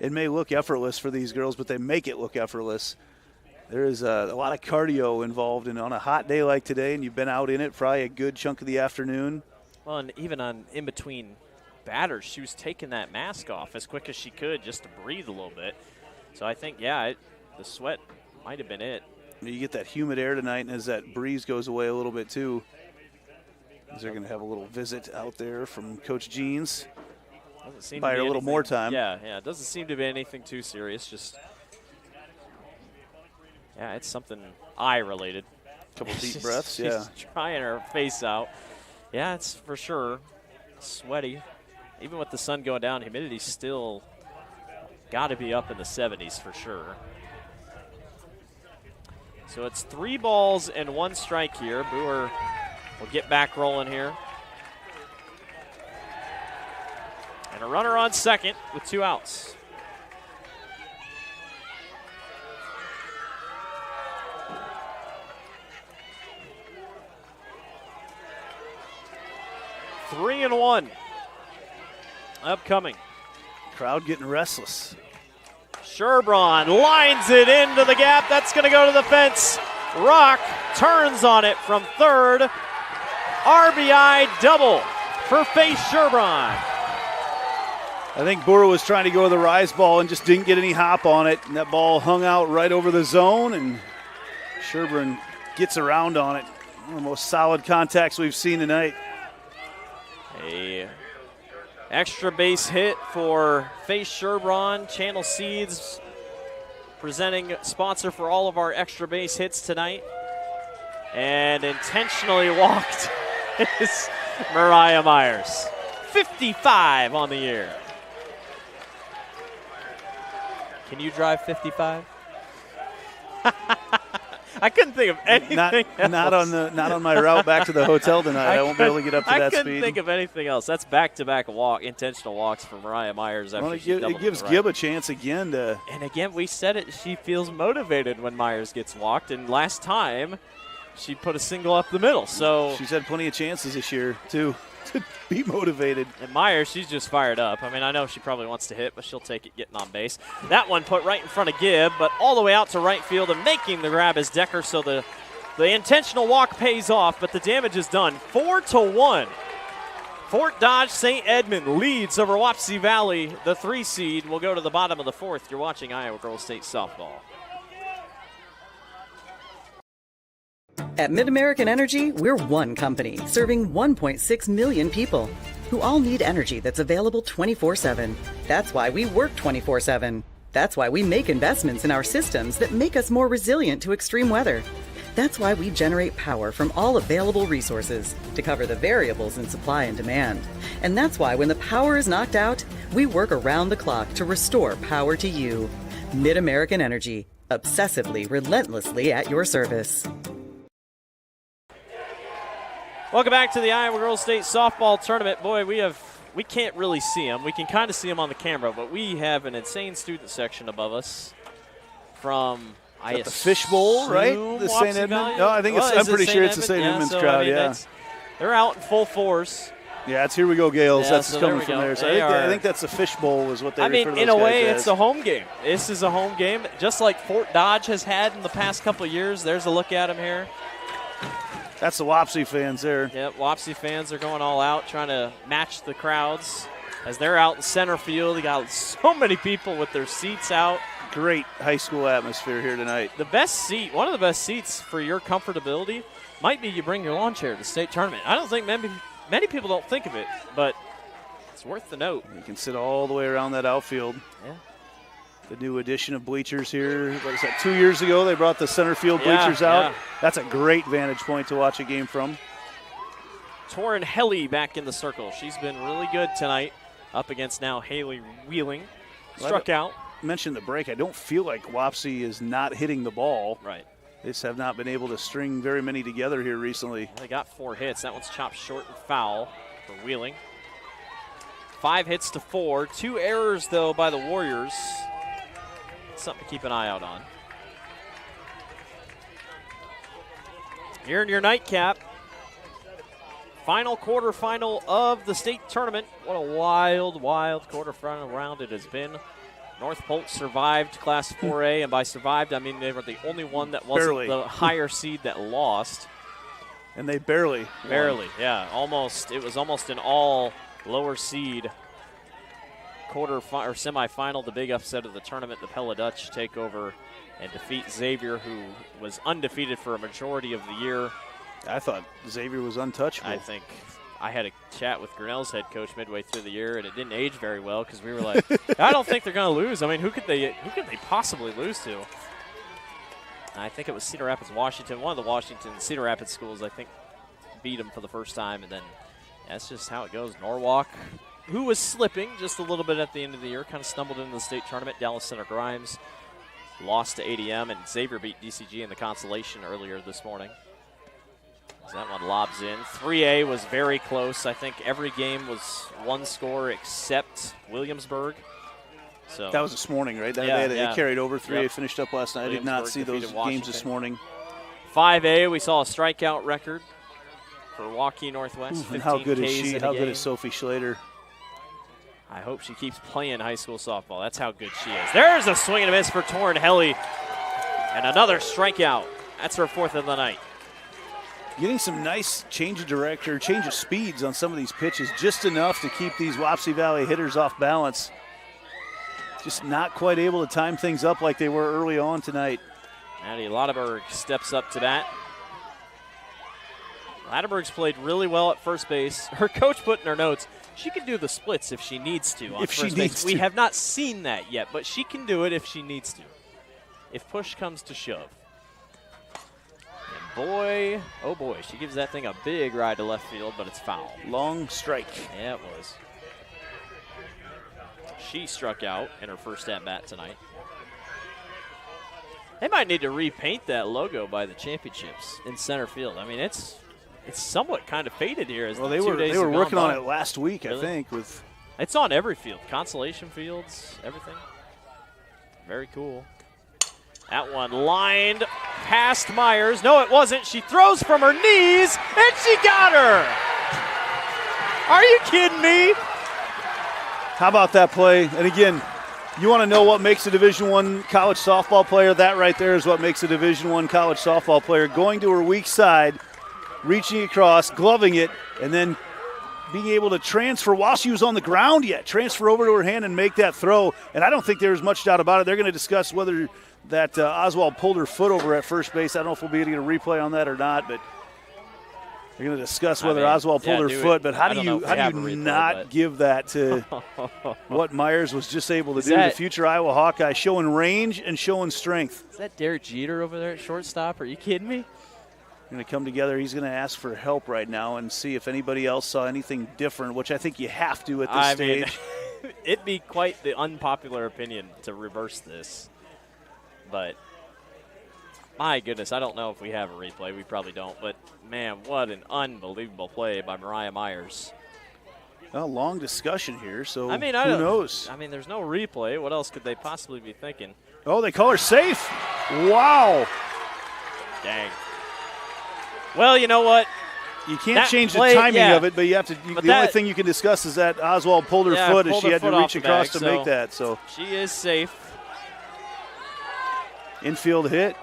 It may look effortless for these girls, but they make it look effortless. There is a lot of cardio involved, and on a hot day like today, and you've been out in it probably a good chunk of the afternoon. Well, and even on in between batters, she was taking that mask off as quick as she could just to breathe a little bit. So I think, the sweat might have been it. You get that humid air tonight, and as that breeze goes away a little bit too, they're going to have a little visit out there from Coach Jeans. Doesn't seem buy to her be a little more time. Yeah, it doesn't seem to be anything too serious. Just, it's something eye-related. Couple deep breaths, She's trying her face out. Yeah, it's for sure sweaty. Even with the sun going down, humidity's still got to be up in the 70s for sure. So it's 3 balls and 1 strike here. Boer will get back rolling here. And a runner on second with 2 outs. Three and 1 upcoming. Crowd getting restless. Sherbraun lines it into the gap. That's going to go to the fence. Rock turns on it from third. RBI double for Faith Sherbraun. I think Boer was trying to go with the rise ball and just didn't get any hop on it. And that ball hung out right over the zone, and Sherbraun gets around on it. One of the most solid contacts we've seen tonight. A extra base hit for Faith Sherbraun. Channel Seeds presenting sponsor for all of our extra base hits tonight. And intentionally walked is Mariah Myers. 55 on the year. Can you drive 55? I couldn't think of anything else. Not on my route back to the hotel tonight. I won't be able to get up to that speed. I couldn't think of anything else. That's back-to-back intentional walks for Mariah Myers. After it gives Gibb a chance again to. And again, we said it. She feels motivated when Myers gets walked. And last time, she put a single up the middle. So she's had plenty of chances this year too to be motivated. And Myers, she's just fired up. I mean, I know she probably wants to hit, but she'll take it getting on base. That one put right in front of Gibb, but all the way out to right field, and making the grab is Decker. So the intentional walk pays off, but the damage is done. 4-1. Fort Dodge St. Edmond leads over Wapsie Valley. The 3 seed will go to the bottom of the 4th. You're watching Iowa Girls State Softball. At MidAmerican Energy, we're one company serving 1.6 million people who all need energy that's available 24/7. That's why we work 24/7. That's why we make investments in our systems that make us more resilient to extreme weather. That's why we generate power from all available resources to cover the variables in supply and demand. And that's why when the power is knocked out, we work around the clock to restore power to you. MidAmerican Energy, obsessively, relentlessly at your service. Welcome back to the Iowa Girls State Softball Tournament. Boy, we can't really see them. We can kind of see them on the camera, but we have an insane student section above us from the Fishbowl, right? The St. Edmond? No, I think I'm pretty sure it's the St. Edmond's crowd, They're out in full force. Yeah, it's Here We Go Gales. That's coming from there. So I think that's the Fishbowl is what they refer to those guys as. In a way, it's a home game. This is a home game, just like Fort Dodge has had in the past couple of years. There's a look at them here. That's the Wapsie fans there. Yep, Wapsie fans are going all out, trying to match the crowds as they're out in center field. You got so many people with their seats out. Great high school atmosphere here tonight. The best seat, one of the best seats for your comfortability might be you bring your lawn chair to the state tournament. I don't think many people don't think of it, but it's worth the note. You can sit all the way around that outfield. Yeah. The new addition of bleachers here. What is that, 2 years ago they brought the center field bleachers out. Yeah. That's a great vantage point to watch a game from. Torin Helly back in the circle. She's been really good tonight up against now Haley Wheeling. Struck out. Mentioned the break. I don't feel like Wapsie is not hitting the ball. Right. They just have not been able to string very many together here recently. They got 4 hits. That one's chopped short and foul for Wheeling. 5 hits to 4. 2 errors, though, by the Warriors. Something to keep an eye out on. Here in your nightcap. Final quarterfinal of the state tournament. What a wild, wild quarterfinal round it has been. North Polk survived Class 4A, and by survived, I mean they were the only one that wasn't the higher seed that lost. And they barely won. Yeah, almost. It was almost an all lower seed semifinal. The big upset of the tournament, the Pella Dutch take over and defeat Xavier, who was undefeated for a majority of the year. I thought Xavier was untouchable. I think I had a chat with Grinnell's head coach midway through the year, and it didn't age very well because we were like, I don't think they're going to lose. I mean, who could they possibly lose to? And I think it was Cedar Rapids, Washington. One of the Washington Cedar Rapids schools, I think, beat them for the first time, and then that's just how it goes. Norwalk, who was slipping just a little bit at the end of the year, kind of stumbled into the state tournament. Dallas Center Grimes lost to ADM, and Xavier beat DCG in the consolation earlier this morning. So that one lobs in. 3A was very close. I think every game was one score except Williamsburg. So that was this morning, right? They carried over. 3A finished up last night. I did not see those games this morning. 5A, we saw a strikeout record for Waukee Northwest. And how good is she? How good is Sophie Schlater? I hope she keeps playing high school softball. That's how good she is. There's a swing and a miss for Torrin Helly. And another strikeout. That's her 4th of the night. Getting some nice change of speeds on some of these pitches, just enough to keep these Wapsie Valley hitters off balance. Just not quite able to time things up like they were early on tonight. Maddie Ladeberg steps up to bat. Ladeberg's played really well at first base. Her coach put in her notes, she can do the splits if she needs to on first base. We have not seen that yet, but she can do it if she needs to, if push comes to shove. And boy, oh boy, she gives that thing a big ride to left field, but it's foul. Long strike. Yeah, it was. She struck out in her first at-bat tonight. They might need to repaint that logo by the championships in center field. I mean, it's somewhat kind of faded here. As they were working on it last week, really? I think. It's on every field, consolation fields, everything. Very cool. That one lined past Myers. No, it wasn't. She throws from her knees, and she got her. Are you kidding me? How about that play? And again, you want to know what makes a Division I college softball player? That right there is what makes a Division I college softball player. Going to her weak side, reaching across, gloving it, and then being able to transfer while she was on the ground yet, transfer over to her hand and make that throw. And I don't think there's much doubt about it. They're going to discuss whether that Oswald pulled her foot over at first base. I don't know if we'll be able to get a replay on that or not, but they're going to discuss whether Oswald pulled her foot. But how do you not give that to what Myers was just able to do? The future Iowa Hawkeye, showing range and showing strength. Is that Derek Jeter over there at shortstop? Are you kidding me? Going to come together. He's going to ask for help right now and see if anybody else saw anything different, which I think you have to at this stage. It'd be quite the unpopular opinion to reverse this. But, my goodness, I don't know if we have a replay. We probably don't. But, man, what an unbelievable play by Mariah Myers. A long discussion here, so who knows? I mean, there's no replay. What else could they possibly be thinking? Oh, they call her safe. Wow. Dang. Well, you know what? You can't change the timing of it, but you have to. The only thing you can discuss is that Oswald pulled her foot as she had to reach across to make that. So she is safe. Infield hit.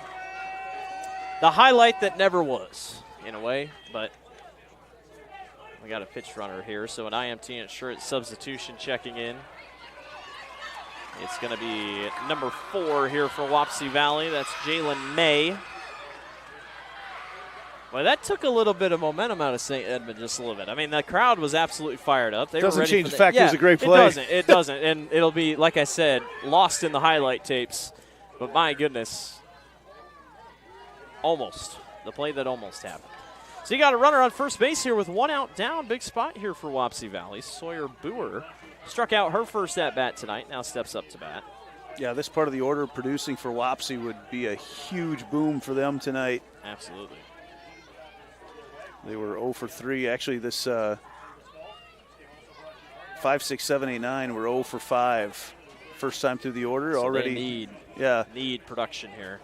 The highlight that never was, in a way, but we got a pitch runner here. So an IMT insurance substitution checking in. It's going to be number 4 here for Wapsie Valley. That's Jalen May. Well, that took a little bit of momentum out of St. Edmond, just a little bit. I mean, the crowd was absolutely fired up. They doesn't were ready change for the fact it was a great play. It doesn't. And it'll be, like I said, lost in the highlight tapes. But my goodness, almost. The play that almost happened. So you got a runner on first base here with 1 out down. Big spot here for Wapsie Valley. Sawyer Boer struck out her first at-bat tonight, now steps up to bat. Yeah, this part of the order producing for Wapsie would be a huge boom for them tonight. Absolutely. They were 0 for 3. Actually, this 5, 6, 7, 8, 9 were 0 for 5. First time through the order so already. They need production here.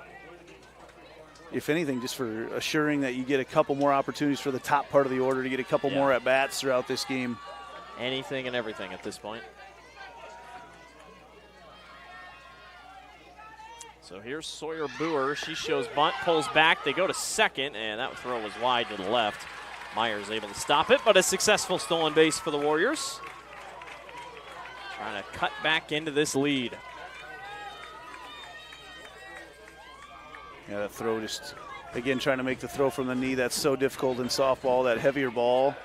if anything, just for assuring that you get a couple more opportunities for the top part of the order to get a couple more at-bats throughout this game. Anything and everything at this point. So here's Sawyer Boer. She shows bunt, pulls back. They go to second, and that throw was wide to the left. Myers able to stop it, but a successful stolen base for the Warriors. Trying to cut back into this lead. Yeah, that throw just, again, trying to make the throw from the knee. That's so difficult in softball. That heavier ball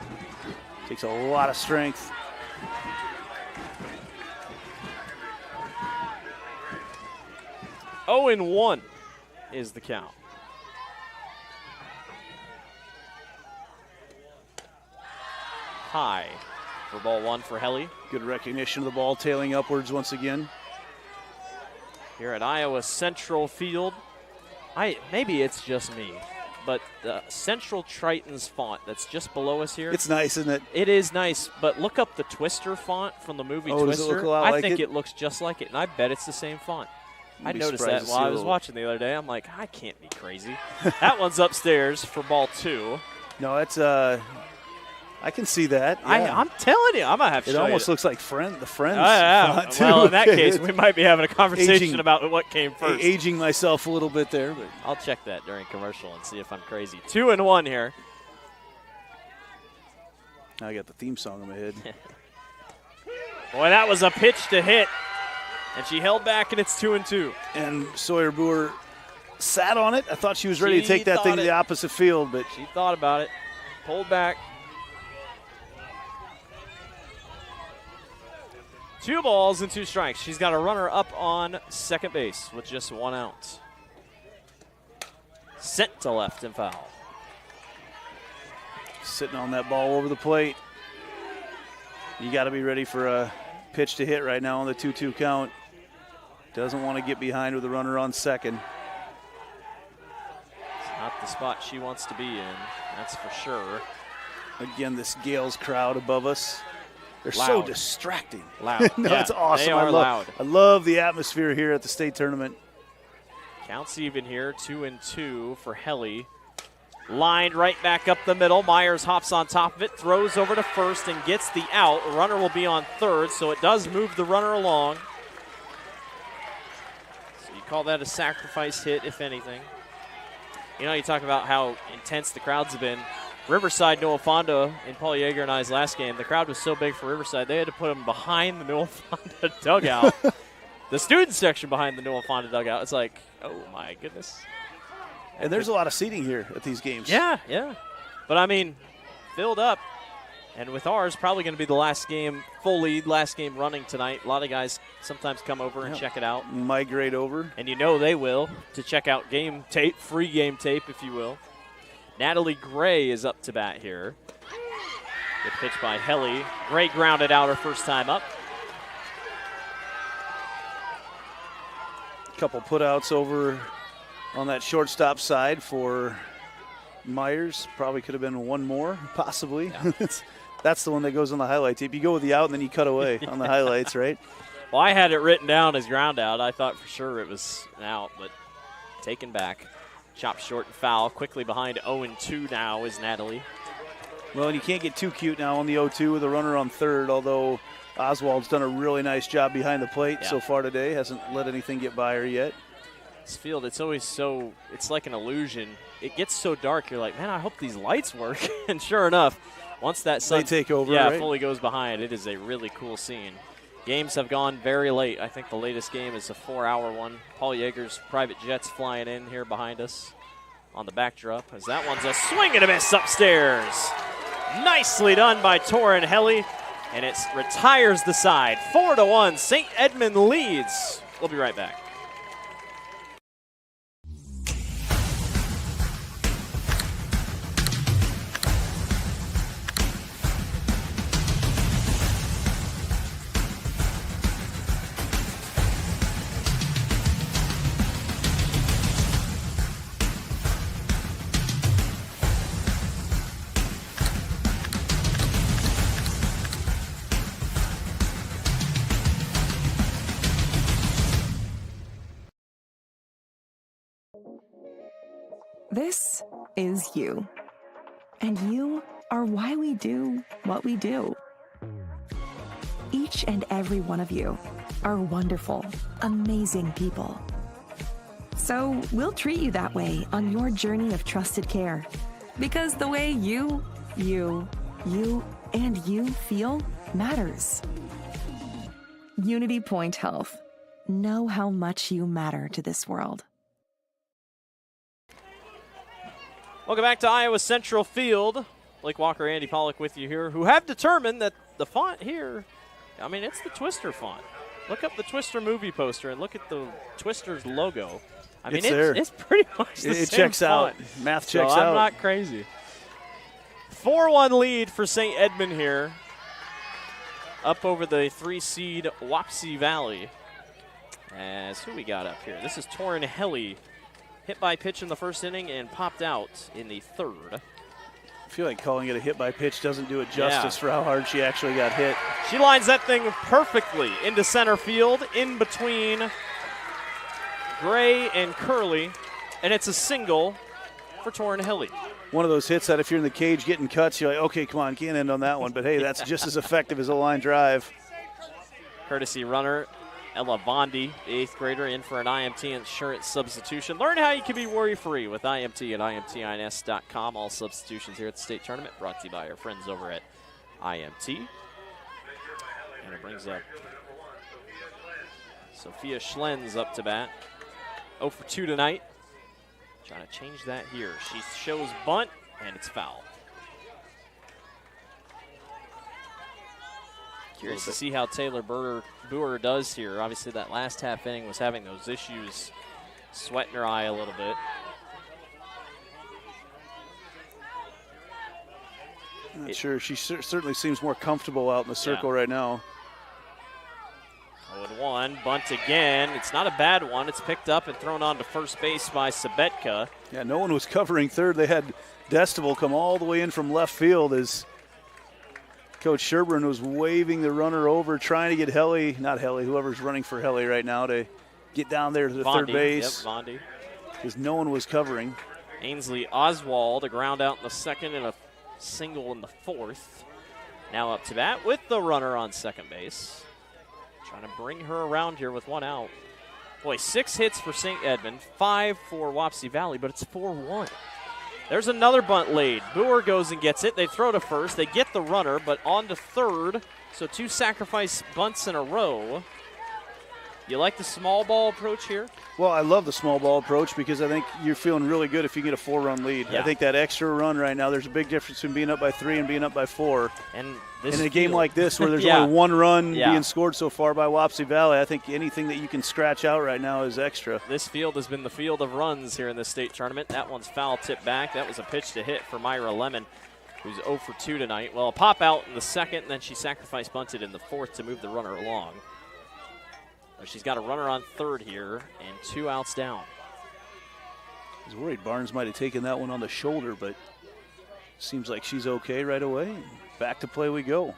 takes a lot of strength. Oh, and 1 is the count. High for ball 1 for Helly. Good recognition of the ball, tailing upwards once again. Here at Iowa Central Field. Maybe it's just me, but the Central Triton's font that's just below us here. It's nice, isn't it? It is nice, but look up the Twister font from the movie Twister. Does it look a lot like think it looks just like it, and I bet it's the same font. I noticed that while I was watching the other day. I'm like, I can't be crazy. That one's upstairs for ball 2. No, it's I can see that. Yeah. I'm telling you, I'm going to have to show you. It almost looks like the Friends font, too. Well, in that case, we might be having a conversation about what came first. Aging myself a little bit there. But I'll check that during commercial and see if I'm crazy. 2 and 1 here. I got the theme song in my head. Boy, that was a pitch to hit. And she held back, and it's 2 and 2. And Sawyer Boer sat on it. I thought she was ready to take that thing to the opposite field, but she thought about it. Pulled back. 2 balls and 2 strikes. She's got a runner up on second base with just 1 out. Sent to left and foul. Sitting on that ball over the plate. You got to be ready for a pitch to hit right now on the 2-2 count. Doesn't want to get behind with a runner on second. It's not the spot she wants to be in, that's for sure. Again, this Gales crowd above us. They're loud. So distracting. Loud. No, it's awesome. They are loud. I love the atmosphere here at the state tournament. Counts even here, 2 and 2 for Helly. Lined right back up the middle. Myers hops on top of it, throws over to first and gets the out. The runner will be on third, so it does move the runner along. So you call that a sacrifice hit, if anything. You know, you talk about how intense the crowds have been. Riverside, Noah Fonda, in Paul Yeager and I's last game, the crowd was so big for Riverside, they had to put them behind the Noah Fonda dugout. The student section behind the Noah Fonda dugout. It's like, oh my goodness. And there's a lot of seating here at these games. Yeah, yeah. But I mean, filled up. And with ours, probably going to be the last game fully, last game running tonight. A lot of guys sometimes come over and check it out. Migrate over. And you know they will, to check out game tape, free game tape, if you will. Natalie Gray is up to bat here. Good pitch by Helly. Gray grounded out her first time up. Couple putouts over on that shortstop side for Myers. Probably could have been one more, possibly. Yeah. That's the one that goes on the highlight tape. You go with the out and then you cut away on the highlights, right? Well, I had it written down as ground out. I thought for sure it was an out, but taken back. Chopped short and foul. Quickly behind 0-2 now is Natalie. Well, and you can't get too cute now on the 0-2 with a runner on third, although Oswald's done a really nice job behind the plate so far today. Hasn't let anything get by her yet. This field, it's always so, it's like an illusion. It gets so dark, you're like, man, I hope these lights work. And sure enough, once that sun take over, right? fully goes behind, it is a really cool scene. Games have gone very late. I think the latest game is a 4-hour one. Paul Yeager's private jets flying in here behind us on the backdrop, as that one's a swing and a miss upstairs. Nicely done by Torin Helly, and it retires the side. 4-1, St. Edmond leads. We'll be right back. This is you. And you are why we do what we do. Each and every one of you are wonderful, amazing people. So we'll treat you that way on your journey of trusted care. Because the way you, and you feel matters. Unity Point Health. Know how much you matter to this world. Welcome back to Iowa Central Field. Blake Walker, Andy Pollock with you here, who have determined that the font here, I mean, it's the Twister font. Look up the Twister movie poster and look at the Twister's logo. I mean, it's pretty much the same It checks font. out. Math checks so out. I'm not crazy. 4-1 lead for St. Edmond here. Up over the 3-seed Wapsie Valley. As who we got up here? This is Torin Helly. Hit by pitch in the first inning and popped out in the third. I feel like calling it a hit by pitch doesn't do it justice for how hard she actually got hit. She lines that thing perfectly into center field, in between Gray and Curley, and it's a single for Torin Helly. One of those hits that if you're in the cage getting cuts, you're like, okay, come on, can't end on that one. But, hey, that's just as effective as a line drive. Courtesy runner, Ella Bondi, the 8th grader, in for an IMT insurance substitution. Learn how you can be worry-free with IMT at IMTINS.com. All substitutions here at the state tournament brought to you by our friends over at IMT. And it brings up Sophia Schlenz up to bat. 0 for 2 tonight. Trying to change that here. She shows bunt, and it's foul. Curious to see how Taylor Boer does here. Obviously, that last half inning was having those issues, sweating her eye a little bit. I'm not sure. She certainly seems more comfortable out in the circle right now. 0-1, bunt again. It's not a bad one. It's picked up and thrown on to first base by Sabetka. Yeah, no one was covering third. They had Destival come all the way in from left field as Coach Sherburne was waving the runner over, trying to get whoever's running for Helly right now, to get down there to the third base. Yep, Bondi. Because no one was covering. Ainsley Oswald, a ground out in the second and a single in the fourth. Now up to bat with the runner on second base. Trying to bring her around here with one out. Boy, 6 hits for St. Edmond, 5 for Wapsie Valley, but it's 4-1. There's another bunt laid. Boer goes and gets it. They throw to first. They get the runner, but on to third. So 2 sacrifice bunts in a row. You like the small ball approach here? Well, I love the small ball approach because I think you're feeling really good if you get a 4-run lead. Yeah. I think that extra run right now, there's a big difference between being up by 3 and being up by 4. And in a game like this where there's only 1 run being scored so far by Wapsie Valley, I think anything that you can scratch out right now is extra. This field has been the field of runs here in this state tournament. That one's foul tipped back. That was a pitch to hit for Myra Lemon, who's 0 for 2 tonight. Well, a pop out in the second, and then she sacrifice bunted in the fourth to move the runner along. She's got a runner on third here and 2 outs down. I was worried Barnes might have taken that one on the shoulder, but seems like she's okay right away. Back to play we go.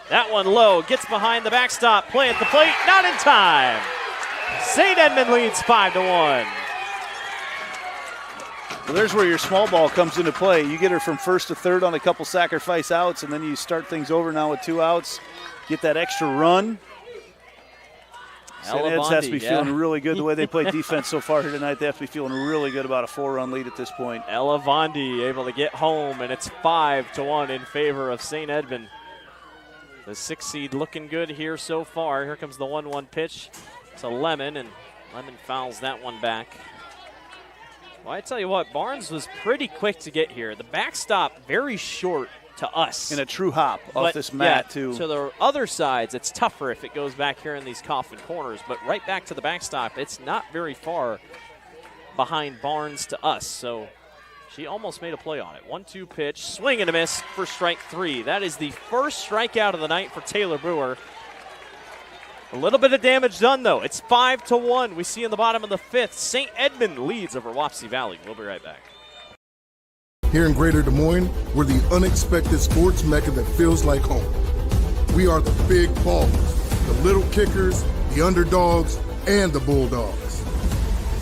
That one low, gets behind the backstop, play at the plate, not in time. St. Edmond leads 5-1. Well, there's where your small ball comes into play. You get her from first to third on a couple sacrifice outs, and then you start things over now with 2 outs, get that extra run. St. Ed's has to be feeling really good. The way they played defense so far here tonight, they have to be feeling really good about a 4-run lead at this point. Ella Vondi able to get home, and it's 5-1 in favor of St. Edmond. The 6 seed looking good here so far. Here comes the 1-1 pitch to Lemon, and Lemon fouls that one back. Well, I tell you what, Barnes was pretty quick to get here. The backstop very short to us. And a true hop off this mat, too. To the other sides, it's tougher if it goes back here in these coffin corners, but right back to the backstop, it's not very far behind Barnes to us, so she almost made a play on it. 1-2 pitch, swing and a miss for strike 3. That is the first strikeout of the night for Taylor Boer. A little bit of damage done, though. It's 5-1. We see in the bottom of the 5th, St. Edmond leads over Wapsie Valley. We'll be right back. Here in Greater Des Moines, we're the unexpected sports mecca that feels like home. We are the big ballers, the little kickers, the underdogs, and the bulldogs.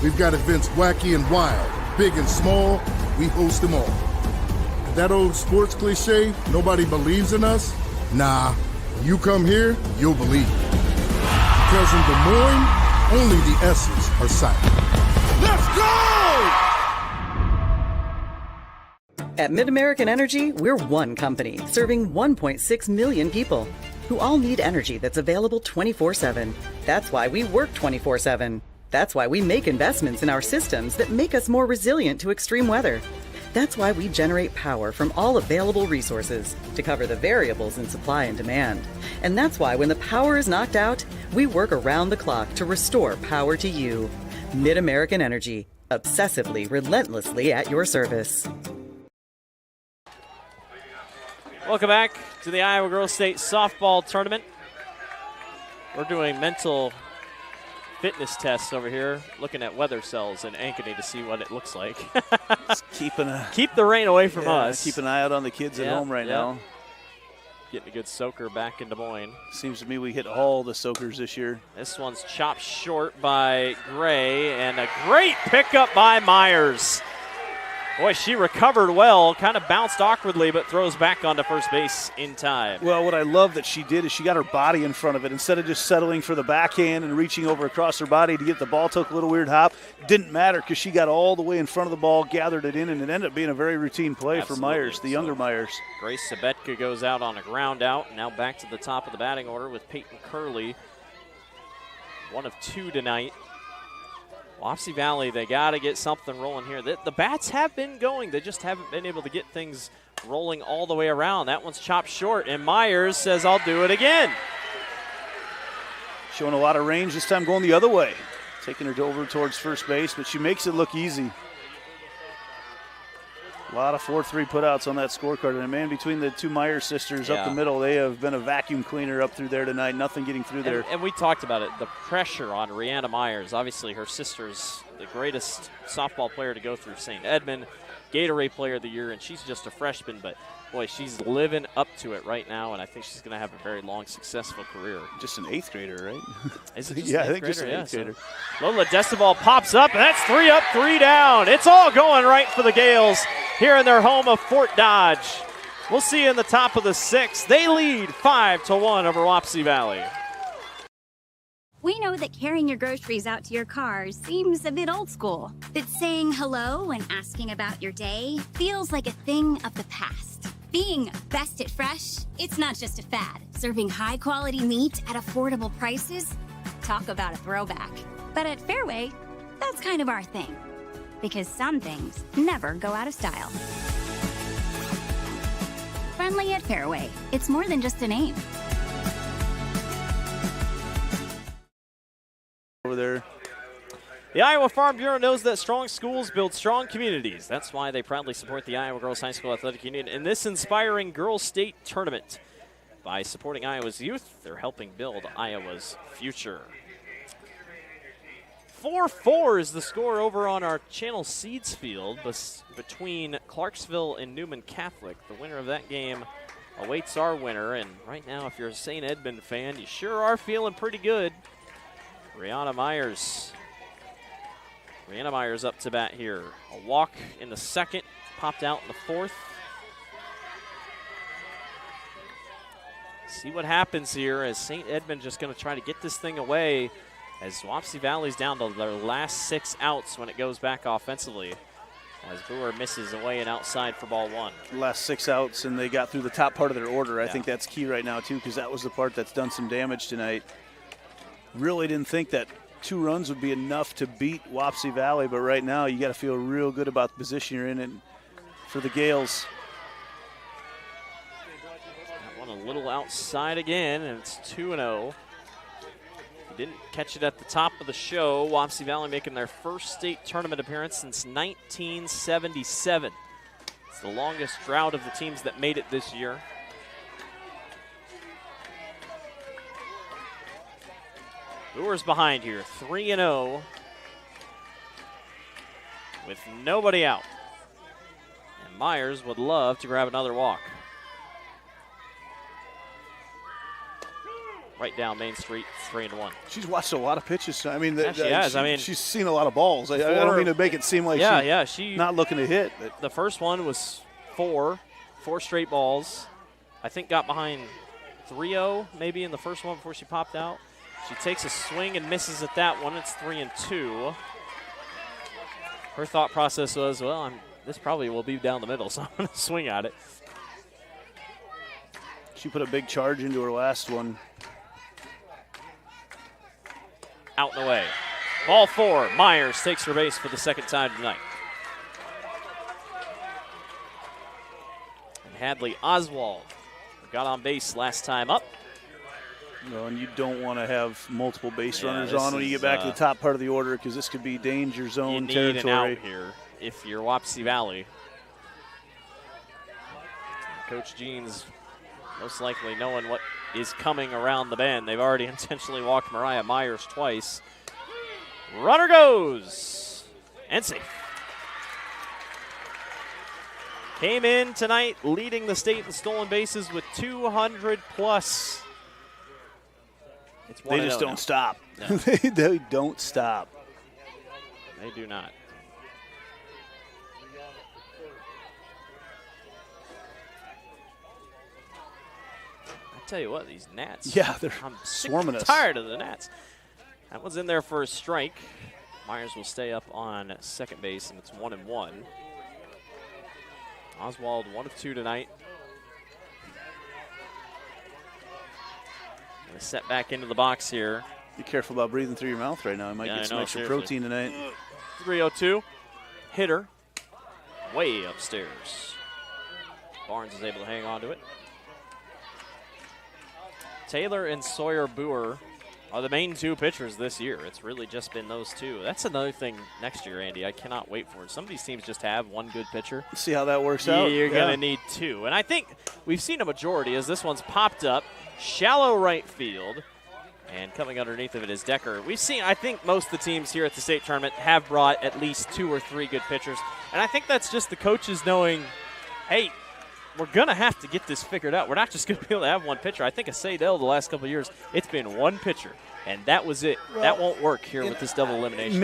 We've got events wacky and wild, Big and small, we host them all. And that old sports cliche, nobody believes in us? Nah, when you come here, you'll believe. Because in Des Moines, only the S's are silent. Let's go! At Mid-American Energy, we're one company serving 1.6 million people who all need energy that's available 24/7. That's why we work 24/7. That's why we make investments in our systems that make us more resilient to extreme weather. That's why we generate power from all available resources to cover the variables in supply and demand. And that's why when the power is knocked out, we work around the clock to restore power to you. Mid-American Energy, obsessively, relentlessly at your service. Welcome back to the Iowa Girls State Softball Tournament. We're doing mental fitness tests over here, looking at weather cells in Ankeny to see what it looks like. Keep the rain away from us. Keep an eye out on the kids at home right now. Getting a good soaker back in Des Moines. Seems to me we hit all the soakers this year. This one's chopped short by Gray, and a great pickup by Myers. Boy, she recovered well, kind of bounced awkwardly, but throws back onto first base in time. Well, what I love that she did is she got her body in front of it. Instead of just settling for the backhand and reaching over across her body to get the ball, took a little weird hop. Didn't matter because she got all the way in front of the ball, gathered it in, and it ended up being a very routine play for Myers, the younger Myers. Grace Sabetka goes out on a ground out. Now back to the top of the batting order with Peyton Curley. 1 of 2 tonight. Wapsie Valley, they got to get something rolling here. The bats have been going. They just haven't been able to get things rolling all the way around. That one's chopped short, and Myers says, I'll do it again. Showing a lot of range this time, going the other way. Taking her over towards first base, but she makes it look easy. A lot of 4-3 putouts on that scorecard. And, man, between the two Myers sisters up the middle, they have been a vacuum cleaner up through there tonight. Nothing getting through there. And we talked about it, the pressure on Rihanna Myers. Obviously, her sister's the greatest softball player to go through St. Edmond, Gatorade Player of the Year, and she's just a freshman. But, boy, she's living up to it right now, and I think she's going to have a very long, successful career. Just an 8th grader, right? Is it just yeah, an 8th I think grader? just an 8th grader. So Lola Destebal pops up, and that's 3 up, 3 down. It's all going right for the Gales here in their home of Fort Dodge. We'll see you in the top of the 6th. They lead 5-1 over Wapsie Valley. We know that carrying your groceries out to your car seems a bit old school. That saying hello and asking about your day feels like a thing of the past. Being best at fresh, it's not just a fad. Serving high-quality meat at affordable prices? Talk about a throwback. But at Fairway, that's kind of our thing. Because some things never go out of style. Friendly at Fairway. It's more than just a name. Over there. The Iowa Farm Bureau knows that strong schools build strong communities. That's why they proudly support the Iowa Girls High School Athletic Union in this inspiring girls' state tournament. By supporting Iowa's youth, they're helping build Iowa's future. 4-4 is the score over on our Channel Seeds field between Clarksville and Newman Catholic. The winner of that game awaits our winner, and right now, if you're a St. Edmond fan, you sure are feeling pretty good. Rihanna Myers up to bat here. A walk in the 2nd, popped out in the 4th. See what happens here as St. Edmond just going to try to get this thing away as Wapsie Valley's down to their last 6 outs when it goes back offensively. As Brewer misses away and outside for ball 1. Last 6 outs, and they got through the top part of their order. I think that's key right now, too, because that was the part that's done some damage tonight. Really didn't think that 2 runs would be enough to beat Wapsie Valley, but right now you got to feel real good about the position you're in and for the Gales. That one a little outside again, and it's 2-0. Didn't catch it at the top of the show. Wapsie Valley making their first state tournament appearance since 1977. It's the longest drought of the teams that made it this year. Brewers behind here, 3-0 with nobody out. And Myers would love to grab another walk. right down Main Street, 3-1. She's watched a lot of pitches. I mean, Yeah, she has. she's seen a lot of balls. I don't mean to make it seem like she's not looking to hit. But the first one was four straight balls. I think got behind 3-0 maybe in the first one before she popped out. She takes a swing and misses at that one. It's 3-2. Her thought process was, well, this probably will be down the middle, so I'm going to swing at it. She put a big charge into her last one. Out and away. Ball 4. Myers takes her base for the second time tonight. And Hadley Oswald got on base last time up. And you don't want to have multiple base runners on when you get back to the top part of the order, because this could be danger zone territory. You need an out here if you're Wapsie Valley. Coach Jean's most likely knowing what is coming around the bend. They've already intentionally walked Mariah Myers twice. Runner goes. And safe. Came in tonight leading the state in stolen bases with 200 plus. It's they just don't stop. No. They don't stop. They do not. I tell you what, these gnats. Yeah, they're I'm swarming us. Tired of the gnats. That one's in there for a strike. Myers will stay up on second base, and it's 1-1. Oswald 1 of 2 tonight. Gonna set back into the box here. Be careful about breathing through your mouth right now. You might get some extra protein tonight. 3-0-2. Hitter way upstairs. Barnes is able to hang on to it. Taylor and Sawyer Boer are the main 2 pitchers this year. It's really just been those 2. That's another thing next year, Andy. I cannot wait for it. Some of these teams just have 1 good pitcher. See how that works out. You're going to need 2. And I think we've seen a majority as this one's popped up. Shallow right field. And coming underneath of it is Decker. We've seen, I think most of the teams here at the state tournament have brought at least 2 or 3 good pitchers. And I think that's just the coaches knowing, hey, we're going to have to get this figured out. We're not just going to be able to have 1 pitcher. I think at Saydell the last couple of years, it's been 1 pitcher. And that was it. Well, that won't work here with this double elimination.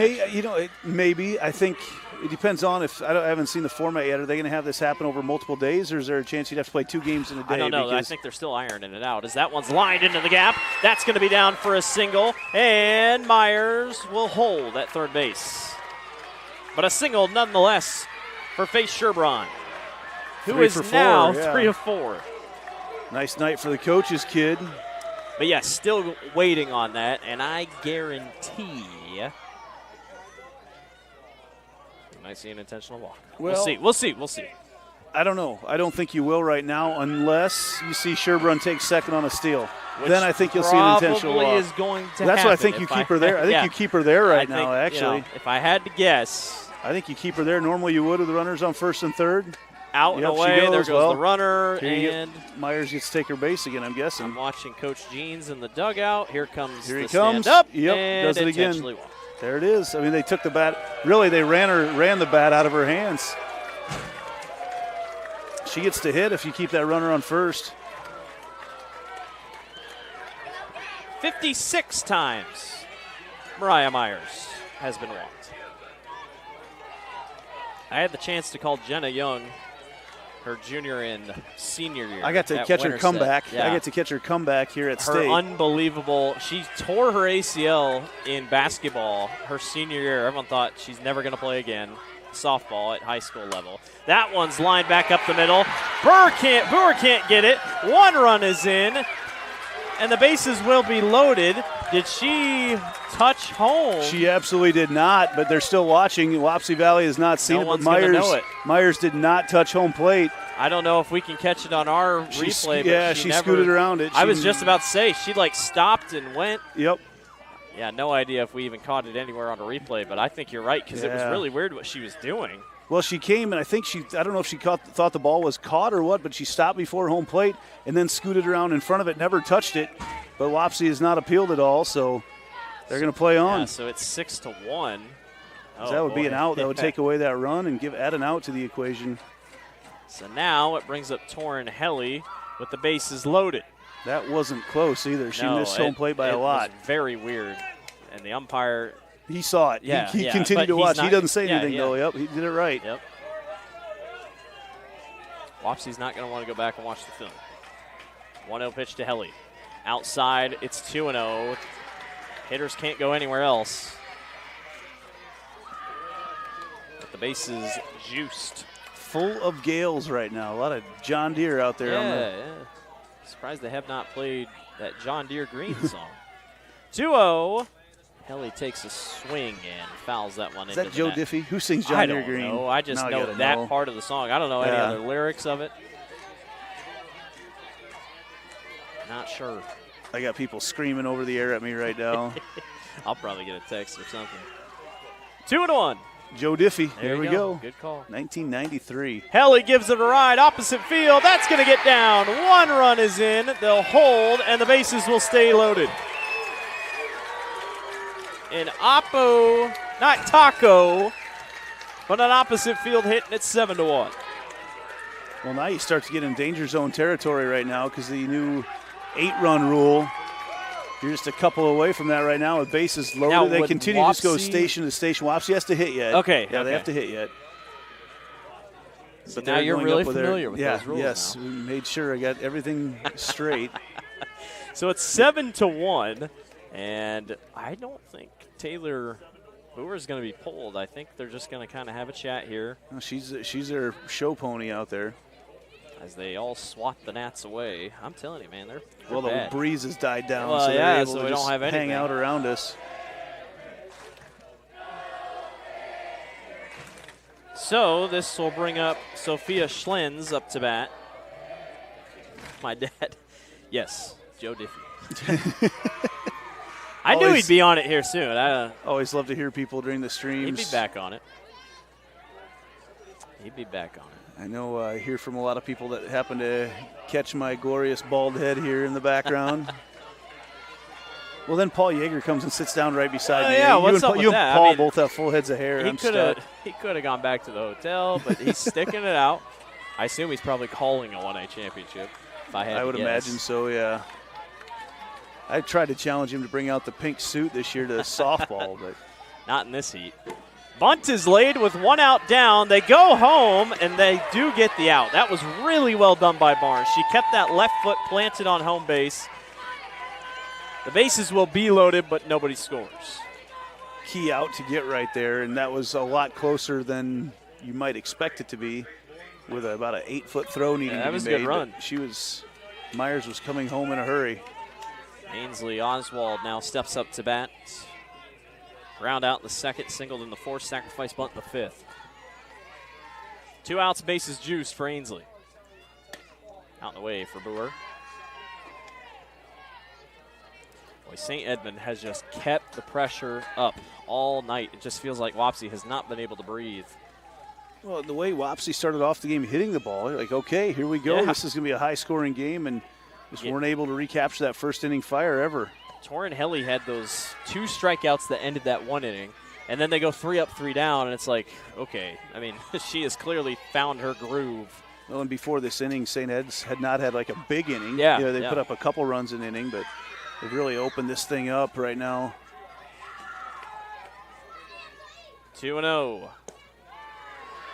Maybe. I think it depends on if I haven't seen the format yet. Are they going to have this happen over multiple days, or is there a chance you'd have to play 2 games in a day? I don't know. I think they're still ironing it out. As that one's lined into the gap, that's going to be down for a single, and Myers will hold at third base. But a single nonetheless for Faith Sherbrand, who is now 3 of 4. Nice night for the coach's kid. But yes, still waiting on that, and I guarantee you might see an intentional walk. Well, we'll see. I don't know. I don't think you will right now unless you see Sherbrand take second on a steal. Which then I think you'll see an intentional walk. Is going to That's happen why I think you keep her there. I think you keep her there right now, actually. If I had to guess. I think you keep her there. Normally you would with the runners on first and third. Out and away, there goes the runner, and Myers gets to take her base again, I'm guessing. I'm watching Coach Jeans in the dugout. Here comes the stand up. Yep, does it again. There it is. I mean, they took the bat. Really, they ran the bat out of her hands. She gets to hit if you keep that runner on first. 56 times Mariah Myers has been walked. I had the chance to call Jenna Young her junior and senior year. I got to catch her comeback. Yeah. I get to catch her comeback here at state. Unbelievable. She tore her ACL in basketball her senior year. Everyone thought she's never going to play again. Softball at high school level. That one's lined back up the middle. Boer can't get it. 1 run is in, and the bases will be loaded. Did she touch home? She absolutely did not, but they're still watching. Wapsie Valley has not seen it, but Myers did not touch home plate. I don't know if we can catch it on our replay. But she scooted around it. I was just about to say, she stopped and went. Yep. Yeah, no idea if we even caught it anywhere on a replay, but I think you're right because it was really weird what she was doing. Well, she came, and I think I don't know if she thought the ball was caught or what, but she stopped before home plate and then scooted around in front of it, never touched it. But Wapsie has not appealed at all, so they're going to play on. Yeah, so it's 6-1. That would be an out. That would take away that run and add an out to the equation. So now it brings up Torrin Helly, with the bases loaded. That wasn't close either. She missed home plate by a lot. It was very weird. And the umpire, he saw it. Yeah, he continued to watch. He doesn't say anything, though. Yep, he did it right. Yep. Wapsie's not going to want to go back and watch the film. 1-0 pitch to Helly. Outside, it's 2-0. Hitters can't go anywhere else. But the base is juiced. Full of gales right now. A lot of John Deere out there. Yeah. Surprised they have not played that John Deere Green song. 2-0. Helly takes a swing and fouls that one into the net. Is that Joe Diffie? Who sings John Deere Green? I don't know. I just know that part of the song. I don't know any other lyrics of it. Not sure. I got people screaming over the air at me right now. I'll probably get a text or something. 2-1. Joe Diffie. There we go. Good call. 1993. Helly gives it a ride. Opposite field. That's going to get down. 1 run is in. They'll hold, and the bases will stay loaded. An Oppo, not Taco, but an opposite field hit, and it's 7-1. Well, now you start to get in danger zone territory right now because the new 8-run rule. You're just a couple away from that right now with bases loaded. Now, they continue to just go Wapsie station to station. Wapsie has to hit yet. Okay. Yeah, they have to hit yet. So now you're really familiar with those rules. Yes, now. we made sure I got everything straight. So it's 7-1, and I don't think Taylor Boer is going to be pulled. I think they're just going to kind of have a chat here. Well, she's their show pony out there. As they all swat the gnats away. I'm telling you, man, they're well, bad. The breeze has died down, well, so they're able so to we just don't have anything. hang out around us. So this will bring up Sophia Schlenz up to bat. My dad. Yes, Joe Diffie. I knew he'd be on it here soon. I always love to hear people during the streams. He'd be back on it. He'd be back on it. I know I hear from a lot of people that happen to catch my glorious bald head here in the background. Well, then Paul Yeager comes and sits down right beside me. Yeah, what's up with you that? and Paul both have full heads of hair. He could have gone back to the hotel, but he's sticking it out. I assume he's probably calling a 1A championship. If I would imagine so, yeah. I tried to challenge him to bring out the pink suit this year to softball, but not in this heat. Bunt is laid with 1 out down. They go home, and they do get the out. That was really well done by Barnes. She kept that left foot planted on home base. The bases will be loaded, but nobody scores. Key out to get right there, and that was a lot closer than you might expect it to be with about an 8-foot throw needing to be made. That was a good run. Myers was coming home in a hurry. Ainsley Oswald now steps up to bat. Ground out in the second, singled in the fourth, sacrifice bunt in the fifth. 2 outs, bases juiced for Ainsley. Out in the way for Boer. Boy, St. Edmond has just kept the pressure up all night. It just feels like Wapsie has not been able to breathe. Well, the way Wapsie started off the game hitting the ball, like, okay, here we go. Yeah. This is going to be a high-scoring game, and just weren't able to recapture that first inning fire ever. Torrin Helly had those 2 strikeouts that ended that 1 inning, and then they go 3 up, 3 down, and it's like, okay. I mean, she has clearly found her groove. Well, and before this inning, St. Ed's had not had like a big inning. Yeah. They put up a couple runs an inning, but they've really opened this thing up right now. 2-0.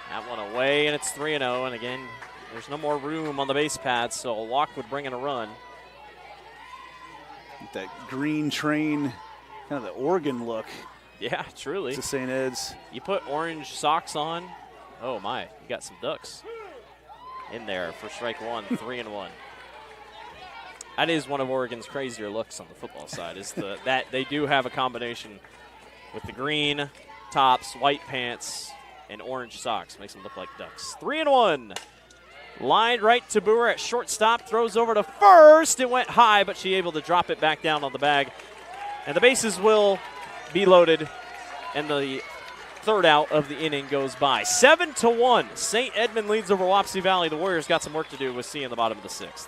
That one away, and it's 3-0, and again, there's no more room on the base pads, so a walk would bring in a run. That green train, kind of the Oregon look. Yeah, truly. To St. Ed's. You put orange socks on. Oh, my. You got some ducks in there for strike 1, 3-1. That is one of Oregon's crazier looks on the football side, is that they do have a combination with the green tops, white pants, and orange socks. Makes them look like ducks. 3-1. Lined right to Boer at shortstop, throws over to first. It went high, but she able to drop it back down on the bag. And the bases will be loaded, and the 3rd out of the inning goes by. 7-1. St. Edmond leads over Wapsie Valley. The Warriors got some work to do with C in the bottom of the 6th.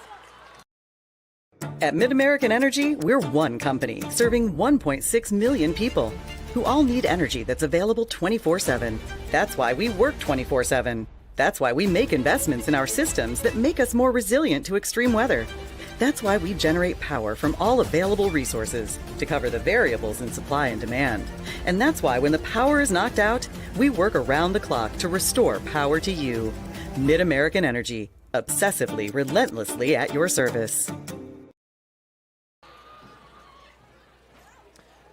At MidAmerican Energy, we're one company serving 1.6 million people who all need energy that's available 24/7. That's why we work 24/7. That's why we make investments in our systems that make us more resilient to extreme weather. That's why we generate power from all available resources to cover the variables in supply and demand. And that's why when the power is knocked out, we work around the clock to restore power to you. Mid-American Energy, obsessively, relentlessly at your service.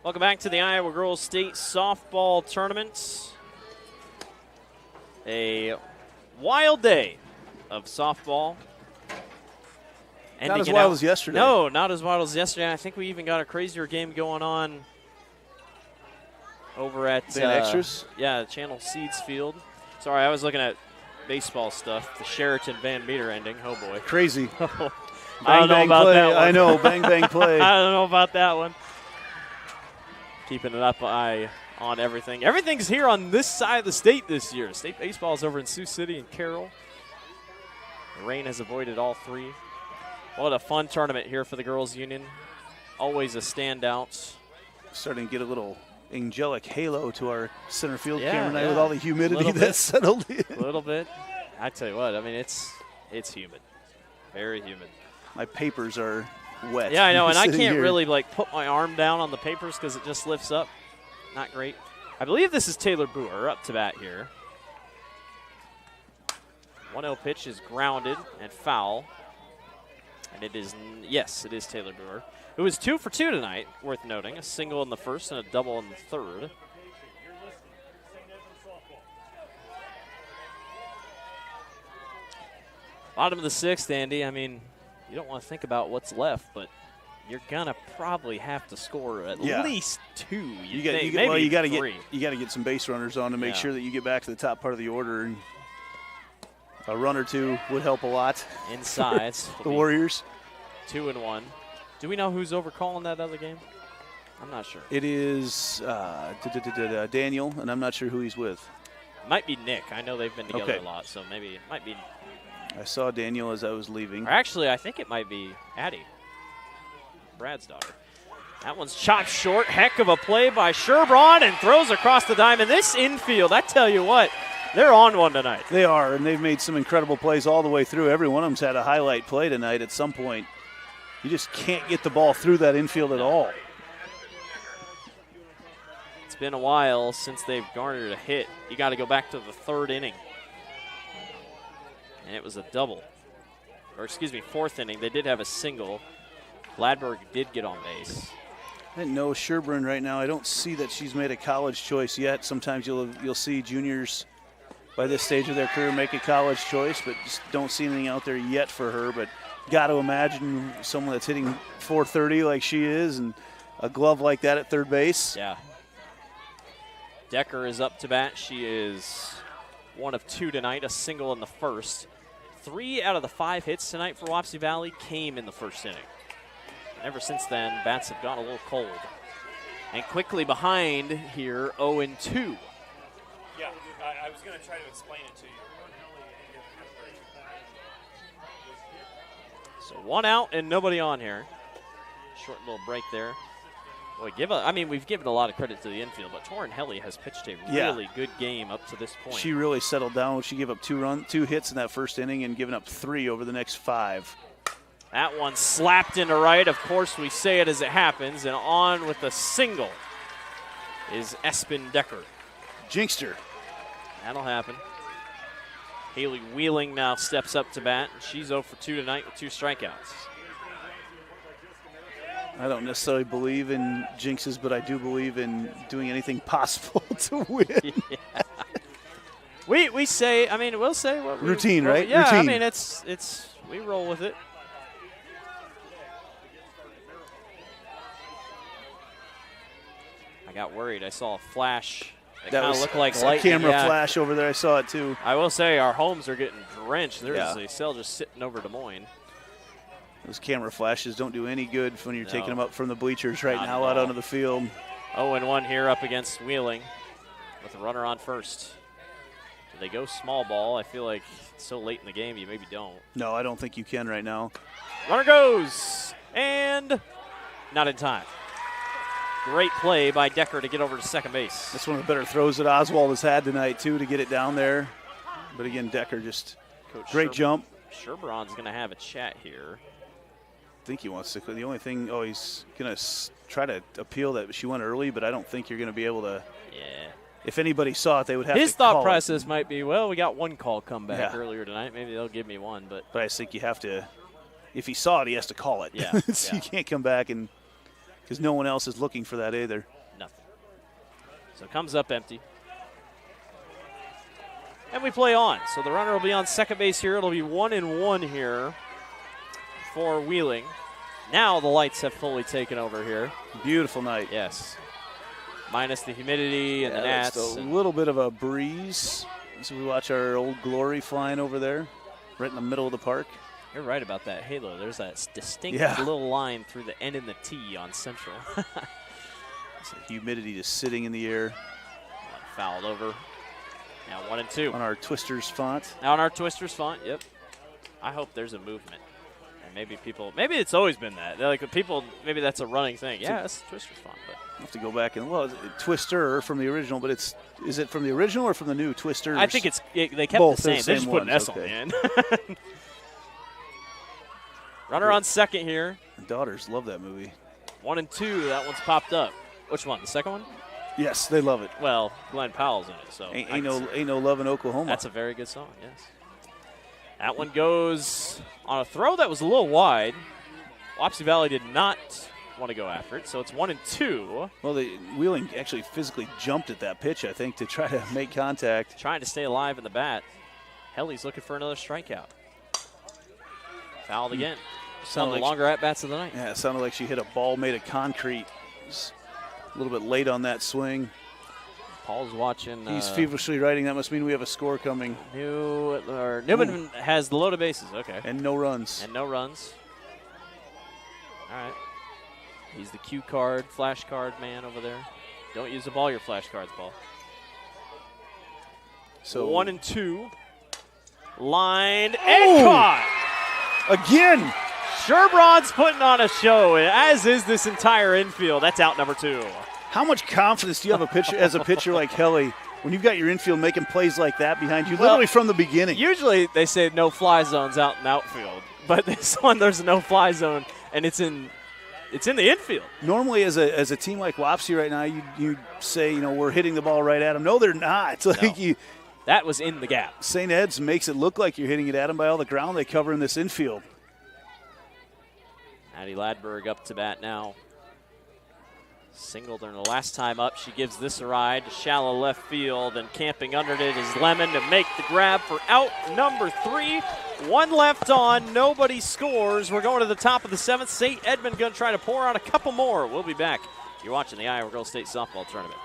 Welcome back to the Iowa Girls State Softball Tournament. A wild day of softball. Not as wild as yesterday. No, not as wild as yesterday. I think we even got a crazier game going on over at Extras? Yeah, Channel Seeds Field. Sorry, I was looking at baseball stuff. The Sheraton Van Meter ending. Oh boy, crazy. I don't know about that one. I know, bang bang play. I don't know about that one. Keeping an eye on everything. Everything's here on this side of the state this year. State baseball is over in Sioux City and Carroll. The rain has avoided all three. What a fun tournament here for the Girls Union. Always a standout. Starting to get a little angelic halo to our center field camera night with all the humidity that's settled in. A little bit. I tell you what, I mean, it's humid. Very humid. My papers are wet. Yeah, I know, and I can't here. really put my arm down on the papers because it just lifts up. Not great. I believe this is Taylor Boer up to bat here. 1-0 pitch is grounded and foul. And it is, yes, it is Taylor Boer, who is 2 for 2 tonight, worth noting. A single in the first and a double in the third. Bottom of the sixth, Andy. I mean, you don't want to think about what's left, but you're gonna probably have to score at least 2. You got to get some base runners on to make sure that you get back to the top part of the order. And a run or two would help a lot. Inside. The Warriors. 2-1. Do we know who's overcalling that other game? I'm not sure. It is Daniel, and I'm not sure who he's with. Might be Nick. I know they've been together a lot, so maybe it might be. I saw Daniel as I was leaving. Or actually, I think it might be Addie, Brad's daughter. That one's chopped short. Heck of a play by Sherbraun, and throws across the diamond. This infield, I tell you what, they're on one tonight. They are, and they've made some incredible plays all the way through. Every one of them's had a highlight play tonight at some point. You just can't get the ball through that infield at all. It's been a while since they've garnered a hit. You got to go back to the third inning. And it was a double. Or excuse me, fourth inning. They did have a single. Gladberg did get on base. I didn't know Sherburne right now. I don't see that she's made a college choice yet. Sometimes you'll see juniors by this stage of their career make a college choice, but just don't see anything out there yet for her. But got to imagine someone that's hitting .430 like she is and a glove like that at third base. Yeah. Decker is up to bat. She is 1 of 2 tonight, a single in the first. 3 out of the 5 hits tonight for Wapsie Valley came in the first inning. Ever since then, bats have gone a little cold. And quickly behind here, 0-2. Yeah, I was going to try to explain it to you. So 1 out and nobody on here. Short little break there. Boy, we've given a lot of credit to the infield, but Torrin Helly has pitched a really good game up to this point. She really settled down. She gave up 2 hits in that first inning and given up 3 over the next 5. That one slapped into right. Of course, we say it as it happens. And on with the single is Espen Decker. Jinxed her. That'll happen. Haley Wheeling now steps up to bat. She's 0 for 2 tonight with 2 strikeouts. I don't necessarily believe in jinxes, but I do believe in doing anything possible to win. Yeah. We say, we'll say what routine, right? Yeah, routine. It's we roll with it. I got worried. I saw a flash. That kind of looked like lightning. Camera flash over there. I saw it too. I will say our homes are getting drenched. There's a cell just sitting over Des Moines. Those camera flashes don't do any good when you're taking them up from the bleachers right now out onto the field. 0-1 here up against Wheeling with a runner on first. Do they go small ball? I feel like it's so late in the game you maybe don't. No, I don't think you can right now. Runner goes, and not in time. Great play by Decker to get over to second base. That's one of the better throws that Oswald has had tonight, too, to get it down there. But again, Decker just Coach great jump. Sherbaron's going to have a chat here. I think he wants to. The only thing, he's going to try to appeal that she went early, but I don't think you're going to be able to. Yeah. If anybody saw it, they would have His to thought call process it. might be, well, we got one call come back Yeah. earlier tonight. Maybe they'll give me one. But I just think you have to. If he saw it, he has to call it. Yeah. So you can't come back and because no one else is looking for that either. Nothing. So it comes up empty. And we play on. So the runner will be on second base here. It'll be 1-1 here for Wheeling. Now the lights have fully taken over here. Beautiful night. Yes. Minus the humidity and the gnats. It's a little bit of a breeze as we watch our Old Glory flying over there, right in the middle of the park. You're right about that halo. There's that distinct Yeah. little line through the N and the T on Central. So humidity just sitting in the air. Fouled over. Now 1-2. On our Twisters font. Now on our Twisters font, yep. I hope there's a movement. And maybe it's always been that. Like people, maybe that's a running thing. Yeah, it's Twisters font. But I'll have to go back and, Twister from the original, but is it from the original or from the new Twisters? I think they kept Both, the same. the They just same put an ones, S on okay. the end. Runner on second here. My daughters love that movie. 1-2. That one's popped up. Which one? The second one? Yes, they love it. Well, Glenn Powell's in it, so Ain't no love in Oklahoma. That's a very good song. Yes. That one goes on a throw that was a little wide. Wapsie Valley did not want to go after it, so it's 1-2. Well, the Wheeling actually physically jumped at that pitch, I think, to try to make contact. Trying to stay alive in the bat. Helly's looking for another strikeout. Fouled again. Some of the longer at-bats of the night. Yeah, it sounded like she hit a ball made of concrete. Was a little bit late on that swing. Paul's watching. He's feverishly writing. That must mean we have a score coming. Newman has the load of bases. Okay. And no runs. All right. He's the cue card, flash card man over there. Don't use up all your flash cards, Paul. So 1-2. Lined and caught. Again. Sherbaron's putting on a show, as is this entire infield. That's out number 2. How much confidence do you have as a pitcher like Helly when you've got your infield making plays like that behind you, literally from the beginning? Usually they say no fly zones out in the outfield, but this one there's no fly zone, and it's in the infield. Normally, as a team like Wapsie right now, you say, we're hitting the ball right at them. No, they're not. It's like No. That was in the gap. St. Ed's makes it look like you're hitting it at them by all the ground they cover in this infield. Addie Ladberg up to bat now. Singled her the last time up. She gives this a ride to shallow left field, and camping under it is Lemon to make the grab for out number 3. 1 left on. Nobody scores. We're going to the top of the 7th. St. Edmond going to try to pour out a couple more. We'll be back. You're watching the Iowa Girls State Softball Tournament.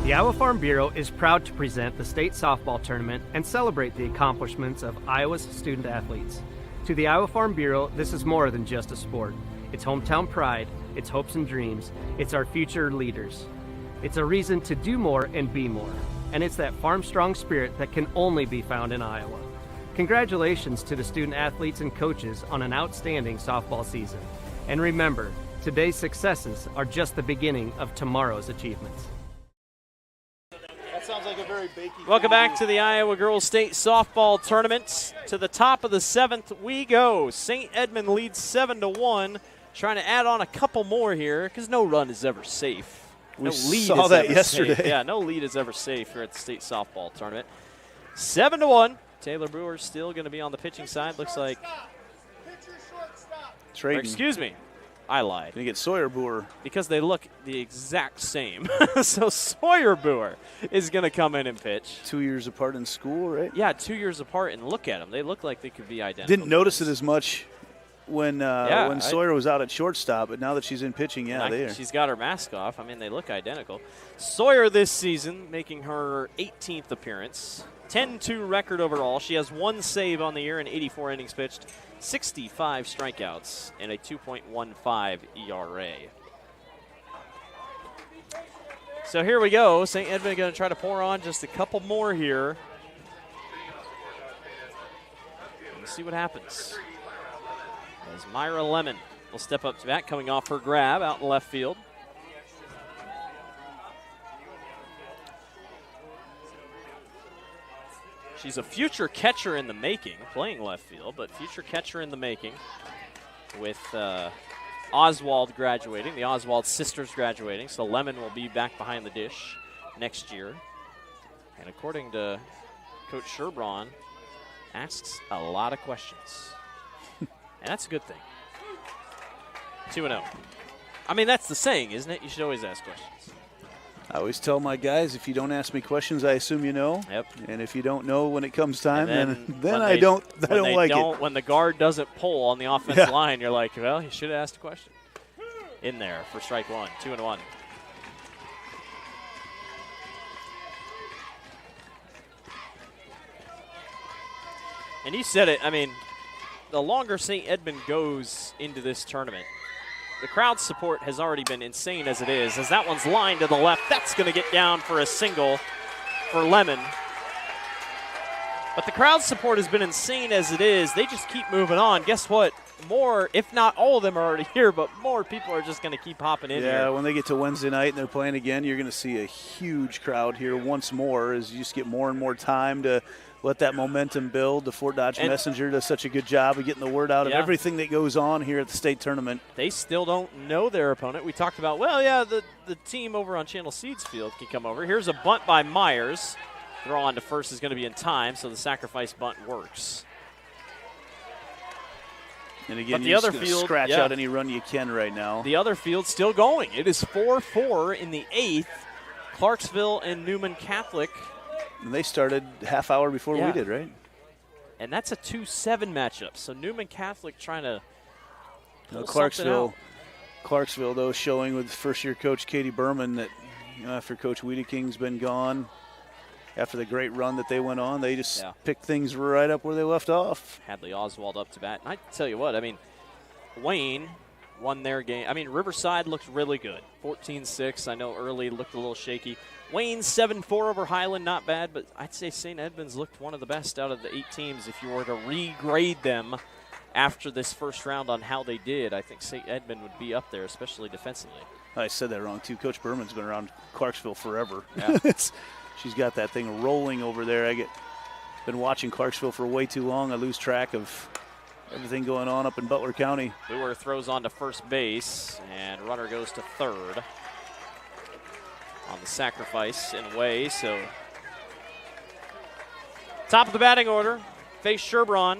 The Iowa Farm Bureau is proud to present the state softball tournament and celebrate the accomplishments of Iowa's student athletes. To the Iowa Farm Bureau, this is more than just a sport. It's hometown pride, it's hopes and dreams, it's our future leaders. It's a reason to do more and be more. And it's that farm-strong spirit that can only be found in Iowa. Congratulations to the student athletes and coaches on an outstanding softball season. And remember, today's successes are just the beginning of tomorrow's achievements. That sounds like a very bakey. Welcome back to the Iowa Girls State Softball Tournament. To the top of the 7th we go. St. Edmond leads 7-1. Trying to add on a couple more here because no run is ever safe. We saw that yesterday. Safe. Yeah, no lead is ever safe here at the state softball tournament. 7-1. Taylor Brewer's still going to be on the pitching side. Looks like. Trading. Excuse me. I lied. Gonna get Sawyer Brewer. Because they look the exact same. So Sawyer Brewer is going to come in and pitch. 2 years apart in school, right? Yeah, 2 years apart, and look at them. They look like they could be identical. Didn't notice it as much when Sawyer was out at shortstop, but now that she's in pitching, they are. She's got her mask off. I mean, they look identical. Sawyer this season making her 18th appearance. 10-2 record overall. She has 1 save on the year in 84 innings pitched, 65 strikeouts, and a 2.15 ERA. So here we go. St. Edmond going to try to pour on just a couple more here. Let's see what happens. As Myra Lemon will step up to bat, coming off her grab out in left field. She's a future catcher in the making, playing left field, but future catcher in the making with Oswald graduating, the Oswald sisters graduating, so Lemon will be back behind the dish next year. And according to Coach Sherbraun, asks a lot of questions. And that's a good thing. 2-0. I mean, that's the saying, isn't it? You should always ask questions. I always tell my guys, if you don't ask me questions, I assume you know. Yep. And if you don't know when it comes time, then I don't like it. When the guard doesn't pull on the offensive line, you're like, well, you should have asked a question. In there for strike one, 2-1. And you said it, I mean, the longer St. Edmond goes into this tournament, the crowd support has already been insane as it is. As that one's lined to the left, that's going to get down for a single for Lemon. But the crowd support has been insane as it is. They just keep moving on. Guess what? More, if not all of them are already here, but more people are just going to keep hopping in here. Yeah, when they get to Wednesday night and they're playing again, you're going to see a huge crowd here once more as you just get more and more time to let that momentum build. The Fort Dodge Messenger does such a good job of getting the word out of everything that goes on here at the state tournament. They still don't know their opponent. We talked about, well, yeah, the team over on Channel Seeds Field can come over. Here's a bunt by Myers. Throw on to first is going to be in time, so the sacrifice bunt works. And again, but the you other just field, scratch out any run you can right now. The other field's still going. It is 4-4 in the 8th. Clarksville and Newman Catholic. And they started half hour before we did, right? And that's a 2-7 matchup. So Newman Catholic trying to pull Clarksville, though, showing with first-year coach Katie Berman that after Coach Wiedeking's been gone, after the great run that they went on, they just picked things right up where they left off. Hadley Oswald up to bat. And I tell you what, I mean, Wayne won their game. I mean, Riverside looked really good. 14-6. I know early looked a little shaky. Wayne 7-4 over Highland, not bad, but I'd say St. Edmunds looked one of the best out of the 8 teams. If you were to regrade them after this first round on how they did, I think St. Edmund would be up there, especially defensively. I said that wrong, too. Coach Berman's been around Clarksville forever. Yeah. She's got that thing rolling over there. Been watching Clarksville for way too long. I lose track of everything going on up in Butler County. Brewer throws on to first base, and runner goes to third on the sacrifice in a way. So top of the batting order, Faith Sherbraun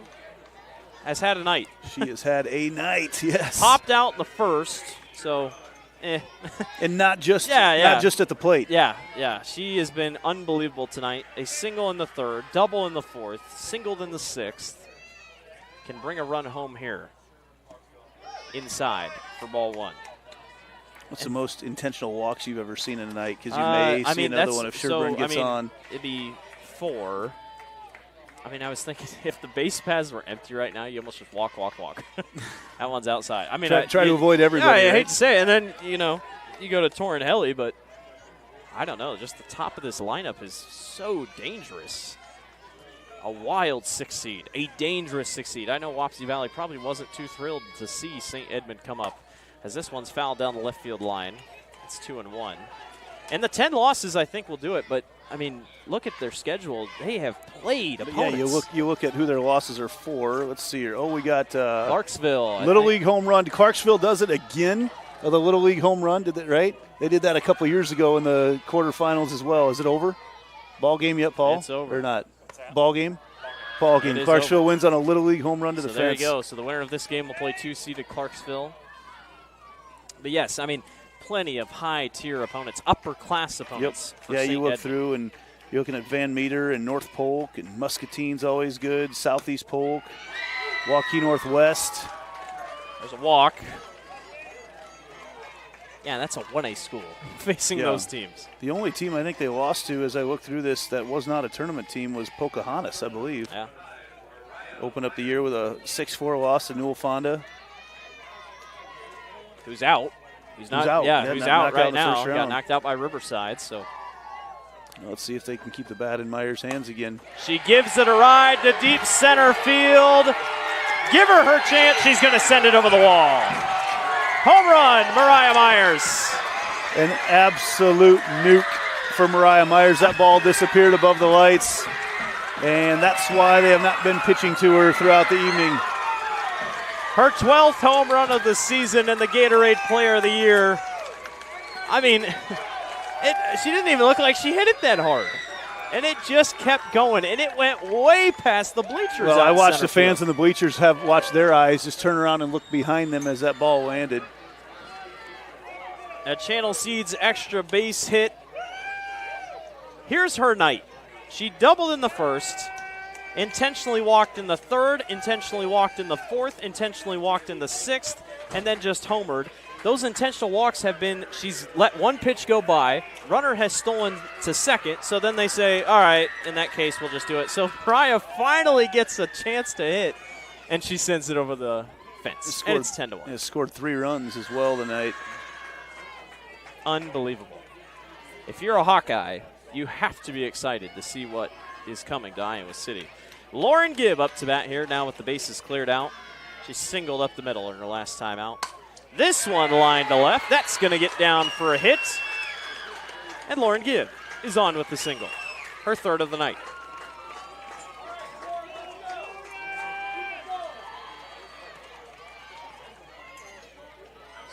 has had a night. She has had a night, yes. Popped out in the first, so and not just not just at the plate. Yeah. She has been unbelievable tonight. A single in the third, double in the fourth, singled in the sixth. Can bring a run home here inside for ball one. What's the most intentional walks you've ever seen in a night? Because you may see another one if Sherburne gets on. It'd be 4. I mean, I was thinking if the base paths were empty right now, you almost just walk. That one's outside. I mean, try to avoid everybody. Yeah, I right? hate to say it. And then, you go to Torrin Helly, but I don't know. Just the top of this lineup is so dangerous. A wild 6 seed, a dangerous 6 seed. I know Wapsie Valley probably wasn't too thrilled to see St. Edmond come up, as this one's fouled down the left field line. It's 2-1. And the 10 losses, I think, will do it. But, I mean, look at their schedule. They have played opponents. Yeah, you look at who their losses are for. Let's see here. Oh, we got Clarksville. Little League home run. Clarksville does it again. The Little League home run, did it right? They did that a couple years ago in the quarterfinals as well. Is it over? Ball game yet, Paul? It's over. Or not? Ball game? Ball game. Clarksville wins on a Little League home run to the fence. There you go. So the winner of this game will play 2-seeded Clarksville. But, yes, I mean, plenty of high-tier opponents, upper-class opponents. Yep. Yeah, you look through, and you're looking at Van Meter and North Polk, and Muscatine's always good, Southeast Polk, Waukee Northwest. There's a walk. Yeah, that's a 1A school facing those teams. The only team I think they lost to, as I look through this, that was not a tournament team was Pocahontas, I believe. Yeah. Opened up the year with a 6-4 loss to Newell Fonda. Who's out. Who's out. Yeah, who's out right now. Got knocked out by Riverside, so. Let's see if they can keep the bat in Myers' hands again. She gives it a ride to deep center field. Give her chance. She's going to send it over the wall. Home run, Mariah Myers. An absolute nuke for Mariah Myers. That ball disappeared above the lights. And that's why they have not been pitching to her throughout the evening. Her 12th home run of the season and the Gatorade Player of the Year. I mean, she didn't even look like she hit it that hard. And it just kept going, and it went way past the bleachers. Well, I watched the fans in the bleachers have watched their eyes just turn around and look behind them as that ball landed. A Channel Seeds extra base hit. Here's her night. She doubled in the first, intentionally walked in the third, intentionally walked in the fourth, intentionally walked in the sixth, and then just homered. Those intentional walks have been, she's let one pitch go by, runner has stolen to second, so then they say, all right, in that case, we'll just do it. So Mariah finally gets a chance to hit, and she sends it over the fence, and it's 10-1. It scored 3 runs as well tonight. Unbelievable. If you're a Hawkeye, you have to be excited to see what is coming to Iowa City. Lauren Gibb up to bat here now with the bases cleared out. She singled up the middle in her last time out. This one lined to left. That's going to get down for a hit. And Lauren Gibb is on with the single. Her third of the night.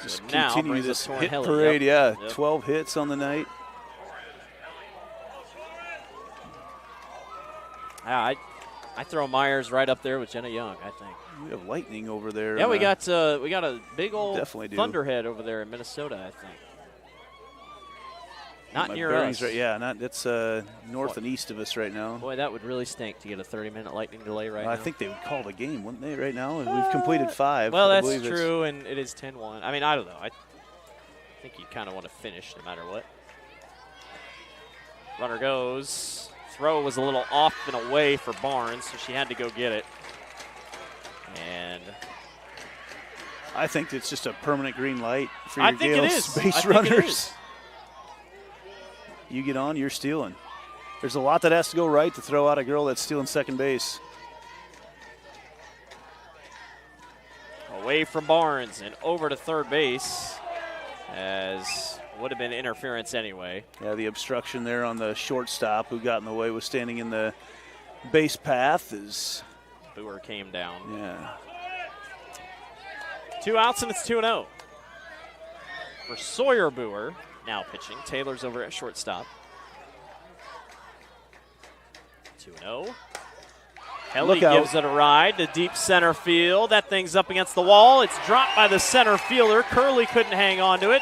Just now continue this hit Helly. parade, Yep. 12 hits on the night. I throw Myers right up there with Jenna Young, I think. We have lightning over there. Yeah, we got a big old Definitely do. thunderhead over there in Minnesota, I think. Not My near bearings us. Right, yeah, it's north and east of us right now. Boy, that would really stink to get a 30-minute lightning delay right now. I think they would call it a game, wouldn't they, right now? And we've completed 5. Well, I that's believe true, and it is 10-1. I mean, I don't know. I think you kind of want to finish no matter what. Runner goes. Throw was a little off and away for Barnes, so she had to go get it. And I think it's just a permanent green light for your Gales base I think runners. it is. You get on, you're stealing. There's a lot that has to go right to throw out a girl that's stealing second base. Away from Barnes and over to third base, as would have been interference anyway. Yeah, the obstruction there on the shortstop who got in the way was standing in the base path is. Boer came down. Yeah. 2 outs and it's 2-0. For Sawyer Boer, now pitching. Taylor's over at shortstop. 2-0. Helly gives it a ride to deep center field. That thing's up against the wall. It's dropped by the center fielder. Curley couldn't hang on to it.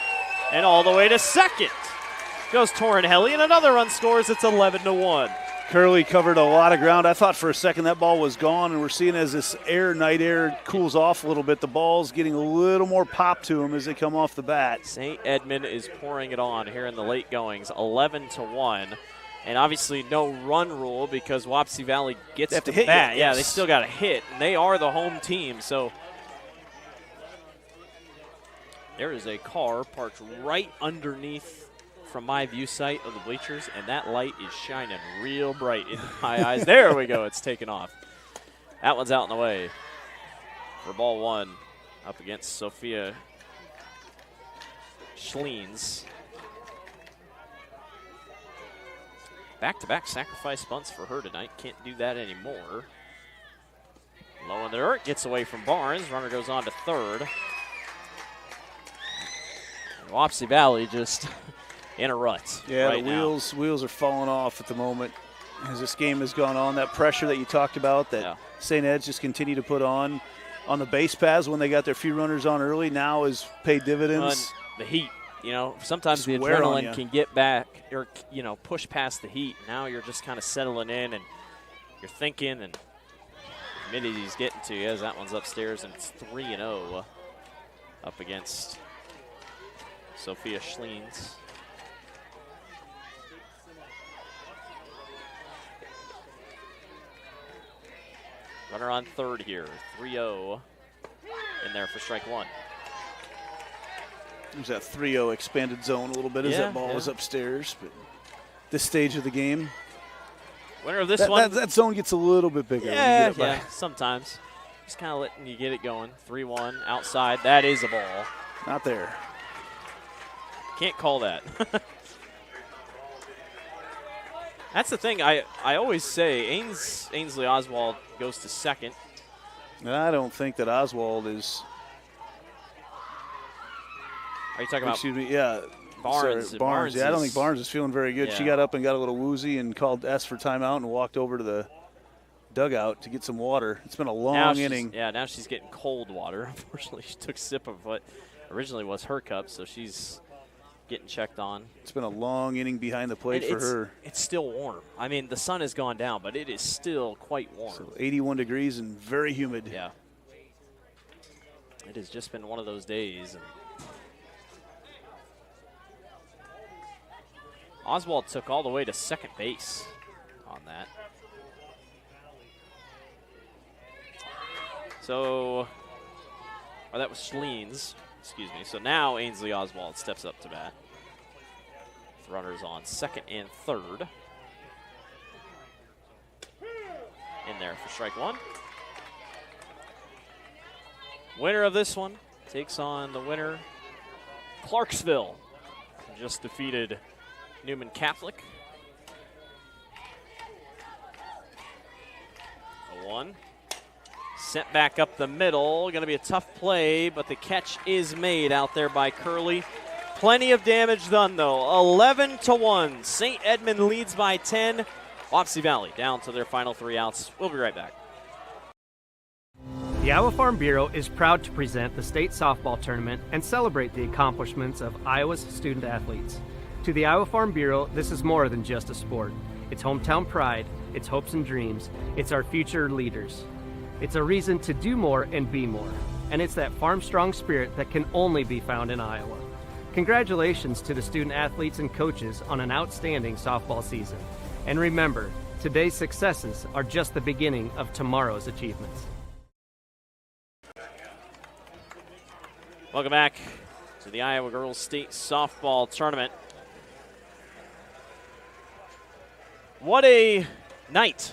And all the way to second goes Torin Helly, and another run scores. It's 11-1. Curley covered a lot of ground. I thought for a second that ball was gone, and we're seeing as this night air cools off a little bit, the ball's getting a little more pop to them as they come off the bat. St. Edmond is pouring it on here in the late goings, 11-1. And obviously no run rule because Wapsie Valley gets to bat. Yeah, they still got to hit, and they are the home team. So there is a car parked right underneath from my view sight of the bleachers, and that light is shining real bright in my eyes. There we go. It's taken off. That one's out in the way for ball one up against Sophia Schleens. Back-to-back sacrifice bunts for her tonight. Can't do that anymore. Low in the dirt. Gets away from Barnes. Runner goes on to third. And Wapsie Valley just in a rut. Yeah, right the now. wheels are falling off at the moment as this game has gone on. That pressure that you talked about that St. Ed's just continue to put on the base paths when they got their few runners on early now has paid dividends. The heat. You know, sometimes the Swear on adrenaline ya. can get back or, push past the heat. Now you're just kind of settling in and you're thinking, and humidity's getting to you as that one's upstairs, and it's 3-0 up against Sophia Schleens. Runner on third here, 3-0 in there for strike one. There's that 3-0 expanded zone a little bit as that ball was upstairs, but this stage of the game, winner of this one. That zone gets a little bit bigger. Yeah, sometimes. Just kind of letting you get it going. 3-1 outside. That is a ball. Not there. Can't call that. That's the thing I always say. Ainsley Oswald goes to second. I don't think that Oswald is. Are you talking about? Excuse me. Yeah. Barnes. Sorry, Barnes. Yeah, I don't think Barnes is feeling very good. Yeah. She got up and got a little woozy and asked for timeout and walked over to the dugout to get some water. It's been a long inning. Yeah, now she's getting cold water. Unfortunately, she took a sip of what originally was her cup, so she's getting checked on. It's been a long inning behind the plate for her. It's still warm. I mean, the sun has gone down, but it is still quite warm. So 81 degrees and very humid. Yeah. It has just been one of those days. And Oswald took all the way to second base on that. So, or that was Schleens, excuse me. So now Ainsley Oswald steps up to bat. With runners on second and third. In there for strike one. Winner of this one takes on the winner, Clarksville. Just defeated Newman Catholic. A 1. Sent back up the middle. Going to be a tough play, but the catch is made out there by Curley. Plenty of damage done, though. 11-1. St. Edmond leads by 10. Wapsie Valley down to their final 3 outs. We'll be right back. The Iowa Farm Bureau is proud to present the state softball tournament and celebrate the accomplishments of Iowa's student athletes. To the Iowa Farm Bureau, this is more than just a sport. It's hometown pride, it's hopes and dreams, it's our future leaders. It's a reason to do more and be more. And it's that farm-strong spirit that can only be found in Iowa. Congratulations to the student athletes and coaches on an outstanding softball season. And remember, today's successes are just the beginning of tomorrow's achievements. Welcome back to the Iowa Girls State Softball Tournament. What a night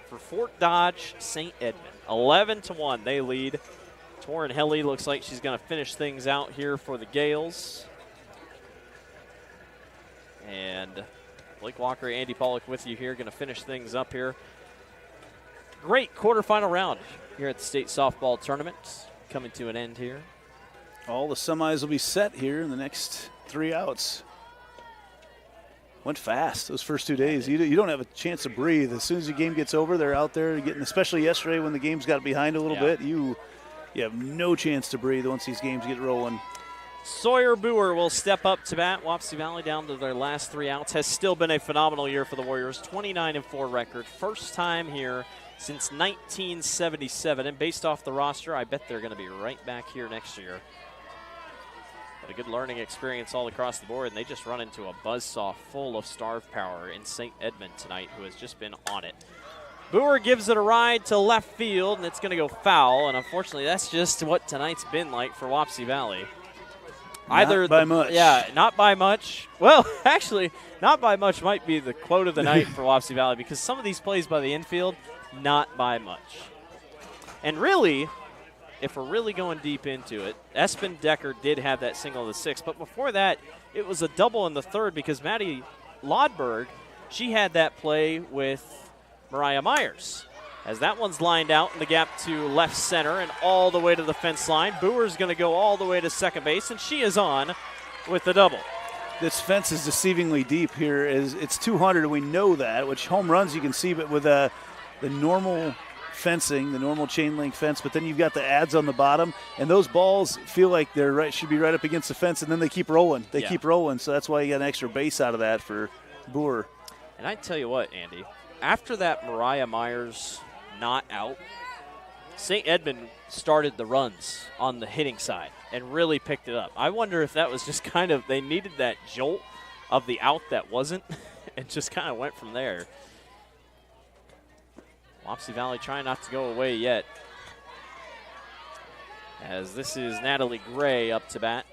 for Fort Dodge St. Edmond. 11-1, they lead. Torin Helly looks like she's going to finish things out here for the Gales. And Blake Walker, Andy Pollock with you here, going to finish things up here. Great quarterfinal round here at the State Softball Tournament. Coming to an end here. All the semis will be set here in the next 3 outs. Went fast those first 2 days. You don't have a chance to breathe. As soon as the game gets over, they're out there getting, especially yesterday when the games got behind a little bit, you have no chance to breathe once these games get rolling. Sawyer Boer will step up to bat. Wapsie Valley down to their last 3 outs. Has still been a phenomenal year for the Warriors. 29-4 record. First time here since 1977. And based off the roster, I bet they're going to be right back here next year. But a good learning experience all across the board, and they just run into a buzzsaw full of star power in St. Edmond tonight, who has just been on it. Boer gives it a ride to left field, and it's going to go foul, and unfortunately that's just what tonight's been like for Wapsie Valley. Not by much. Yeah, not by much. Well, actually, not by much might be the quote of the night for Wapsie Valley, because some of these plays by the infield, not by much. And really, if we're really going deep into it, Espen Decker did have that single of the 6th, but before that, it was a double in the 3rd because Maddie Lodberg, she had that play with Mariah Myers. As that one's lined out in the gap to left center and all the way to the fence line. Boer's going to go all the way to second base, and she is on with the double. This fence is deceivingly deep here. It's 200, and we know that, which home runs you can see, but with the normal fencing, the normal chain link fence, but then you've got the ads on the bottom, and those balls feel like should be right up against the fence, and then they keep rolling. They keep rolling, so that's why you got an extra base out of that for Boer. And I tell you what, Andy, after that Mariah Myers not out, St. Edmond started the runs on the hitting side and really picked it up. I wonder if that was just kind of, they needed that jolt of the out that wasn't and just kind of went from there. Wapsie Valley trying not to go away yet, as this is Natalie Gray up to bat.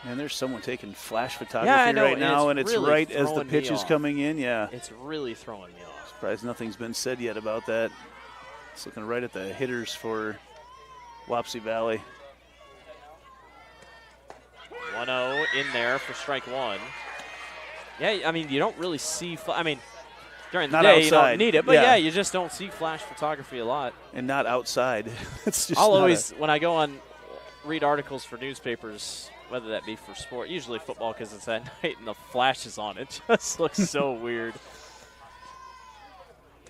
And there's someone taking flash photography right now, and it's really right as the pitch is coming in. Yeah, it's really throwing me off. Surprised nothing's been said yet about that. It's looking right at the hitters for Wapsie Valley. 1-0 in there for strike one. Yeah, I mean, you don't really see during the Not day outside. you don't need it, but Yeah. yeah, you just don't see flash photography a lot. And not outside. It's just I'll not always, when I go on, read articles for newspapers, whether that be for sport, usually football because it's at night and the flash is on. It just looks so weird.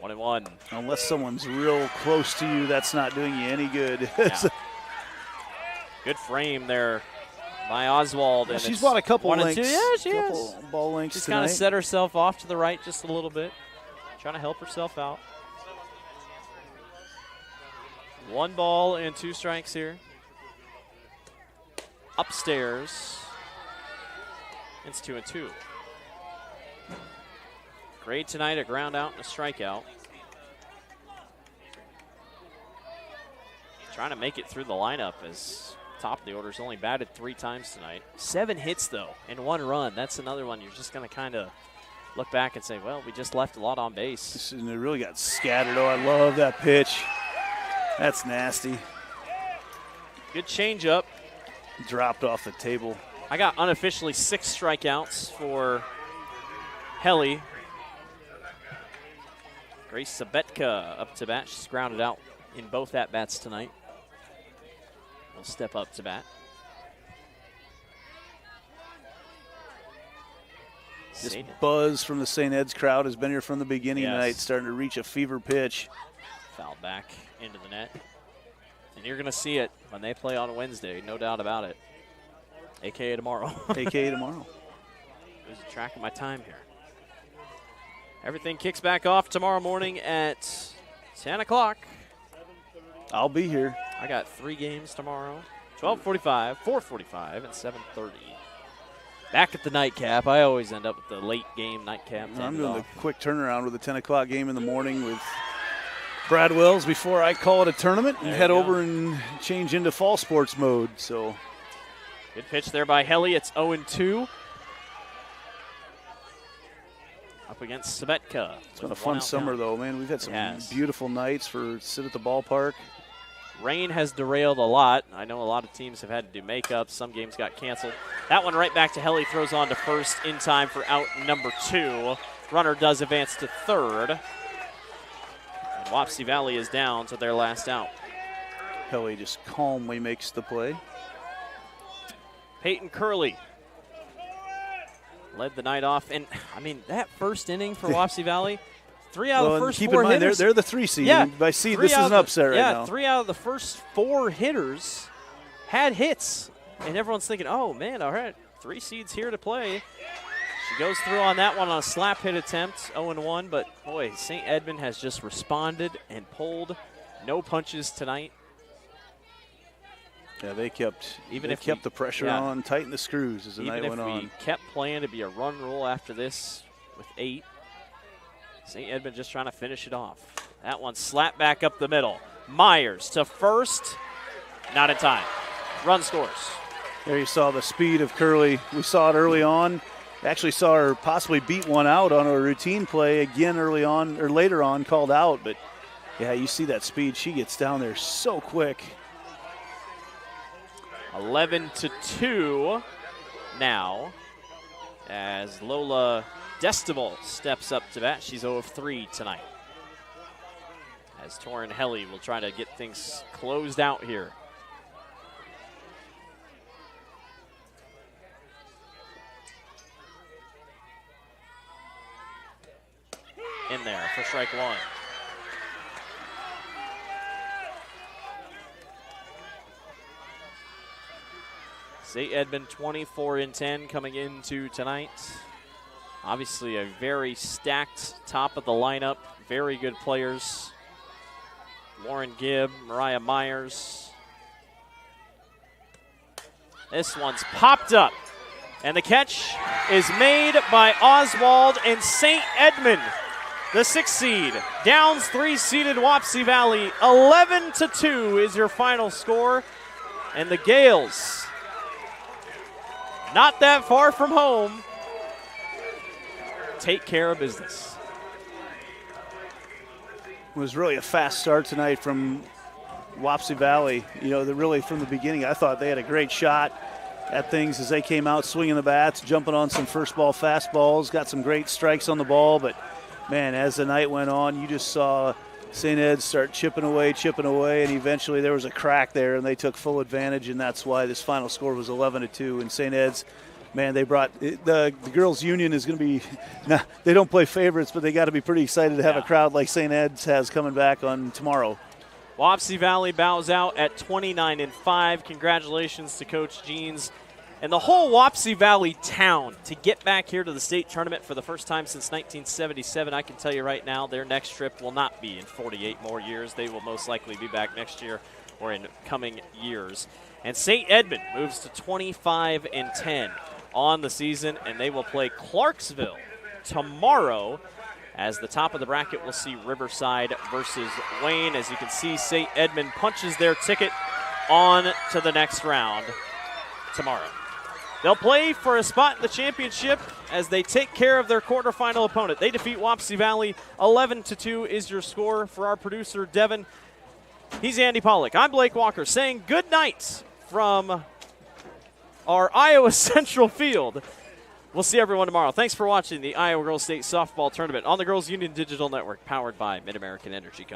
1-1. Unless someone's real close to you, that's not doing you any good. Yeah. Good frame there by Oswald. Yeah, and she's it's bought a couple 1 and links. 2. Yeah, she couple has. ball links Just tonight. kind of set herself off to the right just a little bit, trying to help herself out. 1 ball and 2 strikes here. Upstairs. It's 2-2. Great tonight, a ground out and a strikeout. Trying to make it through the lineup as top of the order's only batted 3 times tonight. 7 hits, though, and 1 run. That's another one you're just going to kind of look back and say, well, we just left a lot on base. And they really got scattered. Oh, I love that pitch. That's nasty. Good changeup. Dropped off the table. I got unofficially 6 strikeouts for Helly. Grace Sabetka up to bat. She's grounded out in both at-bats tonight. Will step up to bat. This buzz from the St. Ed's crowd has been here from the beginning Yes. tonight, starting to reach a fever pitch. Fouled back into the net. And you're going to see it when they play on Wednesday, no doubt about it. AKA tomorrow. AKA tomorrow. Losing track of my time here. Everything kicks back off tomorrow morning at 10 o'clock. I'll be here. I got 3 games tomorrow. 12:45, 4:45, and 7:30. Back at the nightcap. I always end up with the late game nightcap. I'm doing the quick turnaround with a 10 o'clock game in the morning with Brad Wells before I call it a tournament and head over and change into fall sports mode. So good pitch there by Helly. It's 0-2. Up against Sabetka. It's been a fun summer, though, man. We've had some beautiful nights for sit at the ballpark. Rain has derailed a lot. I know a lot of teams have had to do makeup. Some games got canceled. That one right back to Helly, throws on to first in time for out number 2. Runner does advance to third. And Wapsie Valley is down to their last out. Helly just calmly makes the play. Peyton Curley led the night off. And, I mean, that first inning for Wapsie Valley, 3 out of the first 4 hitters. Keep in mind, they're the 3 seed. Yeah, By seed, this is an upset right now. 3 out of the first 4 hitters had hits. And everyone's thinking, oh, man, all right, 3 seeds here to play. She goes through on that one on a slap hit attempt, 0-1. But, boy, St. Edmond has just responded and pulled. No punches tonight. Yeah, they kept the pressure yeah. on, tightened the screws as the night went on. Even if we kept playing to be a run rule after this with 8, St. Edmond just trying to finish it off. That one slapped back up the middle. Myers to first, not in time. Run scores. There you saw the speed of Curley. We saw it early on. Actually saw her possibly beat one out on a routine play again early on, or later on, called out. But, yeah, you see that speed. She gets down there so quick. 11-2 now as Lola Destival steps up to bat. She's 0 of 3 tonight. As Torin Helly will try to get things closed out here. In there for strike 1. St. Edmond 24-10 coming into tonight. Obviously a very stacked top of the lineup. Very good players. Lauren Gibb, Mariah Myers. This one's popped up. And the catch is made by Oswald and St. Edmond. The 6th seed. Downs 3-seeded Wapsie Valley. 11-2 is your final score. And the Gales, not that far from home, take care of business. It was really a fast start tonight from Wapsie Valley. You know, really from the beginning, I thought they had a great shot. at things as they came out swinging the bats, jumping on some first ball fastballs, got some great strikes on the ball. But, man, as the night went on, you just saw St. Ed's start chipping away, and eventually there was a crack there, and they took full advantage, and that's why this final score was 11-2. And St. Ed's, man, they brought the girls' union is going to be – they don't play favorites, but they got to be pretty excited to have a crowd like St. Ed's has coming back on tomorrow. Wapsie Valley bows out at 29-5. Congratulations to Coach Jeans and the whole Wapsie Valley town to get back here to the state tournament for the first time since 1977. I can tell you right now, their next trip will not be in 48 more years. They will most likely be back next year or in coming years. And St. Edmond moves to 25-10 on the season, and they will play Clarksville tomorrow. As the top of the bracket, we'll see Riverside versus Wayne. As you can see, St. Edmond punches their ticket on to the next round tomorrow. They'll play for a spot in the championship as they take care of their quarterfinal opponent. They defeat Wapsie Valley. 11-2 is your score. For our producer, Devin, he's Andy Pollock. I'm Blake Walker saying good night from our Iowa Central field. We'll see everyone tomorrow. Thanks for watching the Iowa Girls State Softball Tournament on the Girls Union Digital Network, powered by Mid-American Energy Company.